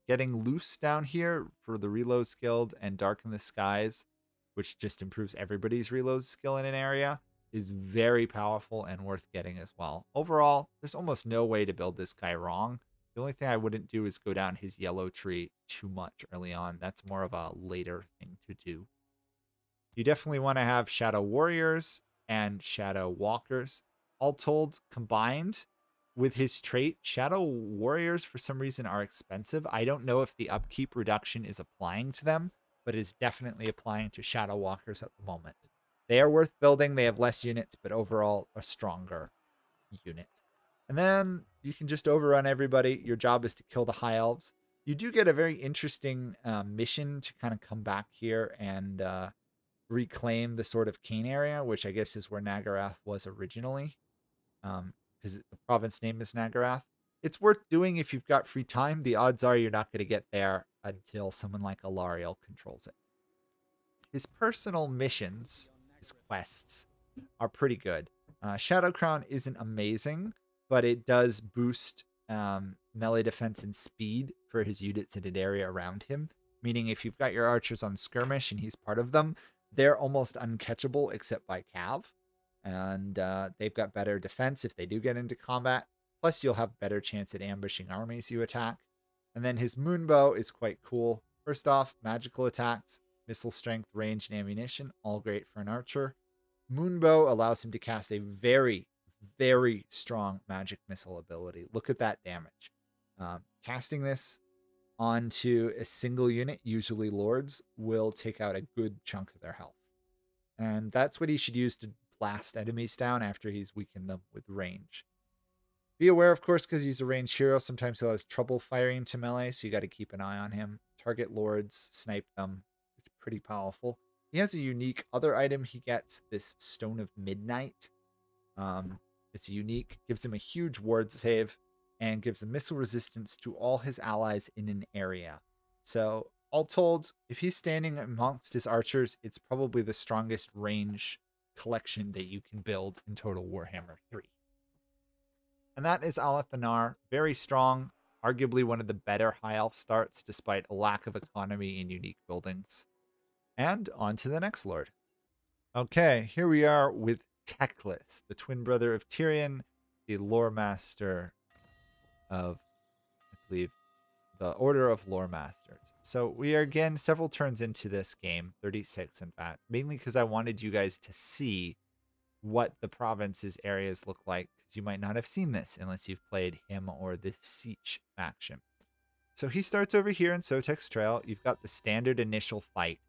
Getting Loose down here for the reload skill and Darken the Skies, which just improves everybody's reload skill in an area, is very powerful and worth getting as well. Overall, there's almost no way to build this guy wrong. The only thing I wouldn't do is go down his yellow tree too much early on. That's more of a later thing to do. You definitely want to have Shadow Warriors and Shadow Walkers. All told, combined with his trait, Shadow Warriors for some reason are expensive. I don't know if the upkeep reduction is applying to them, but it's definitely applying to Shadow Walkers at the moment. They are worth building. They have less units, but overall a stronger unit. And then you can just overrun everybody. Your job is to kill the High Elves. You do get a very interesting mission to kind of come back here and reclaim the Sword of Cain area, which I guess is where Nagarath was originally, because the province name is Nagarath. It's worth doing if you've got free time. The odds are you're not going to get there until someone like Alarielle controls it. His personal missions his quests are pretty good. Shadow Crown isn't amazing, but it does boost melee defense and speed for his units in an area around him. Meaning if you've got your archers on skirmish and he's part of them, they're almost uncatchable except by cav. And they've got better defense if they do get into combat. Plus, you'll have better chance at ambushing armies you attack. And then his moonbow is quite cool. First off, magical attacks, missile strength, range, and ammunition, all great for an archer. Moonbow allows him to cast a very, very strong magic missile ability. Look at that damage. Casting this onto a single unit, usually lords, will take out a good chunk of their health. And that's what he should use to blast enemies down after he's weakened them with range. Be aware, of course, because he's a ranged hero, sometimes he'll have trouble firing to melee, so you got to keep an eye on him. Target lords, snipe them. It's pretty powerful. He has a unique other item. He gets this Stone of Midnight. It's unique, gives him a huge ward save, and gives a missile resistance to all his allies in an area. So, all told, if he's standing amongst his archers, it's probably the strongest range collection that you can build in Total Warhammer 3. And that is Alith Anar. Very strong, arguably one of the better High Elf starts, despite a lack of economy in unique buildings. And on to the next lord. Okay, here we are with Teclis, the twin brother of Tyrion, the lore master of, I believe, the Order of Lore Masters. So we are again several turns into this game, 36 in fact, mainly because I wanted you guys to see what the province's areas look like, because you might not have seen this unless you've played him or the Siege faction. So he starts over here in Sotek's Trail. You've got the standard initial fight.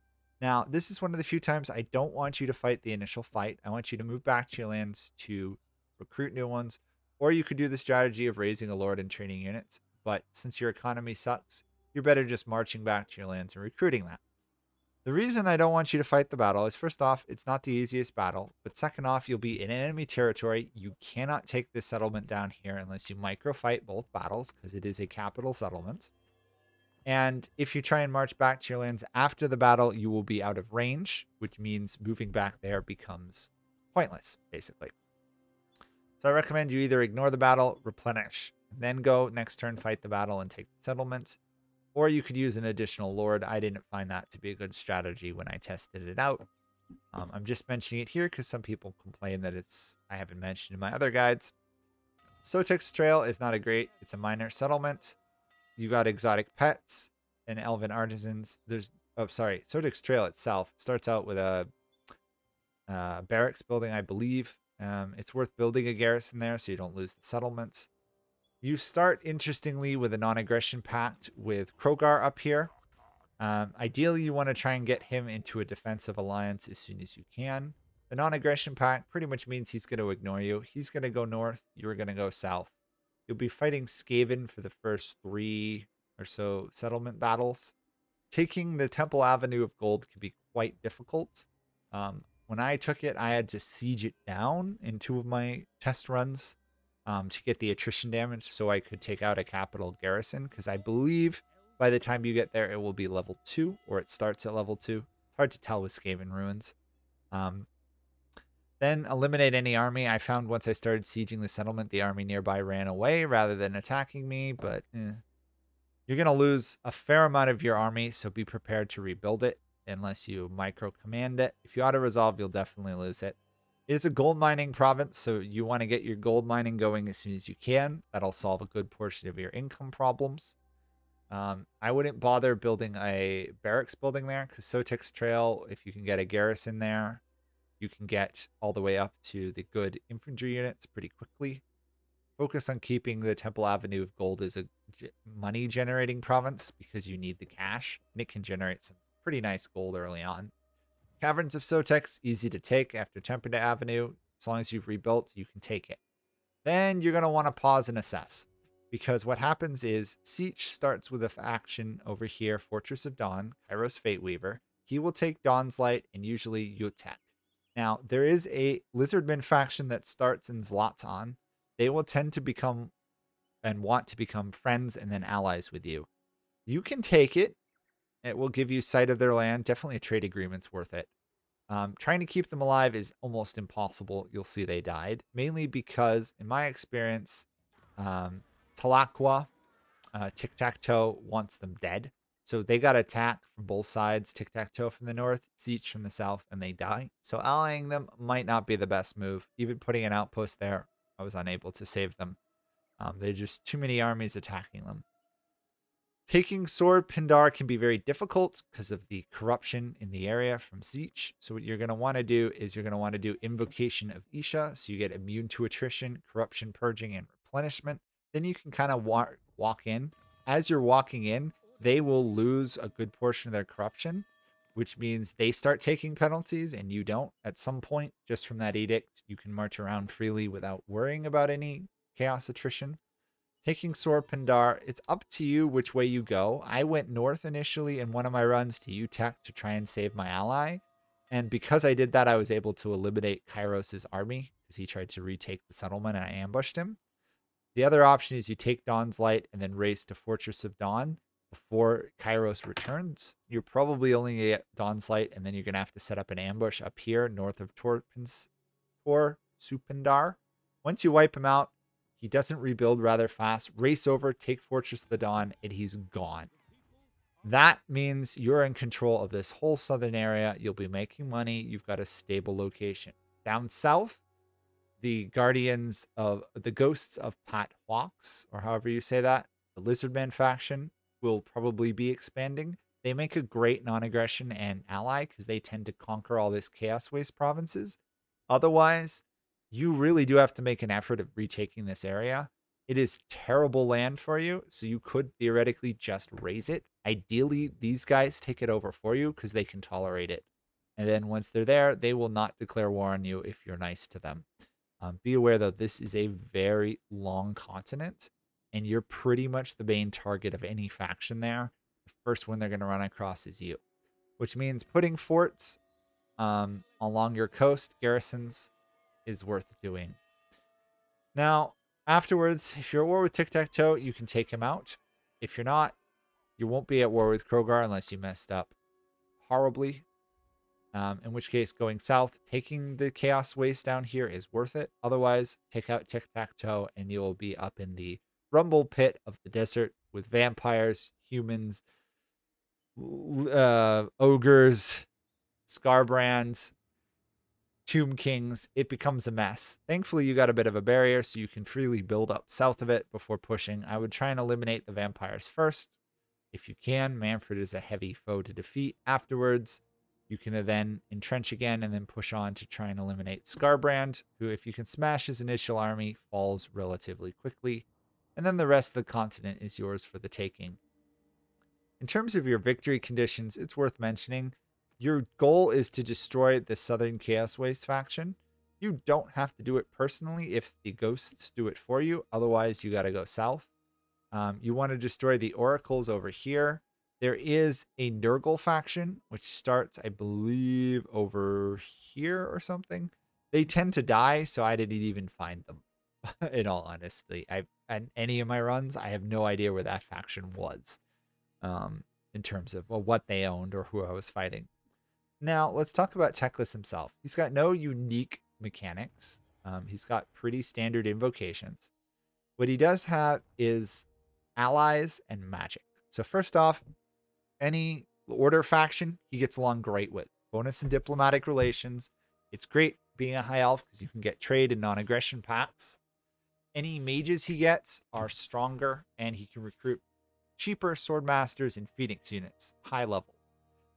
Now, this is one of the few times I don't want you to fight the initial fight. I want you to move back to your lands to recruit new ones, or you could do the strategy of raising a lord and training units. But since your economy sucks, you're better just marching back to your lands and recruiting that. The reason I don't want you to fight the battle is, first off, it's not the easiest battle, but second off, you'll be in enemy territory. You cannot take this settlement down here unless you micro-fight both battles, because it is a capital settlement. And if you try and march back to your lands after the battle, you will be out of range, which means moving back there becomes pointless, basically. So I recommend you either ignore the battle, replenish, and then go next turn, fight the battle, and take the settlement. Or you could use an additional lord. I didn't find that to be a good strategy when I tested it out. I'm just mentioning it here because some people complain that I haven't mentioned in my other guides. Sotek's Trail is not it's a minor settlement. You got exotic pets and elven artisans. Sotek's Trail itself starts out with a barracks building, I believe. It's worth building a garrison there so you don't lose the settlements. You start, interestingly, with a non-aggression pact with Krogar up here. Ideally, you want to try and get him into a defensive alliance as soon as you can. The non-aggression pact pretty much means he's going to ignore you. He's going to go north. You're going to go south. You'll be fighting Skaven for the first 3 or so settlement battles. Taking the Temple Avenue of Gold can be quite difficult. When I took it, I had to siege it down in 2 of my test runs. To get the attrition damage so I could take out a capital garrison, because I believe by the time you get there it will be level 2, or it starts at level 2. It's hard to tell with Skaven ruins. Then eliminate any army. I found once I started sieging the settlement, the army nearby ran away rather than attacking me, but you're going to lose a fair amount of your army, so be prepared to rebuild it unless you micro command it. If you auto-resolve, you'll definitely lose it. It's a gold mining province, so you want to get your gold mining going as soon as you can. That'll solve a good portion of your income problems. I wouldn't bother building a barracks building there, because Sotek's Trail, if you can get a garrison there, you can get all the way up to the good infantry units pretty quickly. Focus on keeping the Temple Avenue of Gold as a money-generating province, because you need the cash, and it can generate some pretty nice gold early on. Caverns of Sotek's easy to take after Temple Avenue. As long as you've rebuilt, you can take it. Then you're going to want to pause and assess, because what happens is Siege starts with a faction over here, Fortress of Dawn, Kairos Fateweaver. He will take Dawn's Light and usually Utek. Now, there is a Lizardman faction that starts in Zlatan. They will tend to become and want to become friends and then allies with you. You can take it. It will give you sight of their land. Definitely a trade agreement's worth it. Trying to keep them alive is almost impossible. You'll see they died, mainly because, in my experience, Talakwa, Tic-Tac-Toe wants them dead. So they got attacked from both sides, Tic-Tac-Toe from the north, Zeech from the south, and they die. So allying them might not be the best move. Even putting an outpost there, I was unable to save them. There's just too many armies attacking them. Taking Sword Pindar can be very difficult because of the corruption in the area from Zeech. So what you're going to want to do is you're going to want to do Invocation of Isha. So you get immune to attrition, corruption, purging, and replenishment. Then you can kind of walk in. As you're walking in, they will lose a good portion of their corruption, which means they start taking penalties and you don't. At some point, just from that edict, you can march around freely without worrying about any chaos attrition. Taking Sword Pindar, it's up to you which way you go. I went north initially in one of my runs to UTech to try and save my ally. And because I did that, I was able to eliminate Kairos' army because he tried to retake the settlement and I ambushed him. The other option is you take Dawn's Light and then race to Fortress of Dawn before Kairos returns. You're probably only going to get Dawn's Light and then you're going to have to set up an ambush up here north of Tor Supindar. Once you wipe him out, he doesn't rebuild rather fast. Race over, take Fortress of the Dawn, and he's gone. That means you're in control of this whole southern area. You'll be making money. You've got a stable location. Down south, the Guardians of the Ghosts of Pat Hawks, or however you say that, the Lizardman faction will probably be expanding. They make a great non-aggression and ally because they tend to conquer all this Chaos Waste provinces. Otherwise, you really do have to make an effort of retaking this area. It is terrible land for you, so you could theoretically just raise it. Ideally, these guys take it over for you because they can tolerate it. And then once they're there, they will not declare war on you if you're nice to them. Be aware, though, this is a very long continent, and you're pretty much the main target of any faction there. The first one they're going to run across is you, which means putting forts along your coast, garrisons, is worth doing. Now, afterwards, if you're at war with Tic-Tac-Toe, you can take him out. If you're not, you won't be at war with Krogar unless you messed up horribly. In which case, going south, taking the Chaos Waste down here is worth it. Otherwise, take out Tic-Tac-Toe and you will be up in the rumble pit of the desert with vampires, humans, ogres, Scarbrands, Tomb Kings. It becomes a mess. Thankfully, you got a bit of a barrier so you can freely build up south of it before pushing. I would try and eliminate the vampires first. If you can, Manfred is a heavy foe to defeat. Afterwards, you can then entrench again and then push on to try and eliminate Scarbrand, who, if you can smash his initial army, falls relatively quickly. And then the rest of the continent is yours for the taking. In terms of your victory conditions, it's worth mentioning your goal is to destroy the Southern Chaos Waste faction. You don't have to do it personally if the ghosts do it for you. Otherwise, you got to go south. You want to destroy the oracles over here. There is a Nurgle faction, which starts, I believe, over here or something. They tend to die, so I didn't even find them. In all honesty, on any of my runs, I have no idea where that faction was in terms of what they owned or who I was fighting. Now, let's talk about Teclis himself. He's got no unique mechanics. He's got pretty standard invocations. What he does have is allies and magic. So first off, any order faction he gets along great with. Bonus in diplomatic relations. It's great being a high elf because you can get trade and non-aggression pacts. Any mages he gets are stronger, and he can recruit cheaper swordmasters and phoenix units, high level.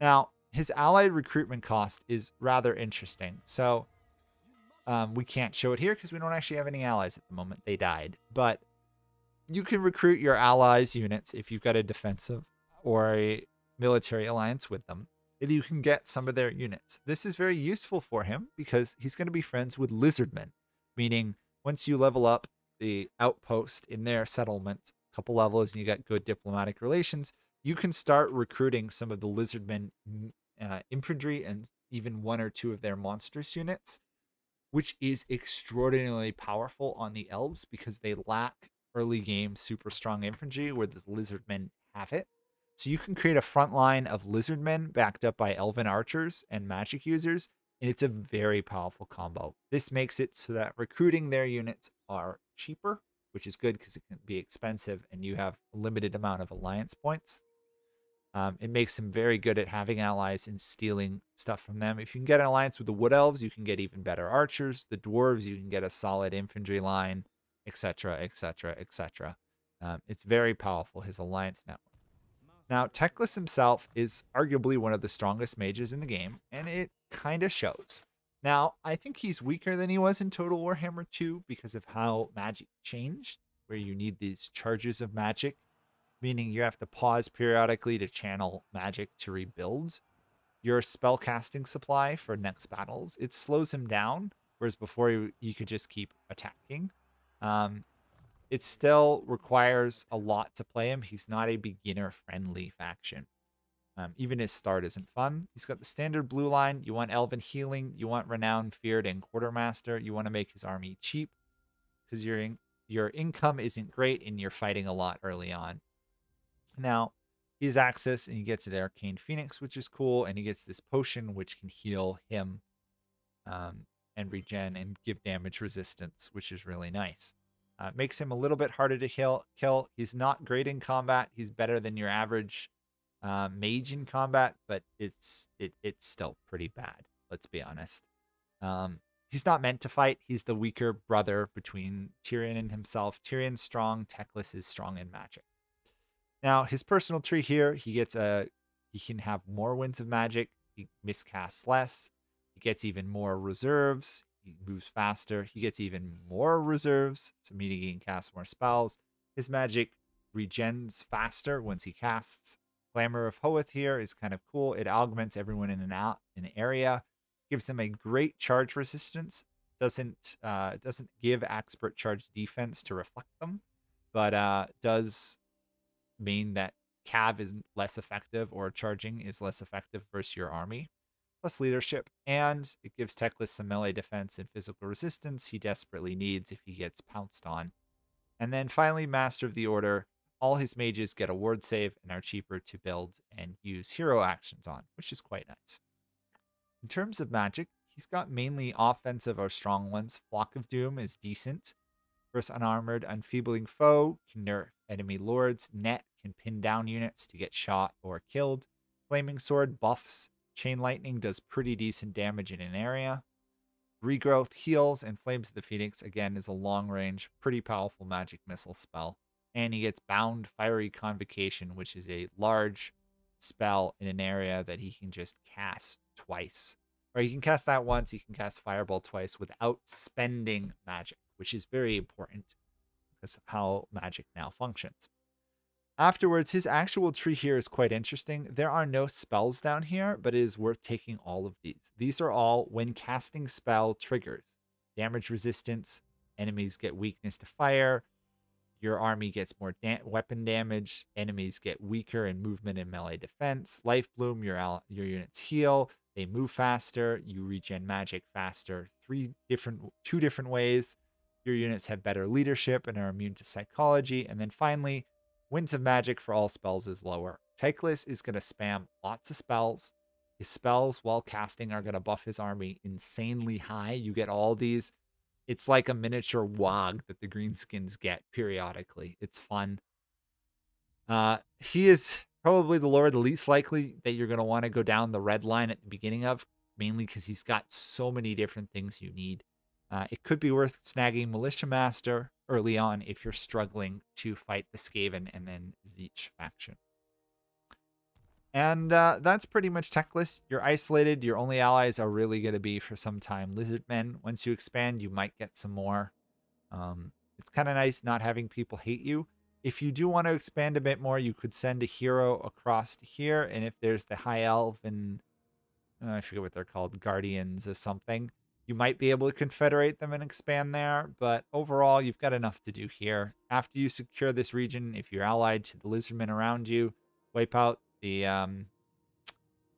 Now, his allied recruitment cost is rather interesting. So we can't show it here because we don't actually have any allies at the moment. They died. But you can recruit your allies' units if you've got a defensive or a military alliance with them. And you can get some of their units. This is very useful for him because he's going to be friends with lizardmen, meaning once you level up the outpost in their settlement a couple levels and you got good diplomatic relations, you can start recruiting some of the lizardmen infantry and even one or two of their monstrous units, which is extraordinarily powerful on the elves because they lack early game super strong infantry where the lizardmen have it. So you can create a front line of lizardmen backed up by elven archers and magic users and it's a very powerful combo. This makes it so that recruiting their units are cheaper, which is good because it can be expensive and you have a limited amount of alliance points. It makes him very good at having allies and stealing stuff from them. If you can get an alliance with the Wood Elves, you can get even better archers. The Dwarves, you can get a solid infantry line, etc., etc., etc. It's very powerful, his alliance network. Now, Teclis himself is arguably one of the strongest mages in the game, and it kind of shows. Now, I think he's weaker than he was in Total Warhammer 2 because of how magic changed, where you need these charges of magic, meaning you have to pause periodically to channel magic to rebuild your spell casting supply for next battles. It slows him down, whereas before you could just keep attacking. It still requires a lot to play him. He's not a beginner-friendly faction. Even his start isn't fun. He's got the standard blue line. You want Elven Healing. You want Renowned, Feared, and Quartermaster. You want to make his army cheap because your income isn't great and you're fighting a lot early on. Now, he has access and he gets an Arcane Phoenix, which is cool, and he gets this potion which can heal him and regen and give damage resistance, which is really nice. Makes him a little bit harder to kill. He's not great in combat. He's better than your average mage in combat, but it's still pretty bad. Let's be honest. He's not meant to fight. He's the weaker brother between Tyrion and himself. Tyrion's strong. Teclis is strong in magic. Now, his personal tree here, he can have more winds of magic. He miscasts less. He gets even more reserves. He moves faster. He gets even more reserves, so meaning he can cast more spells. His magic regens faster once he casts. Glamour of Hoeth here is kind of cool. It augments everyone in an area. Gives them a great charge resistance. Doesn't give expert charge defense to reflect them, but does mean that cav is less effective or charging is less effective versus your army. Plus leadership, and it gives Teclis some melee defense and physical resistance he desperately needs if he gets pounced on. And then finally, Master of the Order. All his mages get a ward save and are cheaper to build and use hero actions on, which is quite nice. In terms of magic, he's got mainly offensive or strong ones. Flock of Doom is decent. Versus unarmored, Enfeebling Foe can nerf enemy lords. Net can pin down units to get shot or killed. Flaming Sword buffs. Chain Lightning does pretty decent damage in an area. Regrowth heals, and Flames of the Phoenix, again, is a long-range, pretty powerful magic missile spell. And he gets Bound Fiery Convocation, which is a large spell in an area that he can just cast twice. Or he can cast that once, he can cast Fireball twice without spending magic, which is very important because of how magic now functions. Afterwards, his actual tree here is quite interesting. There are no spells down here, but it is worth taking all of these. These are all when casting spell triggers. Damage resistance, enemies get weakness to fire, your army gets more weapon damage, enemies get weaker in movement and melee defense. Life Bloom, your units heal, they move faster, you regen magic faster. Two different ways. Your units have better leadership and are immune to psychology. And then finally, Winds of Magic for all spells is lower. Teclis is going to spam lots of spells. His spells while casting are going to buff his army insanely high. You get all these. It's like a miniature WOG that the Greenskins get periodically. It's fun. He is probably the lord least likely that you're going to want to go down the red line at the beginning of, mainly because he's got so many different things you need. It could be worth snagging Militia Master early on if you're struggling to fight the Skaven and then Zeech faction. And that's pretty much Teclis. You're isolated. Your only allies are really going to be, for some time, Lizardmen. Once you expand, you might get some more. It's kind of nice not having people hate you. If you do want to expand a bit more, you could send a hero across to here. And if there's the High Elf and I forget what they're called, Guardians of something, you might be able to confederate them and expand there, but overall, you've got enough to do here. After you secure this region, if you're allied to the Lizardmen around you, wipe out the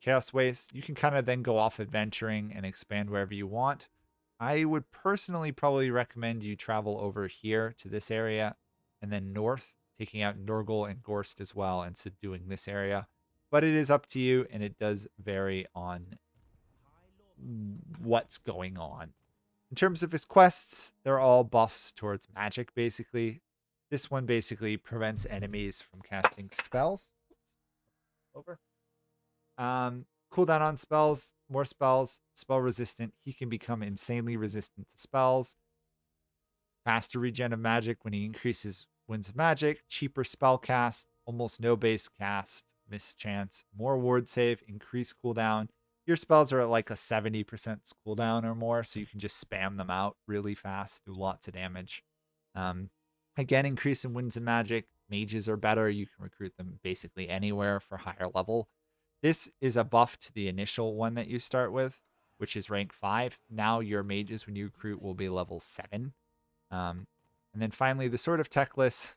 Chaos Waste, you can kind of then go off adventuring and expand wherever you want. I would personally probably recommend you travel over here to this area and then north, taking out Norgol and Gorst as well and subduing this area. But it is up to you, and it does vary on what's going on. In terms of his quests, they're all buffs towards magic, basically. This one basically prevents enemies from casting spells. Over. Cooldown on spells, more spells, spell resistant. He can become insanely resistant to spells. Faster regen of magic when he increases winds of magic. Cheaper spell cast, almost no base cast, mischance. More ward save, increased cooldown. Your spells are at like a 70% cooldown or more, so you can just spam them out really fast, do lots of damage. Again, increase in winds of magic. Mages are better. You can recruit them basically anywhere for higher level. This is a buff to the initial one that you start with, which is rank 5. Now your mages, when you recruit, will be level 7. And then finally, the Sword of Teclis.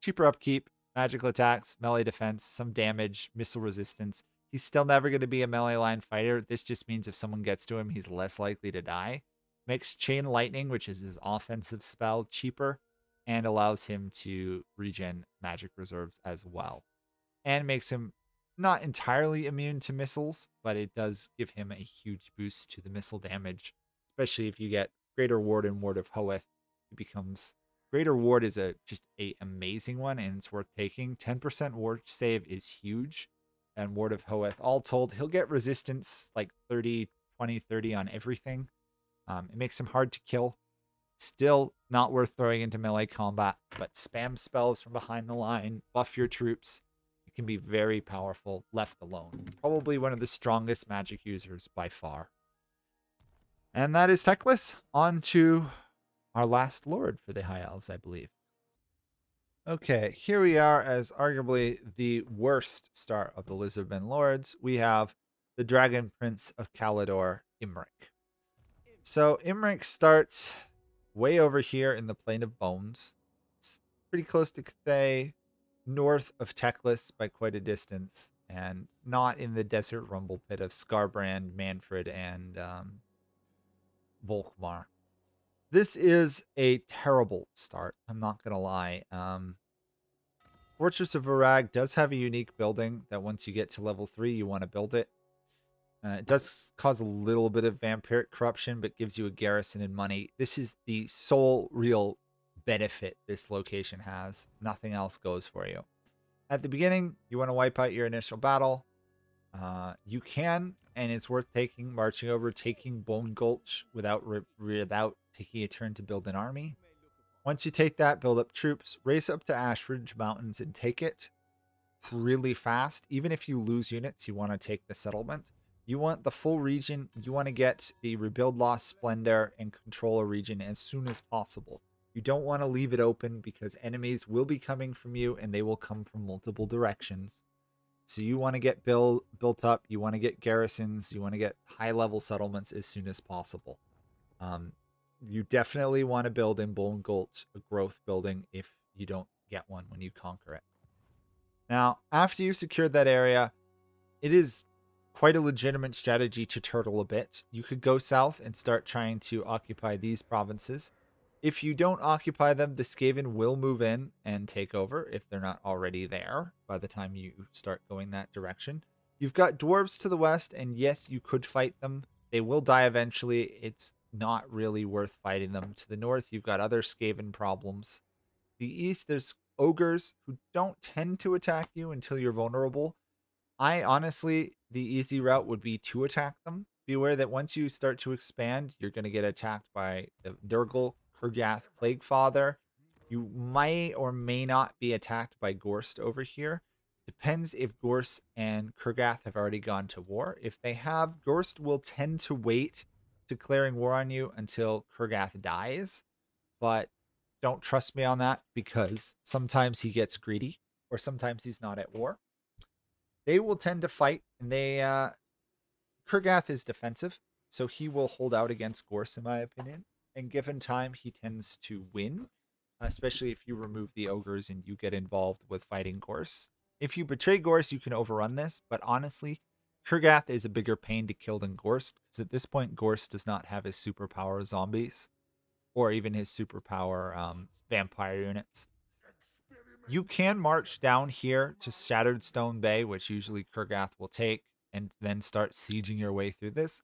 Cheaper upkeep, magical attacks, melee defense, some damage, missile resistance. He's still never going to be a melee line fighter. This just means if someone gets to him, he's less likely to die. Makes Chain Lightning, which is his offensive spell, cheaper, and allows him to regen magic reserves as well. And makes him not entirely immune to missiles, but it does give him a huge boost to the missile damage, especially if you get Greater Ward and Ward of Hoeth. It becomes Greater Ward is just a amazing one, and it's worth taking. 10% ward save is huge, and Ward of Hoeth, all told, he'll get resistance like 30, 20, 30 on everything. It makes him hard to kill. Still not worth throwing into melee combat, but spam spells from behind the line, buff your troops. It can be very powerful left alone. Probably one of the strongest magic users by far. And that is Teclis. On to our last lord for the High Elves, I believe. Okay, here we are as arguably the worst start of the Lizardmen Lords. We have the Dragon Prince of Caledor, Imrik. So Imrik starts way over here in the Plain of Bones. It's pretty close to Cathay, north of Teclis by quite a distance, and not in the desert rumble pit of Scarbrand, Manfred, and Volkmar. This is a terrible start. I'm not going to lie. Fortress of Varag does have a unique building that once you get to level 3, you want to build it. It does cause a little bit of vampiric corruption, but gives you a garrison and money. This is the sole real benefit this location has. Nothing else goes for you. At the beginning, you want to wipe out your initial battle. You can, and it's worth taking, marching over, taking Bone Gulch without taking a turn to build an army. Once you take that, build up troops, race up to Ashridge Mountains and take it really fast. Even if you lose units, you want to take the settlement. You want the full region. You want to get the Rebuild Lost Splendor and control a region as soon as possible. You don't want to leave it open because enemies will be coming from you and they will come from multiple directions. So you want to get built up. You want to get garrisons. You want to get high-level settlements as soon as possible. You definitely want to build in Bone Gulch a growth building if you don't get one when you conquer it. Now, after you've secured that area, it is quite a legitimate strategy to turtle a bit. You could go south and start trying to occupy these provinces. If you don't occupy them, the Skaven will move in and take over if they're not already there by the time you start going that direction. You've got dwarves to the west, and yes, you could fight them. They will die eventually. It's not really worth fighting them. To the north, you've got other Skaven problems. The east, there's ogres who don't tend to attack you until you're vulnerable. Honestly, the easy route would be to attack them. Be aware that once you start to expand, you're going to get attacked by the Nurgle, Kurgath, Plaguefather. You might or may not be attacked by Gorst over here. Depends if Gorst and Kurgath have already gone to war. If they have, Gorst will tend to wait declaring war on you until Kurgath dies. But don't trust me on that because sometimes he gets greedy or sometimes he's not at war. They will tend to fight, and Kurgath is defensive, so he will hold out against Gorse, in my opinion. And given time, he tends to win, especially if you remove the ogres and you get involved with fighting Gorse. If you betray Gorse, you can overrun this, but honestly, Kurgath is a bigger pain to kill than Gorse, because at this point, Gorse does not have his superpower zombies, or even his superpower vampire units. You can march down here to Shattered Stone Bay, which usually Kurgath will take. and then start sieging your way through this.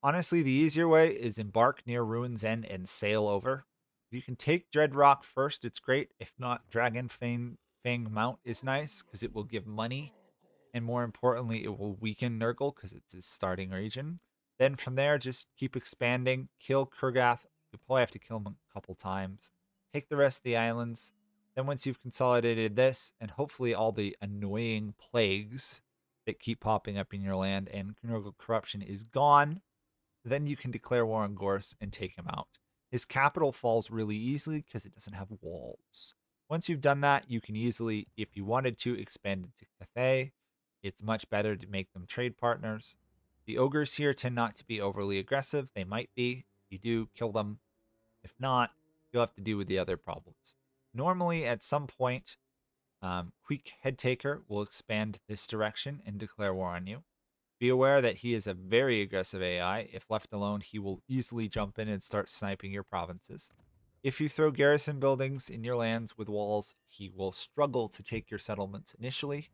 Honestly, the easier way is embark near Ruin's End and sail over. If you can take Dreadrock first, it's great. If not, Dragon Fang Mount is nice because it will give money. And more importantly, it will weaken Nurgle because it's his starting region. Then from there, just keep expanding. Kill Kurgath. You'll probably have to kill him a couple times. Take the rest of the islands. Then once you've consolidated this, and hopefully all the annoying plagues that keep popping up in your land and Nurgle corruption is gone, then you can declare war on Gorse and take him out. His capital falls really easily because it doesn't have walls. Once you've done that, you can easily, if you wanted to, expand into Cathay. It's much better to make them trade partners. The ogres here tend not to be overly aggressive. They might be. If you do, kill them. If not, you'll have to deal with the other problems. Normally, at some point, Queek Headtaker will expand this direction and declare war on you. Be aware that he is a very aggressive AI. If left alone, he will easily jump in and start sniping your provinces. If you throw garrison buildings in your lands with walls, he will struggle to take your settlements initially.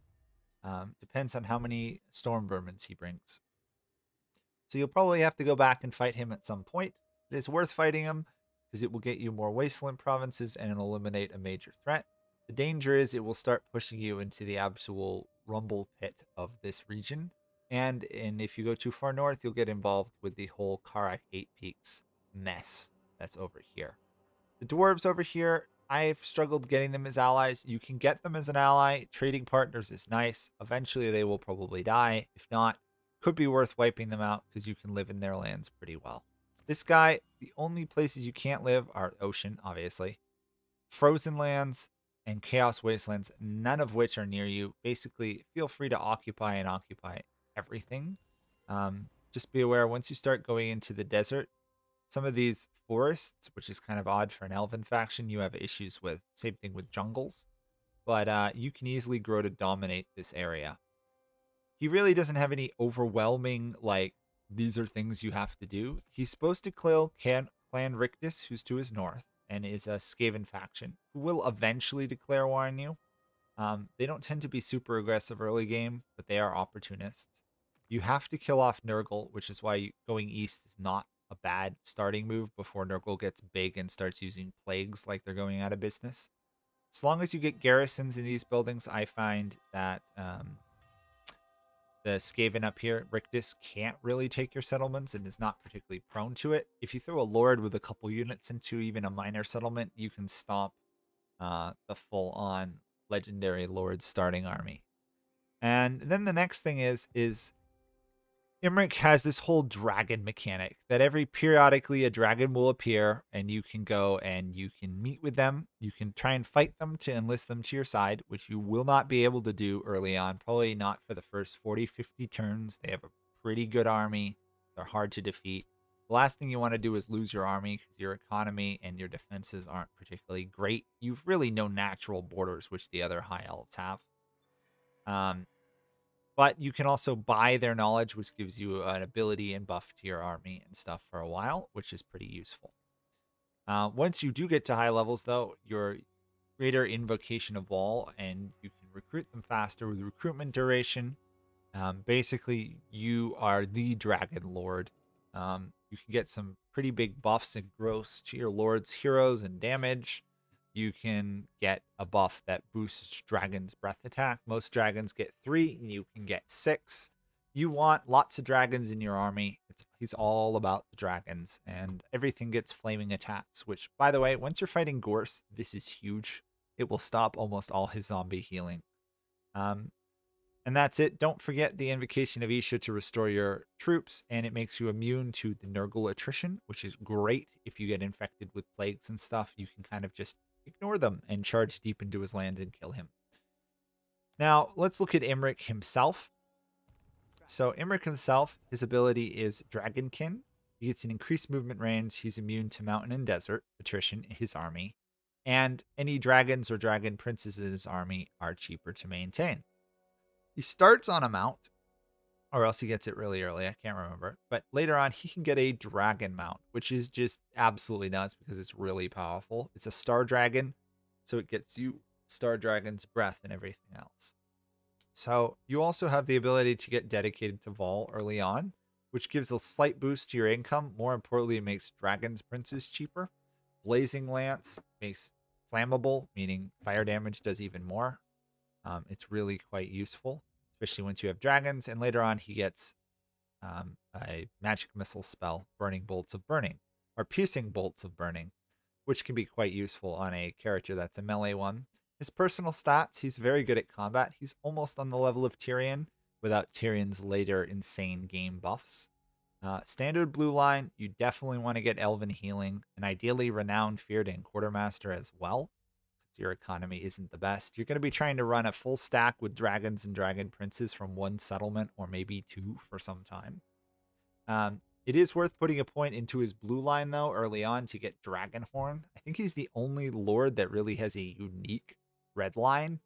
Depends on how many storm vermins he brings. So you'll probably have to go back and fight him at some point. It is worth fighting him because it will get you more wasteland provinces and eliminate a major threat. The danger is it will start pushing you into the absolute rumble pit of this region. And if you go too far north, you'll get involved with the whole Karak 8 Peaks mess that's over here. The dwarves over here, I've struggled getting them as allies. You can get them as an ally. Trading partners is nice. Eventually, they will probably die. If not, could be worth wiping them out because you can live in their lands pretty well. This guy, the only places you can't live are ocean, obviously, frozen lands, and chaos wastelands, none of which are near you. Basically, feel free to occupy everything. Just be aware, once you start going into the desert, some of these forests, which is kind of odd for an elven faction, you have issues with. Same thing with jungles. But you can easily grow to dominate this area. He really doesn't have any overwhelming, like, these are things you have to do. He's supposed to kill Clan Rictus, who's to his north, and is a Skaven faction, who will eventually declare war on you. They don't tend to be super aggressive early game, but they are opportunists. You have to kill off Nurgle, which is why going east is not a bad starting move before Nurgle gets big and starts using plagues like they're going out of business. As long as you get garrisons in these buildings, I find that the Skaven up here, Rictus, can't really take your settlements and is not particularly prone to it. If you throw a lord with a couple units into even a minor settlement, you can stop the full-on legendary lord starting army. And then the next thing is Imrik has this whole dragon mechanic that periodically a dragon will appear and you can go and you can meet with them. You can try and fight them to enlist them to your side, which you will not be able to do early on. Probably not for the first 40, 50 turns. They have a pretty good army. They're hard to defeat. The last thing you want to do is lose your army because your economy and your defenses aren't particularly great. You've really no natural borders, which the other High Elves have. But you can also buy their knowledge, which gives you an ability and buff to your army and stuff for a while, which is pretty useful. Once you do get to high levels, though, your greater invocation of wall, and you can recruit them faster with recruitment duration. Basically, you are the Dragon Lord. You can get some pretty big buffs and growths to your Lord's heroes and damage. You can get a buff that boosts Dragon's breath attack. Most dragons get 3, and you can get 6. You want lots of dragons in your army. He's all about the dragons, and everything gets flaming attacks, which, by the way, once you're fighting Gorse, this is huge. It will stop almost all his zombie healing. And that's it. Don't forget the Invocation of Isha to restore your troops, and it makes you immune to the Nurgle attrition, which is great. If you get infected with plagues and stuff, you can kind of just ignore them and charge deep into his land and kill him. Now, let's look at Imrik himself. So Imrik himself, his ability is Dragonkin. He gets an increased movement range. He's immune to mountain and desert attrition in his army. And any dragons or dragon princes in his army are cheaper to maintain. He starts on a mount, or else he gets it really early. I can't remember. But later on, he can get a dragon mount, which is just absolutely nuts because it's really powerful. It's a star dragon, so it gets you star dragon's breath and everything else. So you also have the ability to get dedicated to Vol early on, which gives a slight boost to your income. More importantly, it makes Dragon's Princes cheaper. Blazing Lance makes flammable, meaning fire damage does even more. It's really quite useful, especially once you have dragons. And later on, he gets a magic missile spell, Burning Bolts of Burning, or Piercing Bolts of Burning, which can be quite useful on a character that's a melee one. His personal stats, he's very good at combat. He's almost on the level of Tyrion without Tyrion's later insane game buffs. Standard blue line, you definitely want to get Elven Healing, and ideally Renowned, Feared, and Quartermaster as well. Your economy isn't the best. You're going to be trying to run a full stack with dragons and dragon princes from one settlement or maybe two for some time. It is worth putting a point into his blue line, though, early on to get Dragonhorn. I think he's the only lord that really has a unique red line.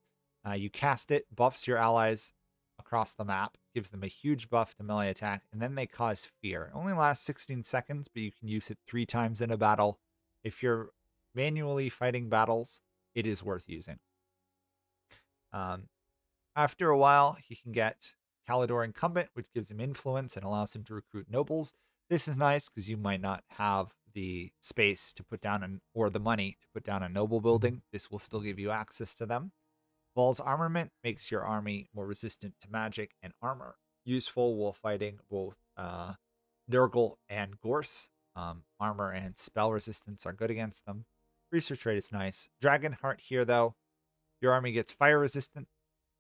You cast it, buffs your allies across the map, gives them a huge buff to melee attack, and then they cause fear. It only lasts 16 seconds, but you can use it 3 times in a battle. If you're manually fighting battles, it is worth using. After a while, he can get Kalidor Incumbent, which gives him influence and allows him to recruit nobles. This is nice because you might not have the space to put down or the money to put down a noble building. This will still give you access to them. Vol's Armament makes your army more resistant to magic and armor, useful while fighting both Nurgle and Gorse. Armor and spell resistance are good against them. Research rate is nice. Dragonheart here, though, your army gets fire resistant.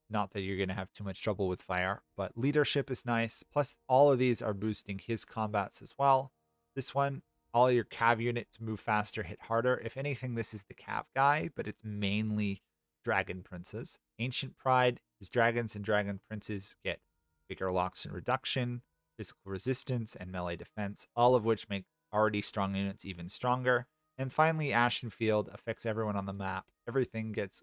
Not that you're going to have too much trouble with fire, but leadership is nice. Plus, all of these are boosting his combats as well. This one, all your cav units move faster, hit harder. If anything, this is the cav guy, but it's mainly dragon princes. Ancient Pride, his dragons and dragon princes get bigger locks and reduction, physical resistance, and melee defense, all of which make already strong units even stronger. And finally, Ashen Field affects everyone on the map. Everything gets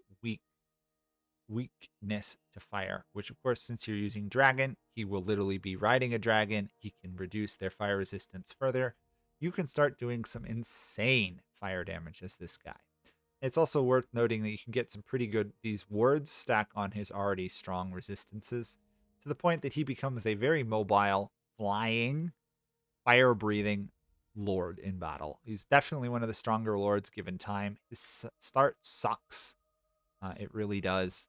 weakness to fire, which of course, since you're using dragon, he will literally be riding a dragon. He can reduce their fire resistance further. You can start doing some insane fire damage as this guy. It's also worth noting that you can get some pretty good, these wards stack on his already strong resistances to the point that he becomes a very mobile, flying, fire-breathing lord in battle. He's definitely one of the stronger lords given time. His start sucks. It really does.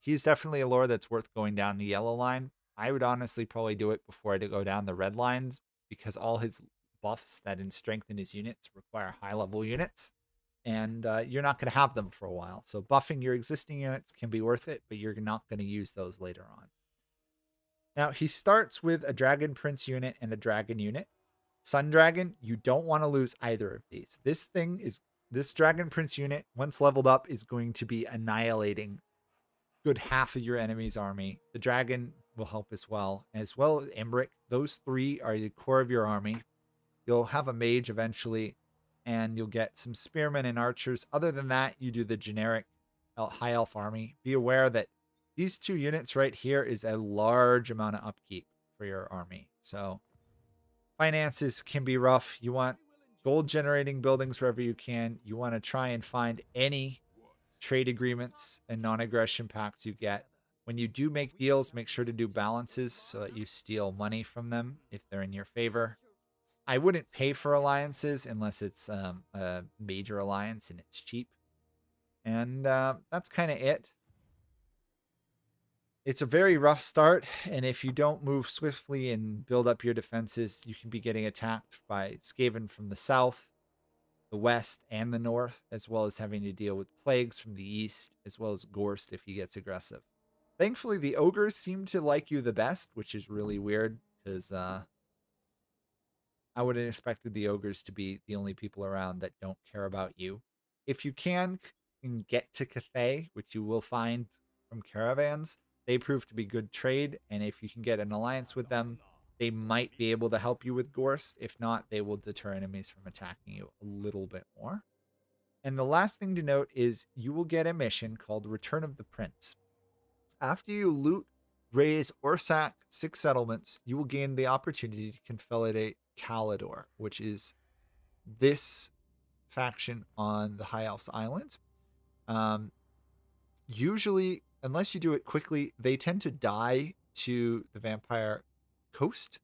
He's definitely a lord that's worth going down the yellow line. I would honestly probably do it before I go down the red lines because all his buffs that strengthen his units require high-level units, and you're not going to have them for a while. So buffing your existing units can be worth it, but you're not going to use those later on. Now, he starts with a Dragon Prince unit and a Dragon unit. Sun Dragon, you don't want to lose either of these. This Dragon Prince unit, once leveled up, is going to be annihilating good half of your enemy's army. The Dragon will help as well as Imrik. Those 3 are the core of your army. You'll have a mage eventually, and you'll get some spearmen and archers. Other than that, you do the generic high elf army. Be aware that these 2 units right here is a large amount of upkeep for your army. So finances can be rough. You want gold generating buildings wherever you can. You want to try and find any trade agreements and non-aggression pacts you get. When you do make deals, make sure to do balances so that you steal money from them if they're in your favor. I wouldn't pay for alliances unless it's a major alliance and it's cheap. And that's kind of it. It's a very rough start, and if you don't move swiftly and build up your defenses, you can be getting attacked by Skaven from the south, the west, and the north, as well as having to deal with plagues from the east, as well as Gorst if he gets aggressive. Thankfully, the ogres seem to like you the best, which is really weird, because I would have expected the ogres to be the only people around that don't care about you. If you can get to Cathay, which you will find from caravans, they prove to be good trade, and if you can get an alliance with them, they might be able to help you with Gorst. If not, they will deter enemies from attacking you a little bit more. And the last thing to note is you will get a mission called Return of the Prince. After you loot, raise, or sack 6 settlements, you will gain the opportunity to consolidate Kalidor, which is this faction on the High Elves Island. Usually unless you do it quickly, they tend to die to the vampire coast.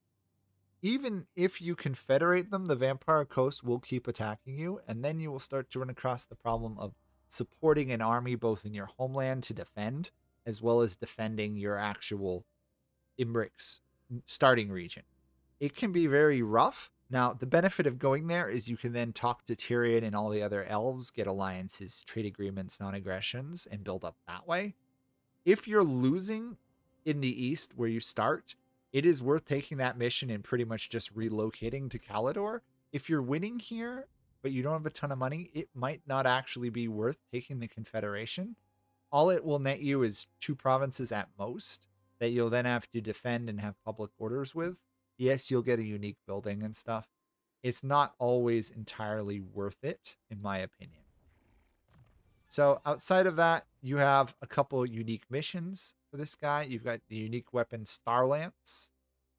Even if you confederate them, the vampire coast will keep attacking you, and then you will start to run across the problem of supporting an army both in your homeland to defend, as well as defending your actual Imrik's starting region. It can be very rough. Now, the benefit of going there is you can then talk to Tyrion and all the other elves, get alliances, trade agreements, non-aggressions, and build up that way. If you're losing in the east where you start, it is worth taking that mission and pretty much just relocating to Calador. If you're winning here, but you don't have a ton of money, it might not actually be worth taking the Confederation. All it will net you is 2 provinces at most that you'll then have to defend and have public orders with. Yes, you'll get a unique building and stuff. It's not always entirely worth it, in my opinion. So outside of that, you have a couple unique missions for this guy. You've got the unique weapon Starlance,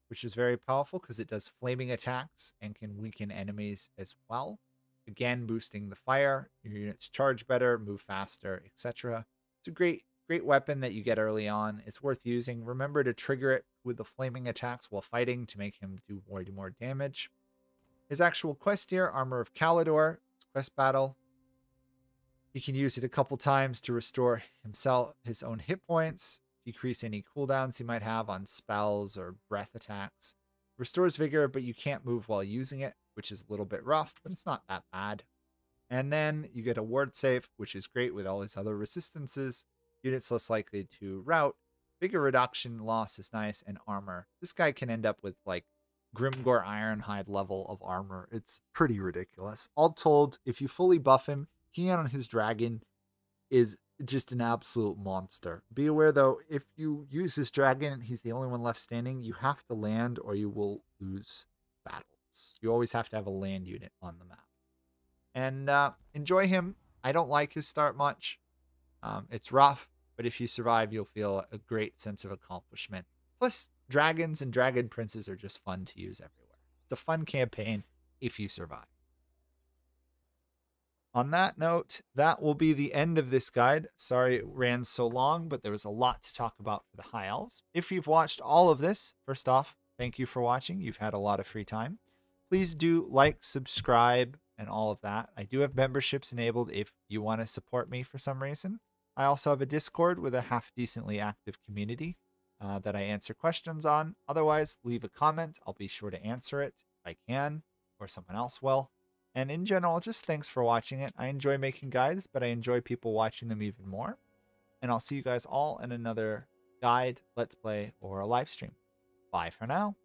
which is very powerful because it does flaming attacks and can weaken enemies as well. Again, boosting the fire, your units charge better, move faster, etc. It's a great weapon that you get early on. It's worth using. Remember to trigger it with the flaming attacks while fighting to make him do more damage. His actual quest here, Armor of Calador, it's quest battle. He can use it a couple times to restore himself his own hit points, decrease any cooldowns he might have on spells or breath attacks. Restores vigor, but you can't move while using it, which is a little bit rough, but it's not that bad. And then you get a ward save, which is great with all his other resistances. Units less likely to rout. Vigor reduction loss is nice, and armor. This guy can end up with like Grimgore Ironhide level of armor. It's pretty ridiculous. All told, if you fully buff him, he on his dragon is just an absolute monster. Be aware though, if you use this dragon and he's the only one left standing, you have to land or you will lose battles. You always have to have a land unit on the map. And enjoy him. I don't like his start much. It's rough, but if you survive, you'll feel a great sense of accomplishment. Plus, dragons and dragon princes are just fun to use everywhere. It's a fun campaign if you survive. On that note, that will be the end of this guide. Sorry it ran so long, but there was a lot to talk about for the High Elves. If you've watched all of this, first off, thank you for watching. You've had a lot of free time. Please do like, subscribe, and all of that. I do have memberships enabled if you want to support me for some reason. I also have a Discord with a half-decently active community that I answer questions on. Otherwise, leave a comment. I'll be sure to answer it if I can, or someone else will. And in general, just thanks for watching it. I enjoy making guides, but I enjoy people watching them even more. And I'll see you guys all in another guide, let's play, or a live stream. Bye for now.